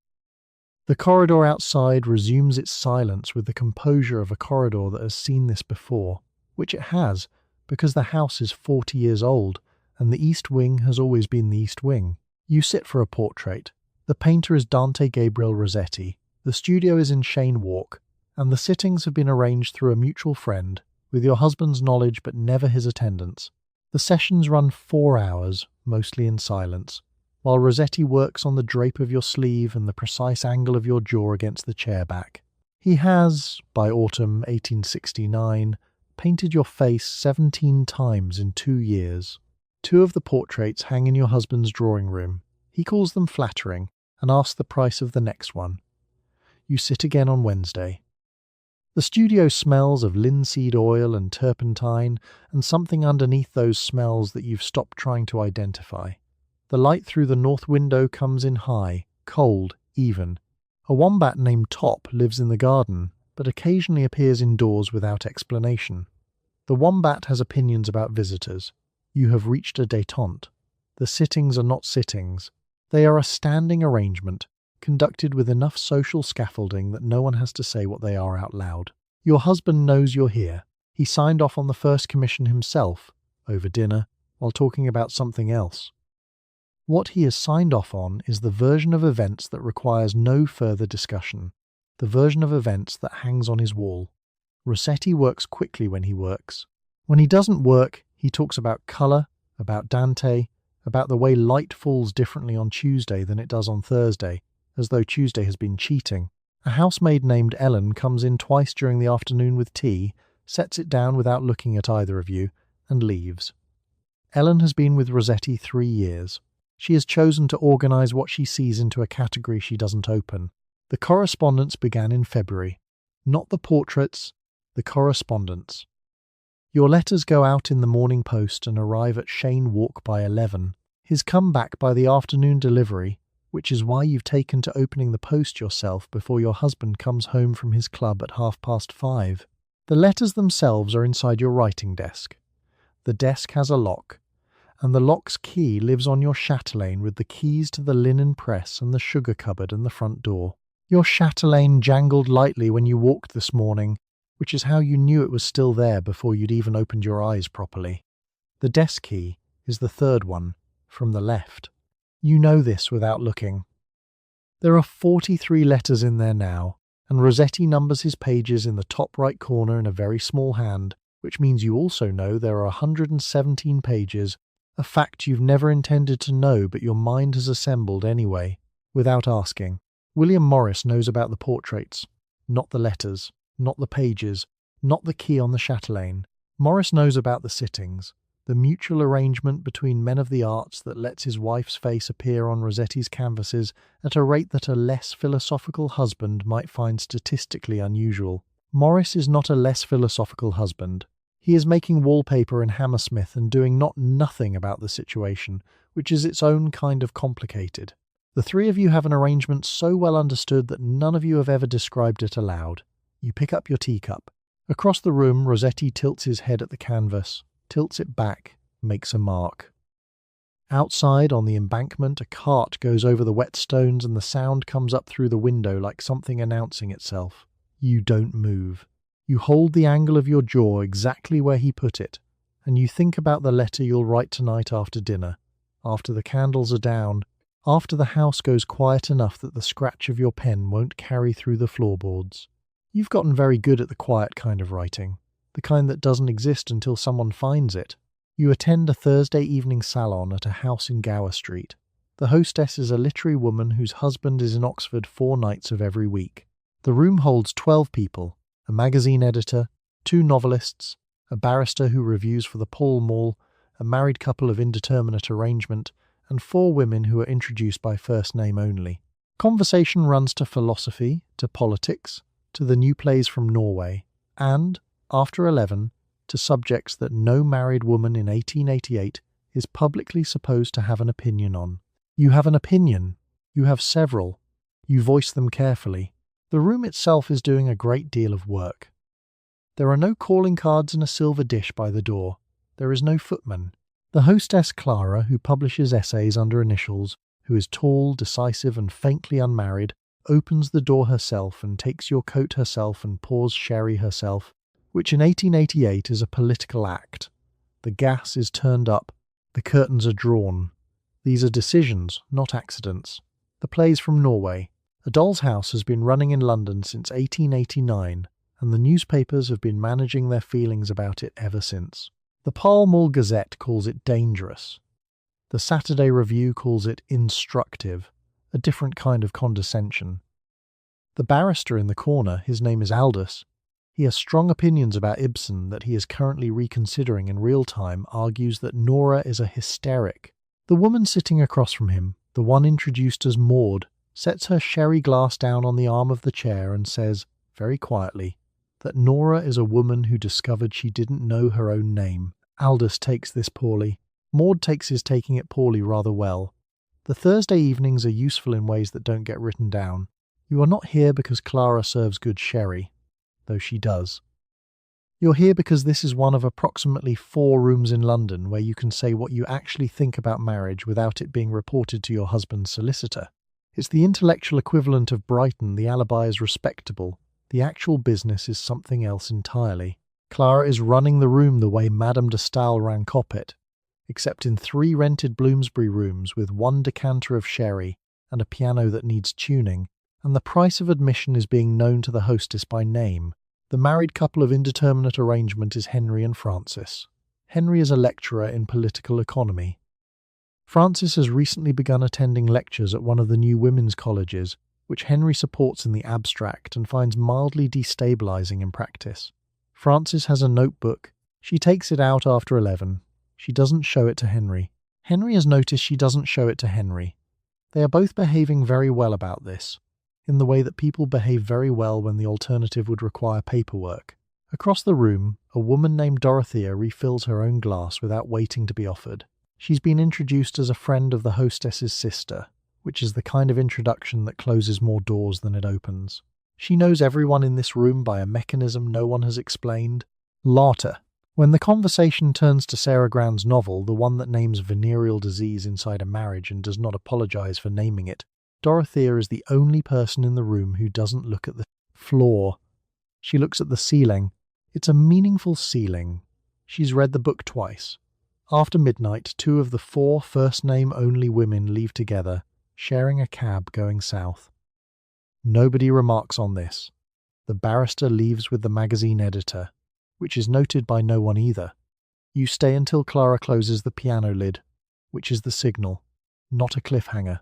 The corridor outside resumes its silence with the composure of a corridor that has seen this before, which it has, because the house is 40 years old, and the East Wing has always been the East Wing. You sit for a portrait. The painter is Dante Gabriel Rossetti. The studio is in Cheyne Walk, and the sittings have been arranged through a mutual friend, with your husband's knowledge but never his attendance. The sessions run 4 hours, mostly in silence, while Rossetti works on the drape of your sleeve and the precise angle of your jaw against the chair back. He has, by autumn 1869, painted your face 17 times in 2 years. 2 of the portraits hang in your husband's drawing room. He calls them flattering and asks the price of the next one. You sit again on Wednesday. The studio smells of linseed oil and turpentine, and something underneath those smells that you've stopped trying to identify. The light through the north window comes in high, cold, even. A wombat named Top lives in the garden, but occasionally appears indoors without explanation. The wombat has opinions about visitors. You have reached a détente. The sittings are not sittings. They are a standing arrangement, conducted with enough social scaffolding that no one has to say what they are out loud. Your husband knows you're here. He signed off on the first commission himself, over dinner, while talking about something else. What he has signed off on is the version of events that requires no further discussion, the version of events that hangs on his wall. Rossetti works quickly when he works. When he doesn't work, he talks about colour, about Dante, about the way light falls differently on Tuesday than it does on Thursday, as though Tuesday has been cheating. A housemaid named Ellen comes in twice during the afternoon with tea, sets it down without looking at either of you, and leaves. Ellen has been with Rossetti 3 years. She has chosen to organise what she sees into a category she doesn't open. The correspondence began in February. Not the portraits, the correspondence. Your letters go out in the morning post and arrive at Cheyne Walk by 11. His come back by the afternoon delivery, which is why you've taken to opening the post yourself before your husband comes home from his club at 5:30. The letters themselves are inside your writing desk. The desk has a lock, and the lock's key lives on your chatelaine with the keys to the linen press and the sugar cupboard and the front door. Your chatelaine jangled lightly when you walked this morning, which is how you knew it was still there before you'd even opened your eyes properly. The desk key is the third one, from the left. You know this without looking. There are 43 letters in there now, and Rossetti numbers his pages in the top right corner in a very small hand, which means you also know there are 117 pages, a fact you've never intended to know but your mind has assembled anyway, without asking. William Morris knows about the portraits, not the letters, not the pages, not the key on the chatelaine. Morris knows about the sittings, the mutual arrangement between men of the arts that lets his wife's face appear on Rossetti's canvases at a rate that a less philosophical husband might find statistically unusual. Morris is not a less philosophical husband. He is making wallpaper in Hammersmith and doing nothing about the situation, which is its own kind of complicated. The three of you have an arrangement so well understood that none of you have ever described it aloud. You pick up your teacup. Across the room, Rossetti tilts his head at the canvas, tilts it back, makes a mark. Outside, on the embankment, a cart goes over the wet stones and the sound comes up through the window like something announcing itself. You don't move. You hold the angle of your jaw exactly where he put it, and you think about the letter you'll write tonight after dinner, after the candles are down, after the house goes quiet enough that the scratch of your pen won't carry through the floorboards. You've gotten very good at the quiet kind of writing, the kind that doesn't exist until someone finds it. You attend a Thursday evening salon at a house in Gower Street. The hostess is a literary woman whose husband is in Oxford 4 nights of every week. The room holds 12 people, a magazine editor, 2 novelists, a barrister who reviews for the Pall Mall, a married couple of indeterminate arrangement, and 4 women who are introduced by first name only. Conversation runs to philosophy, to politics, to the new plays from Norway, and, after 11, to subjects that no married woman in 1888 is publicly supposed to have an opinion on. You have an opinion. You have several. You voice them carefully. The room itself is doing a great deal of work. There are no calling cards in a silver dish by the door. There is no footman. The hostess Clara, who publishes essays under initials, who is tall, decisive, and faintly unmarried, opens the door herself and takes your coat herself and pours sherry herself, which in 1888 is a political act. The gas is turned up. The curtains are drawn. These are decisions, not accidents. The play's from Norway. A Doll's House has been running in London since 1889, and the newspapers have been managing their feelings about it ever since. The Pall Mall Gazette calls it dangerous. The Saturday Review calls it instructive, a different kind of condescension. The barrister in the corner, his name is Aldous. He has strong opinions about Ibsen that he is currently reconsidering in real time, argues that Nora is a hysteric. The woman sitting across from him, the one introduced as Maud, sets her sherry glass down on the arm of the chair and says, very quietly, that Nora is a woman who discovered she didn't know her own name. Aldous takes this poorly. Maud takes his taking it poorly rather well. The Thursday evenings are useful in ways that don't get written down. You are not here because Clara serves good sherry, though she does. You're here because this is one of approximately 4 rooms in London where you can say what you actually think about marriage without it being reported to your husband's solicitor. It's the intellectual equivalent of Brighton. The alibi is respectable. The actual business is something else entirely. Clara is running the room the way Madame de Stael ran Coppet, except in 3 rented Bloomsbury rooms with 1 decanter of sherry and a piano that needs tuning, and the price of admission is being known to the hostess by name. The married couple of indeterminate arrangement is Henry and Frances. Henry is a lecturer in political economy. Frances has recently begun attending lectures at one of the new women's colleges, which Henry supports in the abstract and finds mildly destabilizing in practice. Frances has a notebook. She takes it out after 11. She doesn't show it to Henry. Henry has noticed she doesn't show it to Henry. They are both behaving very well about this, in the way that people behave very well when the alternative would require paperwork. Across the room, a woman named Dorothea refills her own glass without waiting to be offered. She's been introduced as a friend of the hostess's sister, which is the kind of introduction that closes more doors than it opens. She knows everyone in this room by a mechanism no one has explained. Later, when the conversation turns to Sarah Grand's novel, the one that names venereal disease inside a marriage and does not apologize for naming it, Dorothea is the only person in the room who doesn't look at the floor. She looks at the ceiling. It's a meaningful ceiling. She's read the book twice. After midnight, 2 of the 4 first-name-only women leave together, sharing a cab going south. Nobody remarks on this. The barrister leaves with the magazine editor, which is noted by no one either. You stay until Clara closes the piano lid, which is the signal, not a cliffhanger,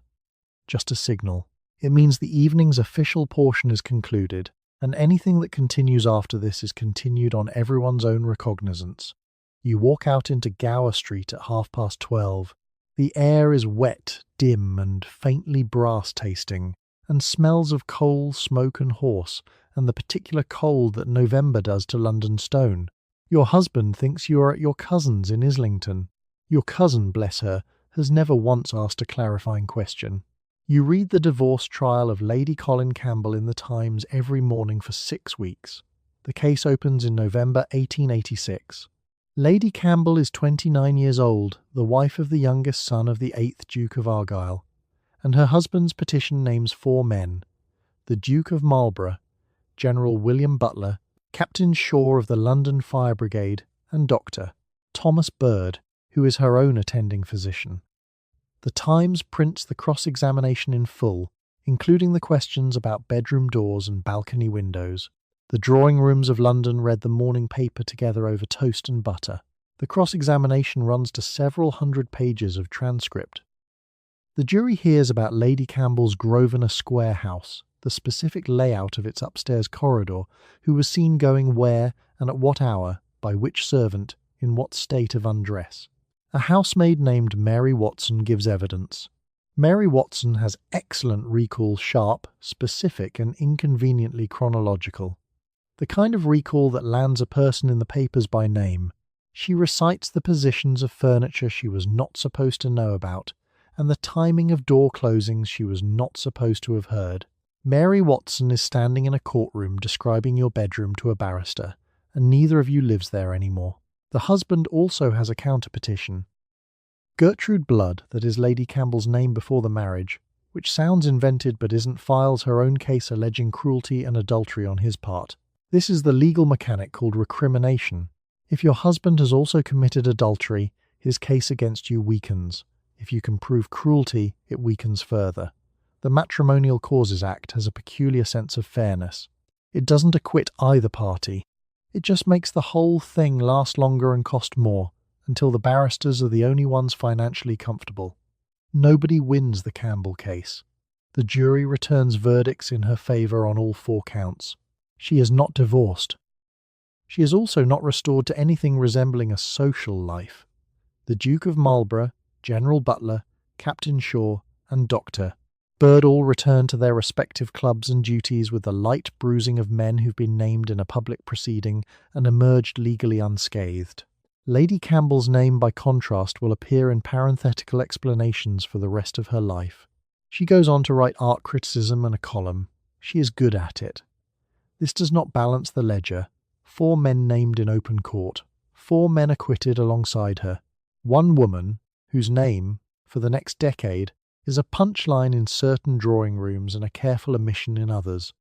just a signal. It means the evening's official portion is concluded, and anything that continues after this is continued on everyone's own recognizance. You walk out into Gower Street at 12:30. The air is wet, dim, and faintly brass-tasting, and smells of coal, smoke, and horse, and the particular cold that November does to London stone. Your husband thinks you are at your cousin's in Islington. Your cousin, bless her, has never once asked a clarifying question. You read the divorce trial of Lady Colin Campbell in the Times every morning for 6 weeks. The case opens in November 1886. Lady Campbell is 29 years old, the wife of the youngest son of the 8th Duke of Argyll, and her husband's petition names 4 men: the Duke of Marlborough, General William Butler, Captain Shaw of the London Fire Brigade, and Dr. Thomas Bird, who is her own attending physician. The Times prints the cross-examination in full, including the questions about bedroom doors and balcony windows. The drawing rooms of London read the morning paper together over toast and butter. The cross-examination runs to several hundred pages of transcript. The jury hears about Lady Campbell's Grosvenor Square house, the specific layout of its upstairs corridor, who was seen going where and at what hour, by which servant, in what state of undress. A housemaid named Mary Watson gives evidence. Mary Watson has excellent recall, sharp, specific, and inconveniently chronological. The kind of recall that lands a person in the papers by name. She recites the positions of furniture she was not supposed to know about, and the timing of door closings she was not supposed to have heard. Mary Watson is standing in a courtroom describing your bedroom to a barrister, and neither of you lives there anymore. The husband also has a counter-petition. Gertrude Blood, that is Lady Campbell's name before the marriage, which sounds invented but isn't, files her own case alleging cruelty and adultery on his part. This is the legal mechanic called recrimination. If your husband has also committed adultery, his case against you weakens. If you can prove cruelty, it weakens further. The Matrimonial Causes Act has a peculiar sense of fairness. It doesn't acquit either party. It just makes the whole thing last longer and cost more, until the barristers are the only ones financially comfortable. Nobody wins the Campbell case. The jury returns verdicts in her favour on all 4 counts. She is not divorced. She is also not restored to anything resembling a social life. The Duke of Marlborough, General Butler, Captain Shaw, and Dr. Bird all return to their respective clubs and duties with the light bruising of men who've been named in a public proceeding and emerged legally unscathed. Lady Campbell's name, by contrast, will appear in parenthetical explanations for the rest of her life. She goes on to write art criticism and a column. She is good at it. This does not balance the ledger. 4 men named in open court. 4 men acquitted alongside her. 1 woman, whose name, for the next decade, is a punchline in certain drawing rooms and a careful omission in others.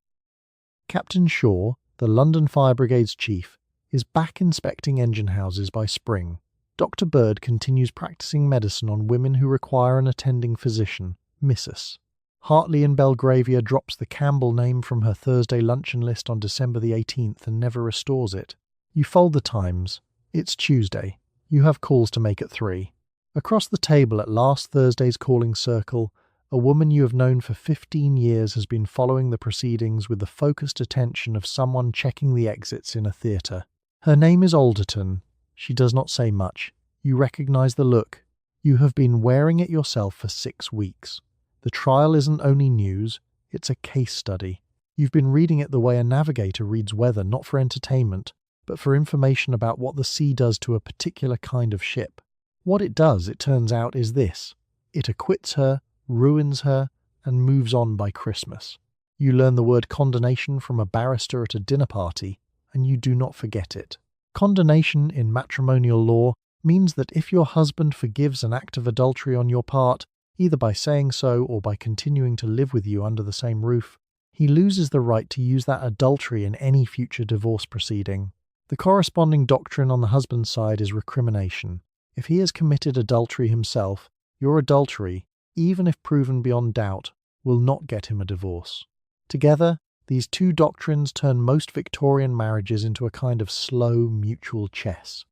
Captain Shaw, the London Fire Brigade's chief, is back inspecting engine houses by spring. Dr. Bird continues practicing medicine on women who require an attending physician, Mrs. Hartley in Belgravia drops the Campbell name from her Thursday luncheon list on December the 18th and never restores it. You fold the Times. It's Tuesday. You have calls to make at 3. Across the table at last Thursday's calling circle, a woman you have known for 15 years has been following the proceedings with the focused attention of someone checking the exits in a theatre. Her name is Alderton. She does not say much. You recognize the look. You have been wearing it yourself for 6 weeks. The trial isn't only news, it's a case study. You've been reading it the way a navigator reads weather, not for entertainment, but for information about what the sea does to a particular kind of ship. What it does, it turns out, is this. It acquits her, ruins her, and moves on by Christmas. You learn the word condonation from a barrister at a dinner party, and you do not forget it. Condonation in matrimonial law means that if your husband forgives an act of adultery on your part, either by saying so or by continuing to live with you under the same roof, he loses the right to use that adultery in any future divorce proceeding. The corresponding doctrine on the husband's side is recrimination. If he has committed adultery himself, your adultery, even if proven beyond doubt, will not get him a divorce. Together, these two doctrines turn most Victorian marriages into a kind of slow mutual chess.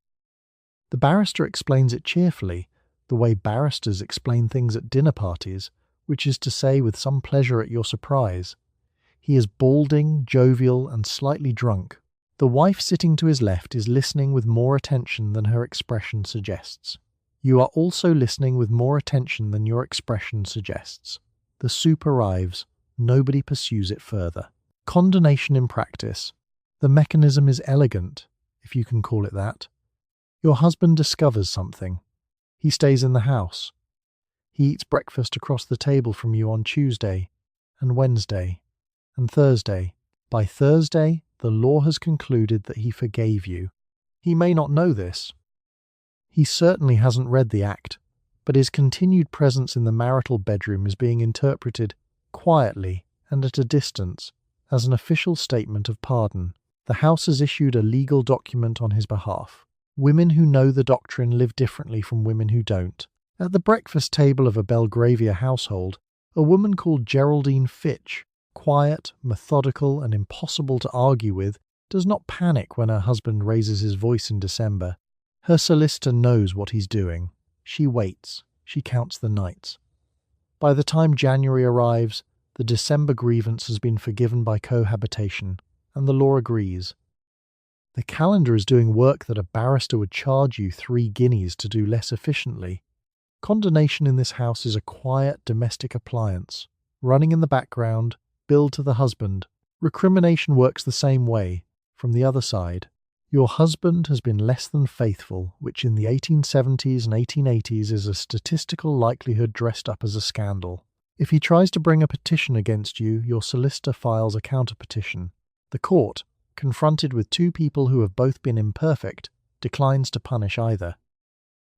The barrister explains it cheerfully, the way barristers explain things at dinner parties, which is to say with some pleasure at your surprise. He is balding, jovial, and slightly drunk. The wife sitting to his left is listening with more attention than her expression suggests. You are also listening with more attention than your expression suggests. The soup arrives. Nobody pursues it further. Condonation in practice. The mechanism is elegant, if you can call it that. Your husband discovers something. He stays in the house. He eats breakfast across the table from you on Tuesday, and Wednesday, and Thursday. By Thursday, the law has concluded that he forgave you. He may not know this. He certainly hasn't read the act, but his continued presence in the marital bedroom is being interpreted quietly and at a distance as an official statement of pardon. The House has issued a legal document on his behalf. Women who know the doctrine live differently from women who don't. At the breakfast table of a Belgravia household, a woman called Geraldine Fitch, quiet, methodical, and impossible to argue with, does not panic when her husband raises his voice in December. Her solicitor knows what he's doing. She waits. She counts the nights. By the time January arrives, the December grievance has been forgiven by cohabitation, and the law agrees. The calendar is doing work that a barrister would charge you 3 guineas to do less efficiently. Condonation in this house is a quiet domestic appliance, running in the background, billed to the husband. Recrimination works the same way, from the other side. Your husband has been less than faithful, which in the 1870s and 1880s is a statistical likelihood dressed up as a scandal. If he tries to bring a petition against you, your solicitor files a counter-petition. The court, confronted with 2 people who have both been imperfect, declines to punish either.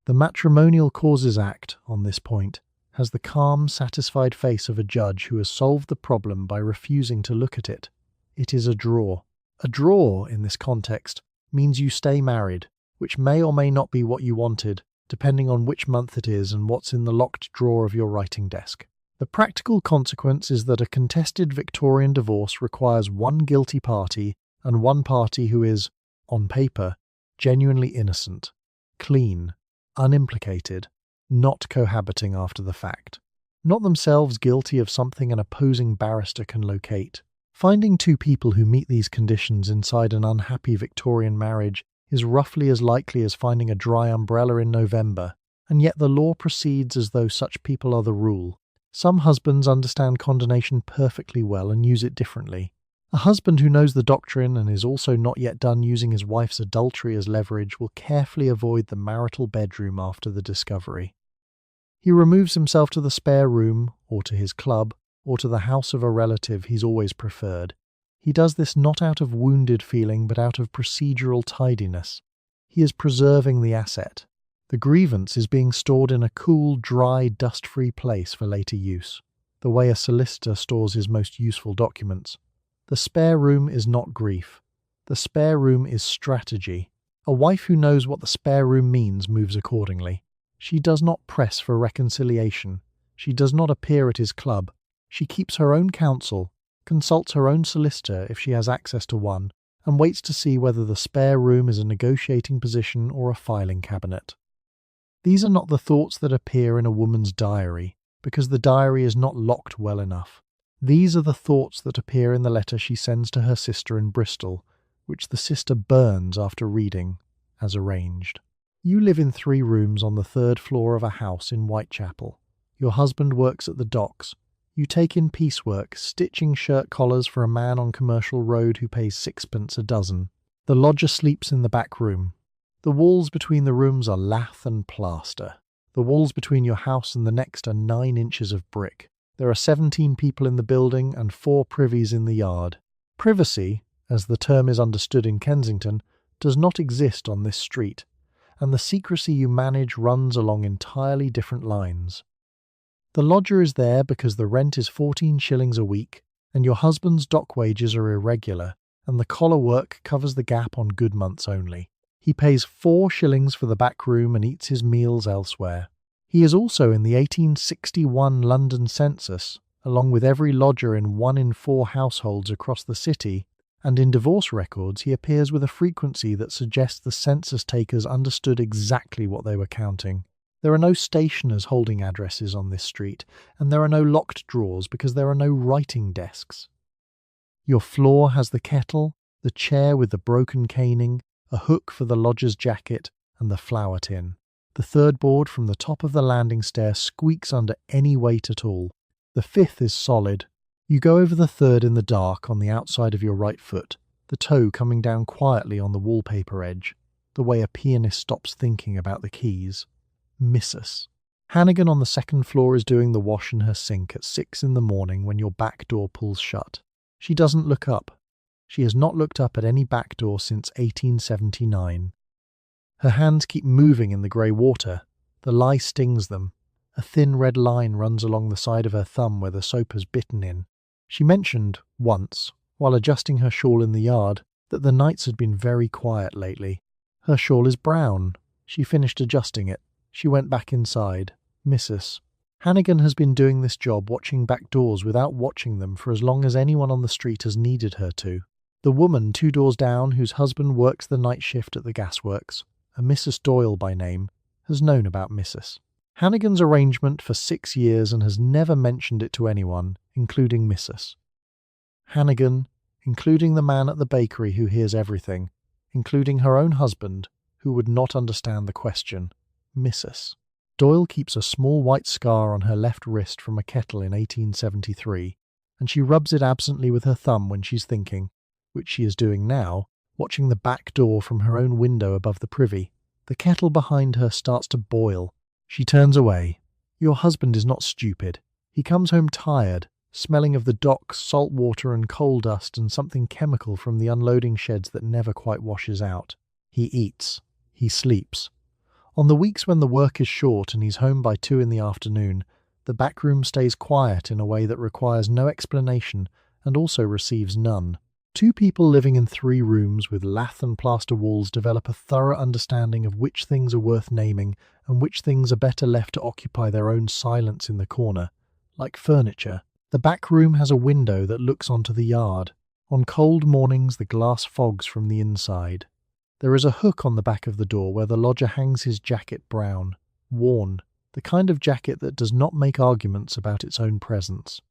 The Matrimonial Causes Act, on this point, has the calm, satisfied face of a judge who has solved the problem by refusing to look at it. It is a draw. A draw, in this context, means you stay married, which may or may not be what you wanted, depending on which month it is and what's in the locked drawer of your writing desk. The practical consequence is that a contested Victorian divorce requires one guilty party and one party who is, on paper, genuinely innocent, clean, unimplicated, not cohabiting after the fact, not themselves guilty of something an opposing barrister can locate. Finding 2 people who meet these conditions inside an unhappy Victorian marriage is roughly as likely as finding a dry umbrella in November, and yet the law proceeds as though such people are the rule. Some husbands understand condonation perfectly well and use it differently. A husband who knows the doctrine and is also not yet done using his wife's adultery as leverage will carefully avoid the marital bedroom after the discovery. He removes himself to the spare room, or to his club, or to the house of a relative he's always preferred. He does this not out of wounded feeling but out of procedural tidiness. He is preserving the asset. The grievance is being stored in a cool, dry, dust-free place for later use, the way a solicitor stores his most useful documents. The spare room is not grief. The spare room is strategy. A wife who knows what the spare room means moves accordingly. She does not press for reconciliation. She does not appear at his club. She keeps her own counsel, consults her own solicitor if she has access to one, and waits to see whether the spare room is a negotiating position or a filing cabinet. These are not the thoughts that appear in a woman's diary, because the diary is not locked well enough. These are the thoughts that appear in the letter she sends to her sister in Bristol, which the sister burns after reading, as arranged. You live in 3 rooms on the 3rd floor of a house in Whitechapel. Your husband works at the docks. You take in piecework, stitching shirt collars for a man on Commercial Road who pays 6pence a dozen. The lodger sleeps in the back room. The walls between the rooms are lath and plaster. The walls between your house and the next are 9 inches of brick. There are 17 people in the building and 4 privies in the yard. Privacy, as the term is understood in Kensington, does not exist on this street, and the secrecy you manage runs along entirely different lines. The lodger is there because the rent is 14 shillings a week, and your husband's dock wages are irregular, and the collar work covers the gap on good months only. He pays 4 shillings for the back room and eats his meals elsewhere. He is also in the 1861 London census, along with every lodger in 1 in 4 households across the city, and in divorce records he appears with a frequency that suggests the census takers understood exactly what they were counting. There are no stationers holding addresses on this street, and there are no locked drawers because there are no writing desks. Your floor has the kettle, the chair with the broken caning, a hook for the lodger's jacket, and the flour tin. The 3rd board from the top of the landing stair squeaks under any weight at all. The 5th is solid. You go over the 3rd in the dark on the outside of your right foot, the toe coming down quietly on the wallpaper edge, the way a pianist stops thinking about the keys. Missus. Hannigan on the 2nd floor is doing the wash in her sink at 6 in the morning when your back door pulls shut. She doesn't look up. She has not looked up at any back door since 1879. Her hands keep moving in the grey water. The lye stings them. A thin red line runs along the side of her thumb where the soap has bitten in. She mentioned, once, while adjusting her shawl in the yard, that the nights had been very quiet lately. Her shawl is brown. She finished adjusting it. She went back inside. Missus. Hannigan has been doing this job watching back doors without watching them for as long as anyone on the street has needed her to. The woman 2 doors down, whose husband works the night shift at the gasworks, a Mrs. Doyle by name, has known about Missus. Hannigan's arrangement for 6 years and has never mentioned it to anyone, including Missus. Hannigan, including the man at the bakery who hears everything, including her own husband, who would not understand the question. Missus. Doyle keeps a small white scar on her left wrist from a kettle in 1873, and she rubs it absently with her thumb when she's thinking, which she is doing now, watching the back door from her own window above the privy. The kettle behind her starts to boil. She turns away. Your husband is not stupid. He comes home tired, smelling of the docks, salt water and coal dust and something chemical from the unloading sheds that never quite washes out. He eats. He sleeps. On the weeks when the work is short and he's home by 2 in the afternoon, the back room stays quiet in a way that requires no explanation and also receives none. 2 people living in 3 rooms with lath and plaster walls develop a thorough understanding of which things are worth naming and which things are better left to occupy their own silence in the corner. Like furniture, the back room has a window that looks onto the yard. On cold mornings the glass fogs from the inside. There is a hook on the back of the door where the lodger hangs his jacket brown, worn, the kind of jacket that does not make arguments about its own presence.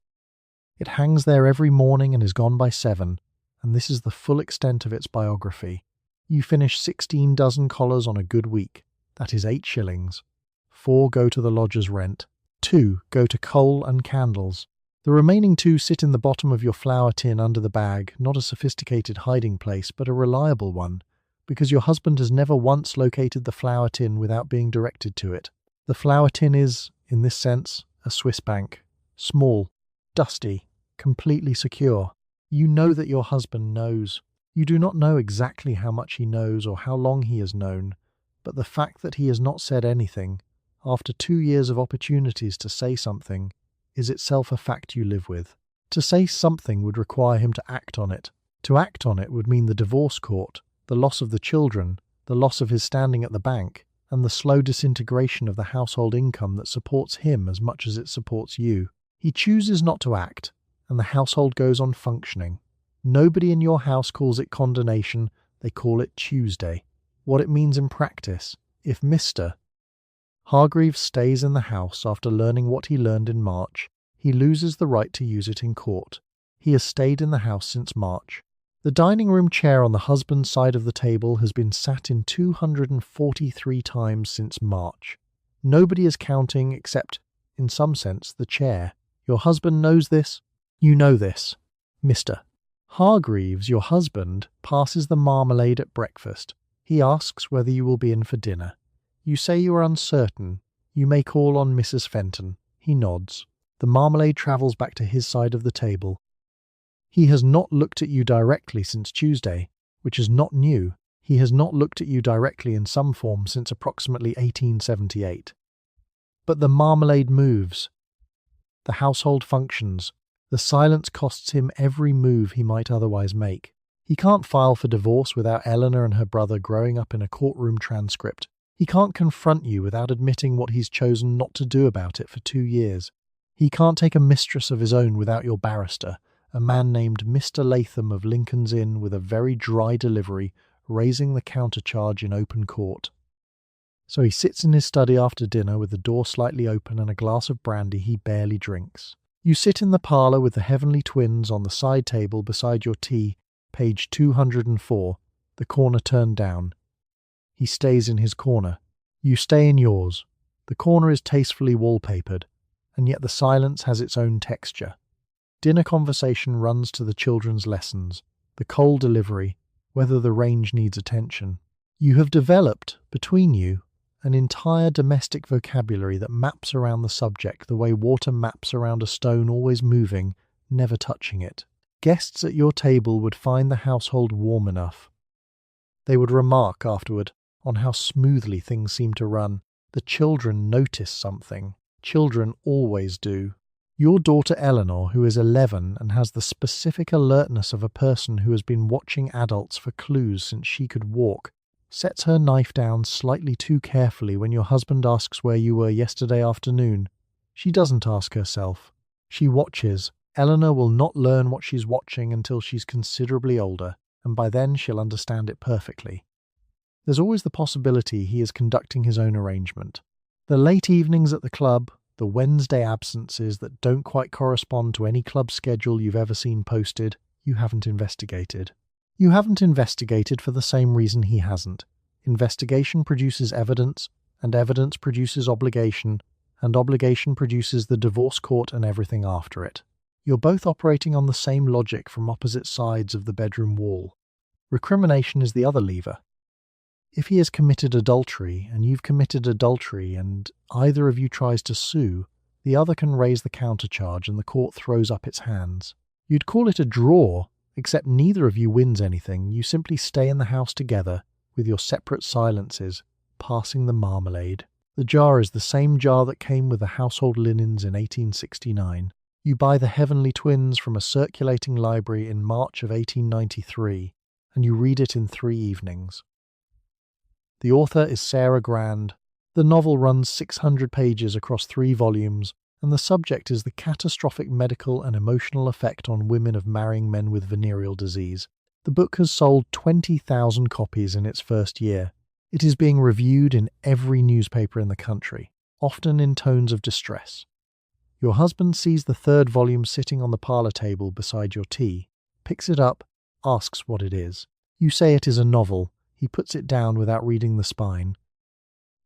It hangs there every morning and is gone by 7, and this is the full extent of its biography. You finish 16 dozen collars on a good week. That is 8 shillings. 4 go to the lodger's rent. 2 go to coal and candles. The remaining 2 sit in the bottom of your flour tin under the bag, not a sophisticated hiding place, but a reliable one, because your husband has never once located the flour tin without being directed to it. The flour tin is, in this sense, a Swiss bank. Small, dusty, completely secure. You know that your husband knows. You do not know exactly how much he knows or how long he has known, but the fact that he has not said anything, after 2 years of opportunities to say something, is itself a fact you live with. To say something would require him to act on it. To act on it would mean the divorce court, the loss of the children, the loss of his standing at the bank, and the slow disintegration of the household income that supports him as much as it supports you. He chooses not to act, and the household goes on functioning. Nobody in your house calls it condonation, they call it Tuesday. What it means in practice, if Mr. Hargreaves stays in the house after learning what he learned in March. He loses the right to use it in court. He has stayed in the house since March. The dining room chair on the husband's side of the table has been sat in 243 times since March. Nobody is counting except, in some sense, the chair. Your husband knows this. You know this. Mr. Hargreaves, your husband, passes the marmalade at breakfast. He asks whether you will be in for dinner. You say you are uncertain. You may call on Mrs. Fenton. He nods. The marmalade travels back to his side of the table. He has not looked at you directly since Tuesday, which is not new. He has not looked at you directly in some form since approximately 1878. But the marmalade moves. The household functions. The silence costs him every move he might otherwise make. He can't file for divorce without Eleanor and her brother growing up in a courtroom transcript. He can't confront you without admitting what he's chosen not to do about it for 2 years. He can't take a mistress of his own without your barrister, a man named Mr. Latham of Lincoln's Inn with a very dry delivery, raising the countercharge in open court. So he sits in his study after dinner with the door slightly open and a glass of brandy he barely drinks. You sit in the parlour with the Heavenly Twins on the side table beside your tea, page 204, the corner turned down. He stays in his corner. You stay in yours. The corner is tastefully wallpapered, and yet the silence has its own texture. Dinner conversation runs to the children's lessons, the coal delivery, whether the range needs attention. You have developed, between you, an entire domestic vocabulary that maps around the subject the way water maps around a stone always moving, never touching it. Guests at your table would find the household warm enough. They would remark afterward on how smoothly things seem to run. The children notice something. Children always do. Your daughter Eleanor, who is 11 and has the specific alertness of a person who has been watching adults for clues since she could walk, sets her knife down slightly too carefully when your husband asks where you were yesterday afternoon. She doesn't ask herself. She watches. Eleanor will not learn what she's watching until she's considerably older, and by then she'll understand it perfectly. There's always the possibility he is conducting his own arrangement. The late evenings at the club, the Wednesday absences that don't quite correspond to any club schedule you've ever seen posted, you haven't investigated. You haven't investigated for the same reason he hasn't. Investigation produces evidence, and evidence produces obligation, and obligation produces the divorce court and everything after it. You're both operating on the same logic from opposite sides of the bedroom wall. Recrimination is the other lever. If he has committed adultery, and you've committed adultery, and either of you tries to sue, the other can raise the countercharge and the court throws up its hands. You'd call it a draw, except neither of you wins anything. You simply stay in the house together, with your separate silences, passing the marmalade. The jar is the same jar that came with the household linens in 1869. You buy the Heavenly Twins from a circulating library in March of 1893, and you read it in 3 evenings. The author is Sarah Grand. The novel runs 600 pages across 3 volumes, and the subject is the catastrophic medical and emotional effect on women of marrying men with venereal disease. The book has sold 20,000 copies in its first year. It is being reviewed in every newspaper in the country, often in tones of distress. Your husband sees the 3rd volume sitting on the parlour table beside your tea, picks it up, asks what it is. You say it is a novel. He puts it down without reading the spine.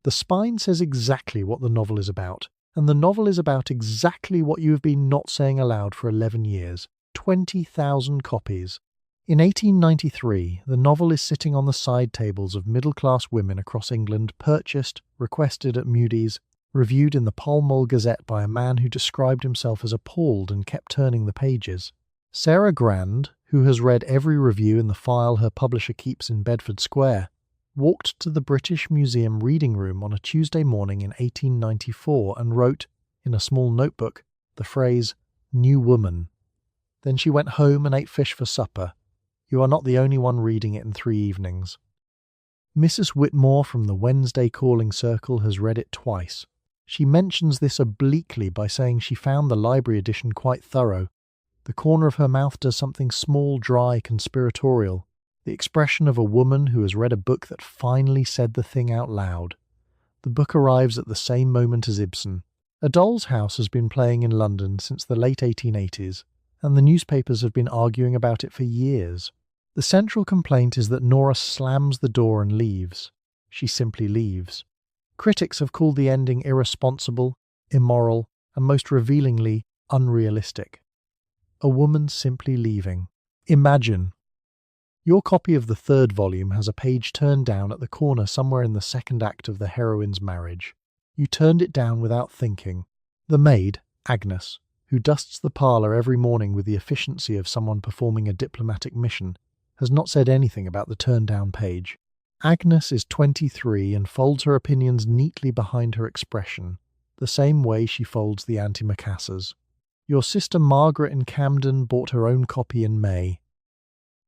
The spine says exactly what the novel is about, and the novel is about exactly what you have been not saying aloud for 11 years. 20,000 copies. In 1893, the novel is sitting on the side tables of middle-class women across England, purchased, requested at Mudie's, reviewed in the Pall Mall Gazette by a man who described himself as appalled and kept turning the pages. Sarah Grand, who has read every review in the file her publisher keeps in Bedford Square, walked to the British Museum reading room on a Tuesday morning in 1894 and wrote, in a small notebook, the phrase, "New Woman." Then she went home and ate fish for supper. You are not the only one reading it in 3 evenings. Mrs. Whitmore from the Wednesday Calling Circle has read it twice. She mentions this obliquely by saying she found the library edition quite thorough. The corner of her mouth does something small, dry, conspiratorial, the expression of a woman who has read a book that finally said the thing out loud. The book arrives at the same moment as Ibsen. A Doll's House has been playing in London since the late 1880s, and the newspapers have been arguing about it for years. The central complaint is that Nora slams the door and leaves. She simply leaves. Critics have called the ending irresponsible, immoral, and most revealingly unrealistic. A woman simply leaving. Imagine. Your copy of the third volume has a page turned down at the corner somewhere in the second act of the heroine's marriage. You turned it down without thinking. The maid, Agnes, who dusts the parlour every morning with the efficiency of someone performing a diplomatic mission, has not said anything about the turned-down page. Agnes is 23 and folds her opinions neatly behind her expression, the same way she folds the antimacassars. Your sister Margaret in Camden bought her own copy in May.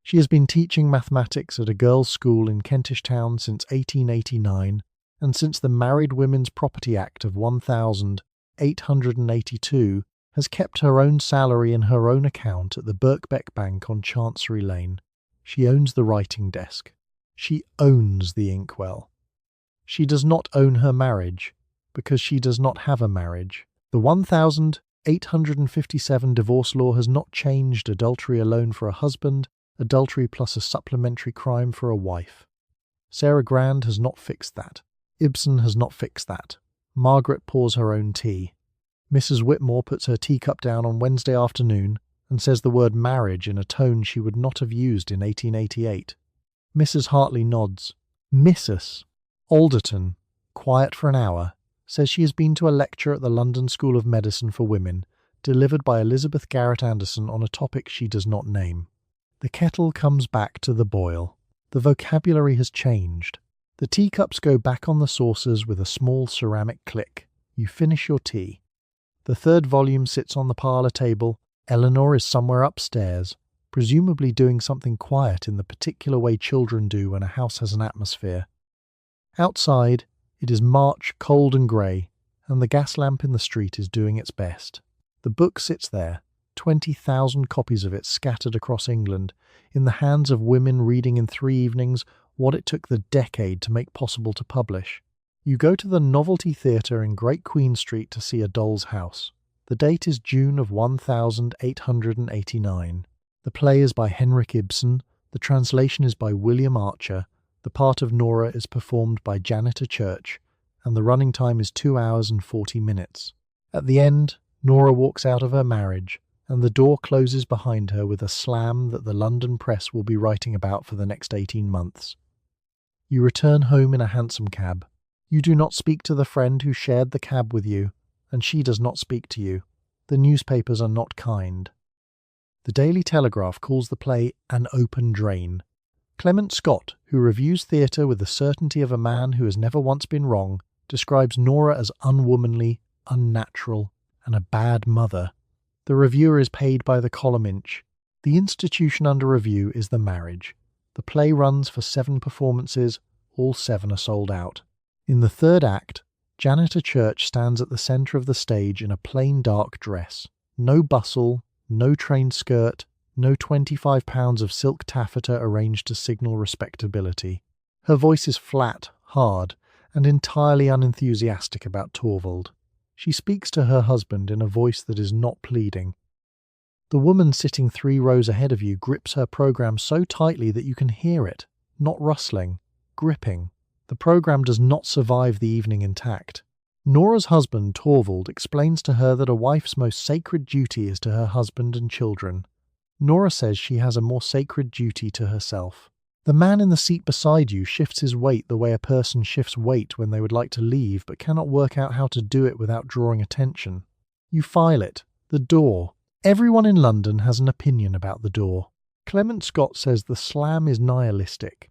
She has been teaching mathematics at a girls' school in Kentish Town since 1889, and since the Married Women's Property Act of 1882 has kept her own salary in her own account at the Birkbeck Bank on Chancery Lane. She owns the writing desk. She owns the inkwell. She does not own her marriage, because she does not have a marriage. The 1857 divorce law has not changed adultery alone for a husband, adultery plus a supplementary crime for a wife. Sarah Grand has not fixed that. Ibsen has not fixed that. Margaret pours her own tea. Mrs. Whitmore puts her teacup down on Wednesday afternoon and says the word marriage in a tone she would not have used in 1888. Mrs. Hartley nods. Mrs. Alderton, quiet for an hour, says she has been to a lecture at the London School of Medicine for Women, delivered by Elizabeth Garrett Anderson on a topic she does not name. The kettle comes back to the boil. The vocabulary has changed. The teacups go back on the saucers with a small ceramic click. You finish your tea. The third volume sits on the parlour table. Eleanor is somewhere upstairs, presumably doing something quiet in the particular way children do when a house has an atmosphere. Outside, it is March, cold and grey, and the gas lamp in the street is doing its best. The book sits there, 20,000 copies of it scattered across England, in the hands of women reading in 3 evenings what it took the decade to make possible to publish. You go to the Novelty Theatre in Great Queen Street to see A Doll's House. The date is June of 1889. The play is by Henrik Ibsen, the translation is by William Archer, the part of Nora is performed by Janitor Church, and the running time is 2 hours and 40 minutes. At the end, Nora walks out of her marriage, and the door closes behind her with a slam that the London press will be writing about for the next 18 months. You return home in a hansom cab. You do not speak to the friend who shared the cab with you, and she does not speak to you. The newspapers are not kind. The Daily Telegraph calls the play an open drain. Clement Scott, who reviews theatre with the certainty of a man who has never once been wrong, describes Nora as unwomanly, unnatural, and a bad mother. The reviewer is paid by the column inch. The institution under review is the marriage. The play runs for 7 performances, all 7 are sold out. In the third act, Janitor Church stands at the centre of the stage in a plain dark dress. No bustle, no trained skirt, no 25 pounds of silk taffeta arranged to signal respectability. Her voice is flat, hard, and entirely unenthusiastic about Torvald. She speaks to her husband in a voice that is not pleading. The woman sitting 3 rows ahead of you grips her programme so tightly that you can hear it, not rustling, gripping. The programme does not survive the evening intact. Nora's husband, Torvald, explains to her that a wife's most sacred duty is to her husband and children. Nora says she has a more sacred duty to herself. The man in the seat beside you shifts his weight the way a person shifts weight when they would like to leave but cannot work out how to do it without drawing attention. You file it. The door. Everyone in London has an opinion about the door. Clement Scott says the slam is nihilistic.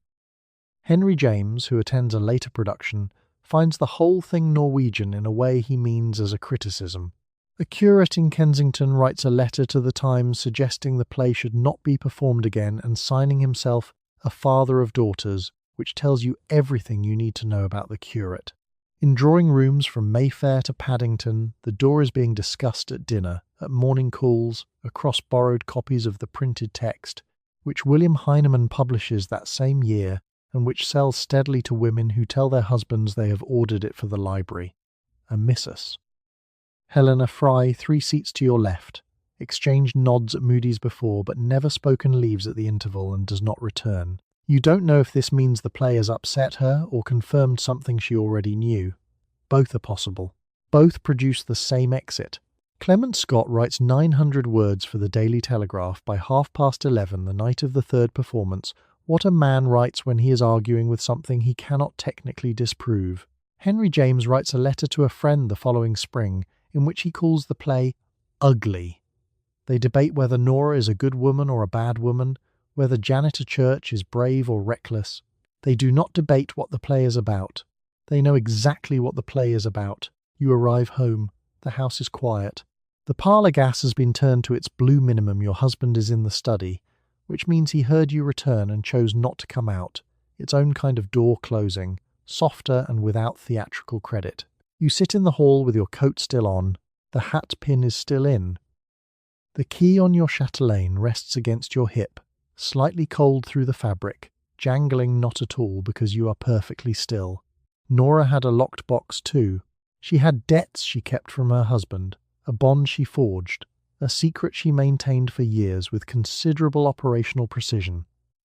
Henry James, who attends a later production, finds the whole thing Norwegian in a way he means as a criticism. A curate in Kensington writes a letter to the Times suggesting the play should not be performed again and signing himself a father of daughters, which tells you everything you need to know about the curate. In drawing rooms from Mayfair to Paddington, the door is being discussed at dinner, at morning calls, across borrowed copies of the printed text, which William Heinemann publishes that same year and which sells steadily to women who tell their husbands they have ordered it for the library. A missus. Helena Fry, 3 seats to your left. Exchanged nods at Mudie's before, but never spoken, leaves at the interval and does not return. You don't know if this means the play has upset her or confirmed something she already knew. Both are possible. Both produce the same exit. Clement Scott writes 900 words for the Daily Telegraph by 11:30 the night of the third performance. What a man writes when he is arguing with something he cannot technically disprove. Henry James writes a letter to a friend the following spring, in which he calls the play ugly. They debate whether Nora is a good woman or a bad woman, whether Janitor Church is brave or reckless. They do not debate what the play is about. They know exactly what the play is about. You arrive home. The house is quiet. The parlour gas has been turned to its blue minimum. Your husband is in the study, which means he heard you return and chose not to come out. Its own kind of door closing, softer and without theatrical credit. You sit in the hall with your coat still on. The hat pin is still in. The key on your chatelaine rests against your hip, slightly cold through the fabric, jangling not at all because you are perfectly still. Nora had a locked box too. She had debts she kept from her husband, a bond she forged, a secret she maintained for years with considerable operational precision.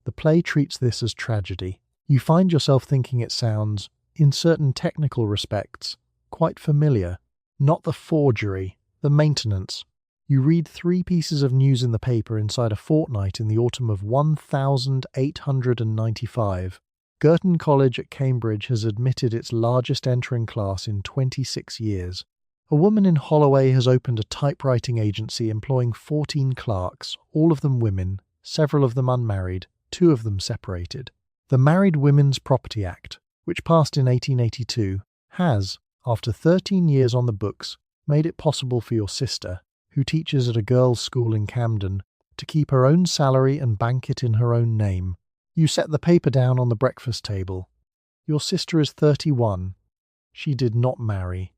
The play treats this as tragedy. You find yourself thinking it sounds, in certain technical respects, quite familiar. Not the forgery, the maintenance. You read 3 pieces of news in the paper inside a fortnight in the autumn of 1895. Girton College at Cambridge has admitted its largest entering class in 26 years. A woman in Holloway has opened a typewriting agency employing 14 clerks, all of them women, several of them unmarried, 2 of them separated. The Married Women's Property Act, which passed in 1882, has, after 13 years on the books, made it possible for your sister, who teaches at a girls' school in Camden, to keep her own salary and bank it in her own name. You set the paper down on the breakfast table. Your sister is 31. She did not marry.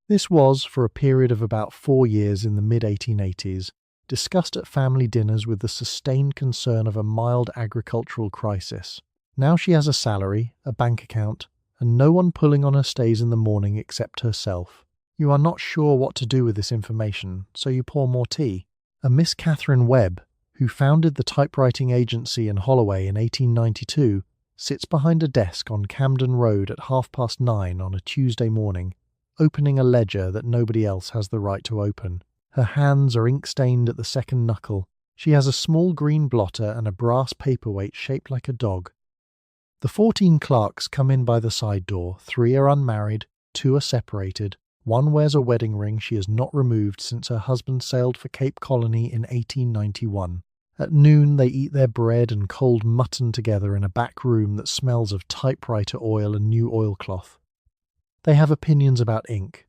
This was, for a period of about 4 years in the mid-1880s, discussed at family dinners with the sustained concern of a mild agricultural crisis. Now she has a salary, a bank account, and no one pulling on her stays in the morning except herself. You are not sure what to do with this information, so you pour more tea. A Miss Catherine Webb, who founded the typewriting agency in Holloway in 1892, sits behind a desk on Camden Road at 9:30 on a Tuesday morning, opening a ledger that nobody else has the right to open. Her hands are ink-stained at the second knuckle. She has a small green blotter and a brass paperweight shaped like a dog. The 14 clerks come in by the side door. 3 are unmarried, 2 are separated. 1 wears a wedding ring she has not removed since her husband sailed for Cape Colony in 1891. At noon they eat their bread and cold mutton together in a back room that smells of typewriter oil and new oilcloth. They have opinions about ink.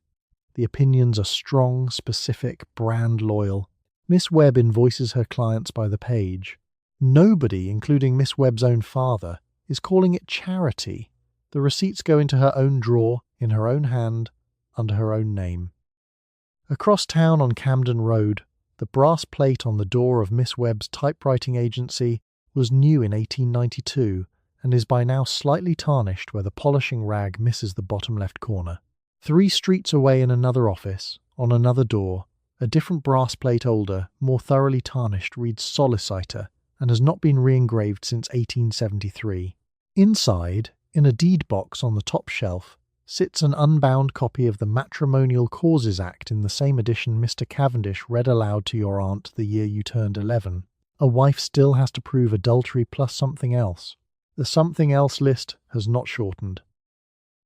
The opinions are strong, specific, brand loyal. Miss Webb invoices her clients by the page. Nobody, including Miss Webb's own father, is calling it charity. The receipts go into her own drawer, in her own hand, under her own name. Across town on Camden Road, the brass plate on the door of Miss Webb's typewriting agency was new in 1892 and is by now slightly tarnished where the polishing rag misses the bottom left corner. 3 streets away in another office, on another door, a different brass plate older, more thoroughly tarnished, reads Solicitor and has not been re-engraved since 1873. Inside, in a deed box on the top shelf, sits an unbound copy of the Matrimonial Causes Act in the same edition Mr. Cavendish read aloud to your aunt the year you turned 11. A wife still has to prove adultery plus something else. The something else list has not shortened.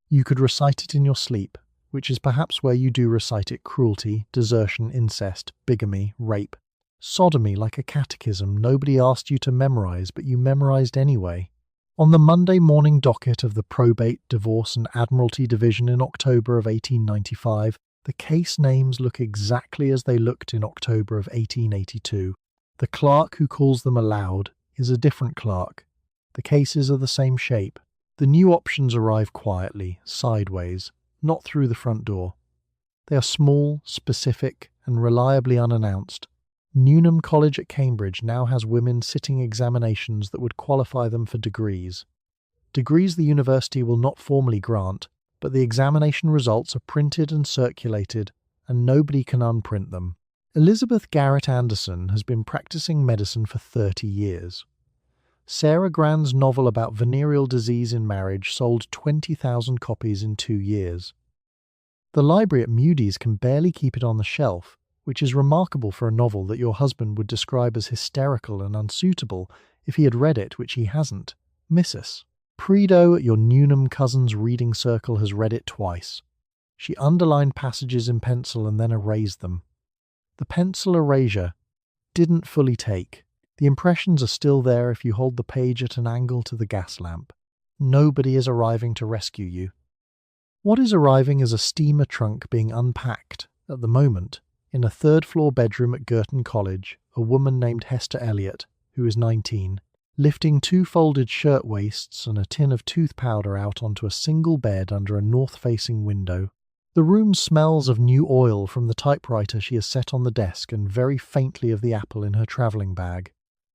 You could recite it in your sleep, which is perhaps where you do recite it: cruelty, desertion, incest, bigamy, rape. Sodomy, like a catechism nobody asked you to memorize, but you memorized anyway. On the Monday morning docket of the Probate, Divorce and Admiralty Division in October of 1895, the case names look exactly as they looked in October of 1882. The clerk who calls them aloud is a different clerk. The cases are the same shape. The new options arrive quietly, sideways, not through the front door. They are small, specific, and reliably unannounced. Newnham College at Cambridge now has women sitting examinations that would qualify them for degrees. Degrees the university will not formally grant, but the examination results are printed and circulated, and nobody can unprint them. Elizabeth Garrett Anderson has been practicing medicine for 30 years. Sarah Grand's novel about venereal disease in marriage sold 20,000 copies in 2 years. The library at Mudie's can barely keep it on the shelf, which is remarkable for a novel that your husband would describe as hysterical and unsuitable if he had read it, which he hasn't. Mrs. Prideaux at your Newnham cousin's reading circle has read it twice. She underlined passages in pencil and then erased them. The pencil erasure didn't fully take. The impressions are still there if you hold the page at an angle to the gas lamp. Nobody is arriving to rescue you. What is arriving is a steamer trunk being unpacked, at the moment, in a third-floor bedroom at Girton College, a woman named Hester Elliott, who is 19, lifting 2 folded shirt-waists and a tin of tooth powder out onto a single bed under a north-facing window. The room smells of new oil from the typewriter she has set on the desk and very faintly of the apple in her travelling bag.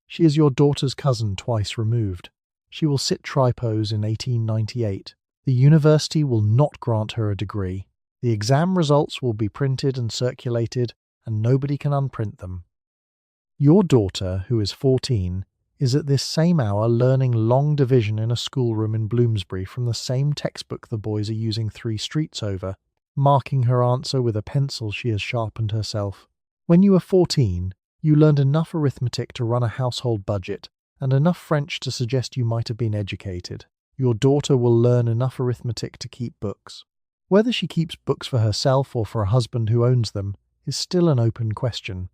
She is your daughter's cousin twice removed. She will sit tripos in 1898. The university will not grant her a degree. The exam results will be printed and circulated, and nobody can unprint them. Your daughter, who is 14, is at this same hour learning long division in a schoolroom in Bloomsbury from the same textbook the boys are using 3 streets over, marking her answer with a pencil she has sharpened herself. When you were 14, you learned enough arithmetic to run a household budget, and enough French to suggest you might have been educated. Your daughter will learn enough arithmetic to keep books. Whether she keeps books for herself or for a husband who owns them is still an open question.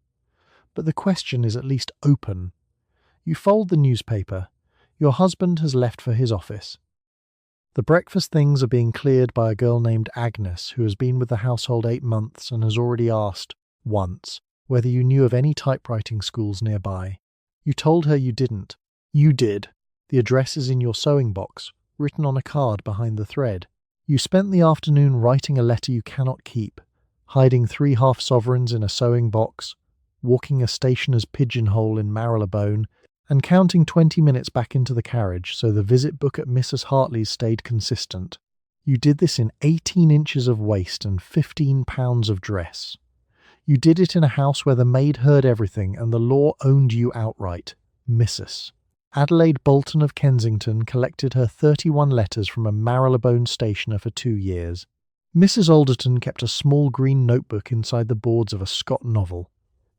But the question is at least open. You fold the newspaper. Your husband has left for his office. The breakfast things are being cleared by a girl named Agnes, who has been with the household 8 months and has already asked, once, whether you knew of any typewriting schools nearby. You told her you didn't. You did. The address is in your sewing box, written on a card behind the thread. You spent the afternoon writing a letter you cannot keep, hiding 3 half-sovereigns in a sewing box, walking a stationer's pigeonhole in Marylebone, and counting 20 minutes back into the carriage so the visit book at Mrs. Hartley's stayed consistent. You did this in 18 inches of waist and 15 pounds of dress. You did it in a house where the maid heard everything and the law owned you outright, Mrs. Adelaide Bolton of Kensington collected her 31 letters from a Marylebone stationer for 2 years. Mrs. Alderton kept a small green notebook inside the boards of a Scott novel.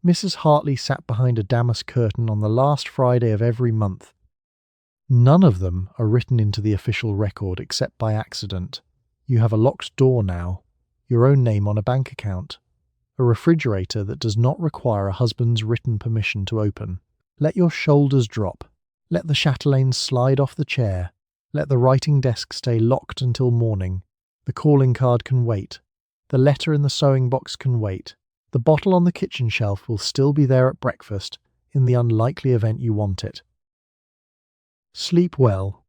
Mrs. Hartley sat behind a damask curtain on the last Friday of every month. None of them are written into the official record except by accident. You have a locked door now, your own name on a bank account, a refrigerator that does not require a husband's written permission to open. Let your shoulders drop. Let the chatelaines slide off the chair. Let the writing desk stay locked until morning. The calling card can wait. The letter in the sewing box can wait. The bottle on the kitchen shelf will still be there at breakfast, in the unlikely event you want it. Sleep well.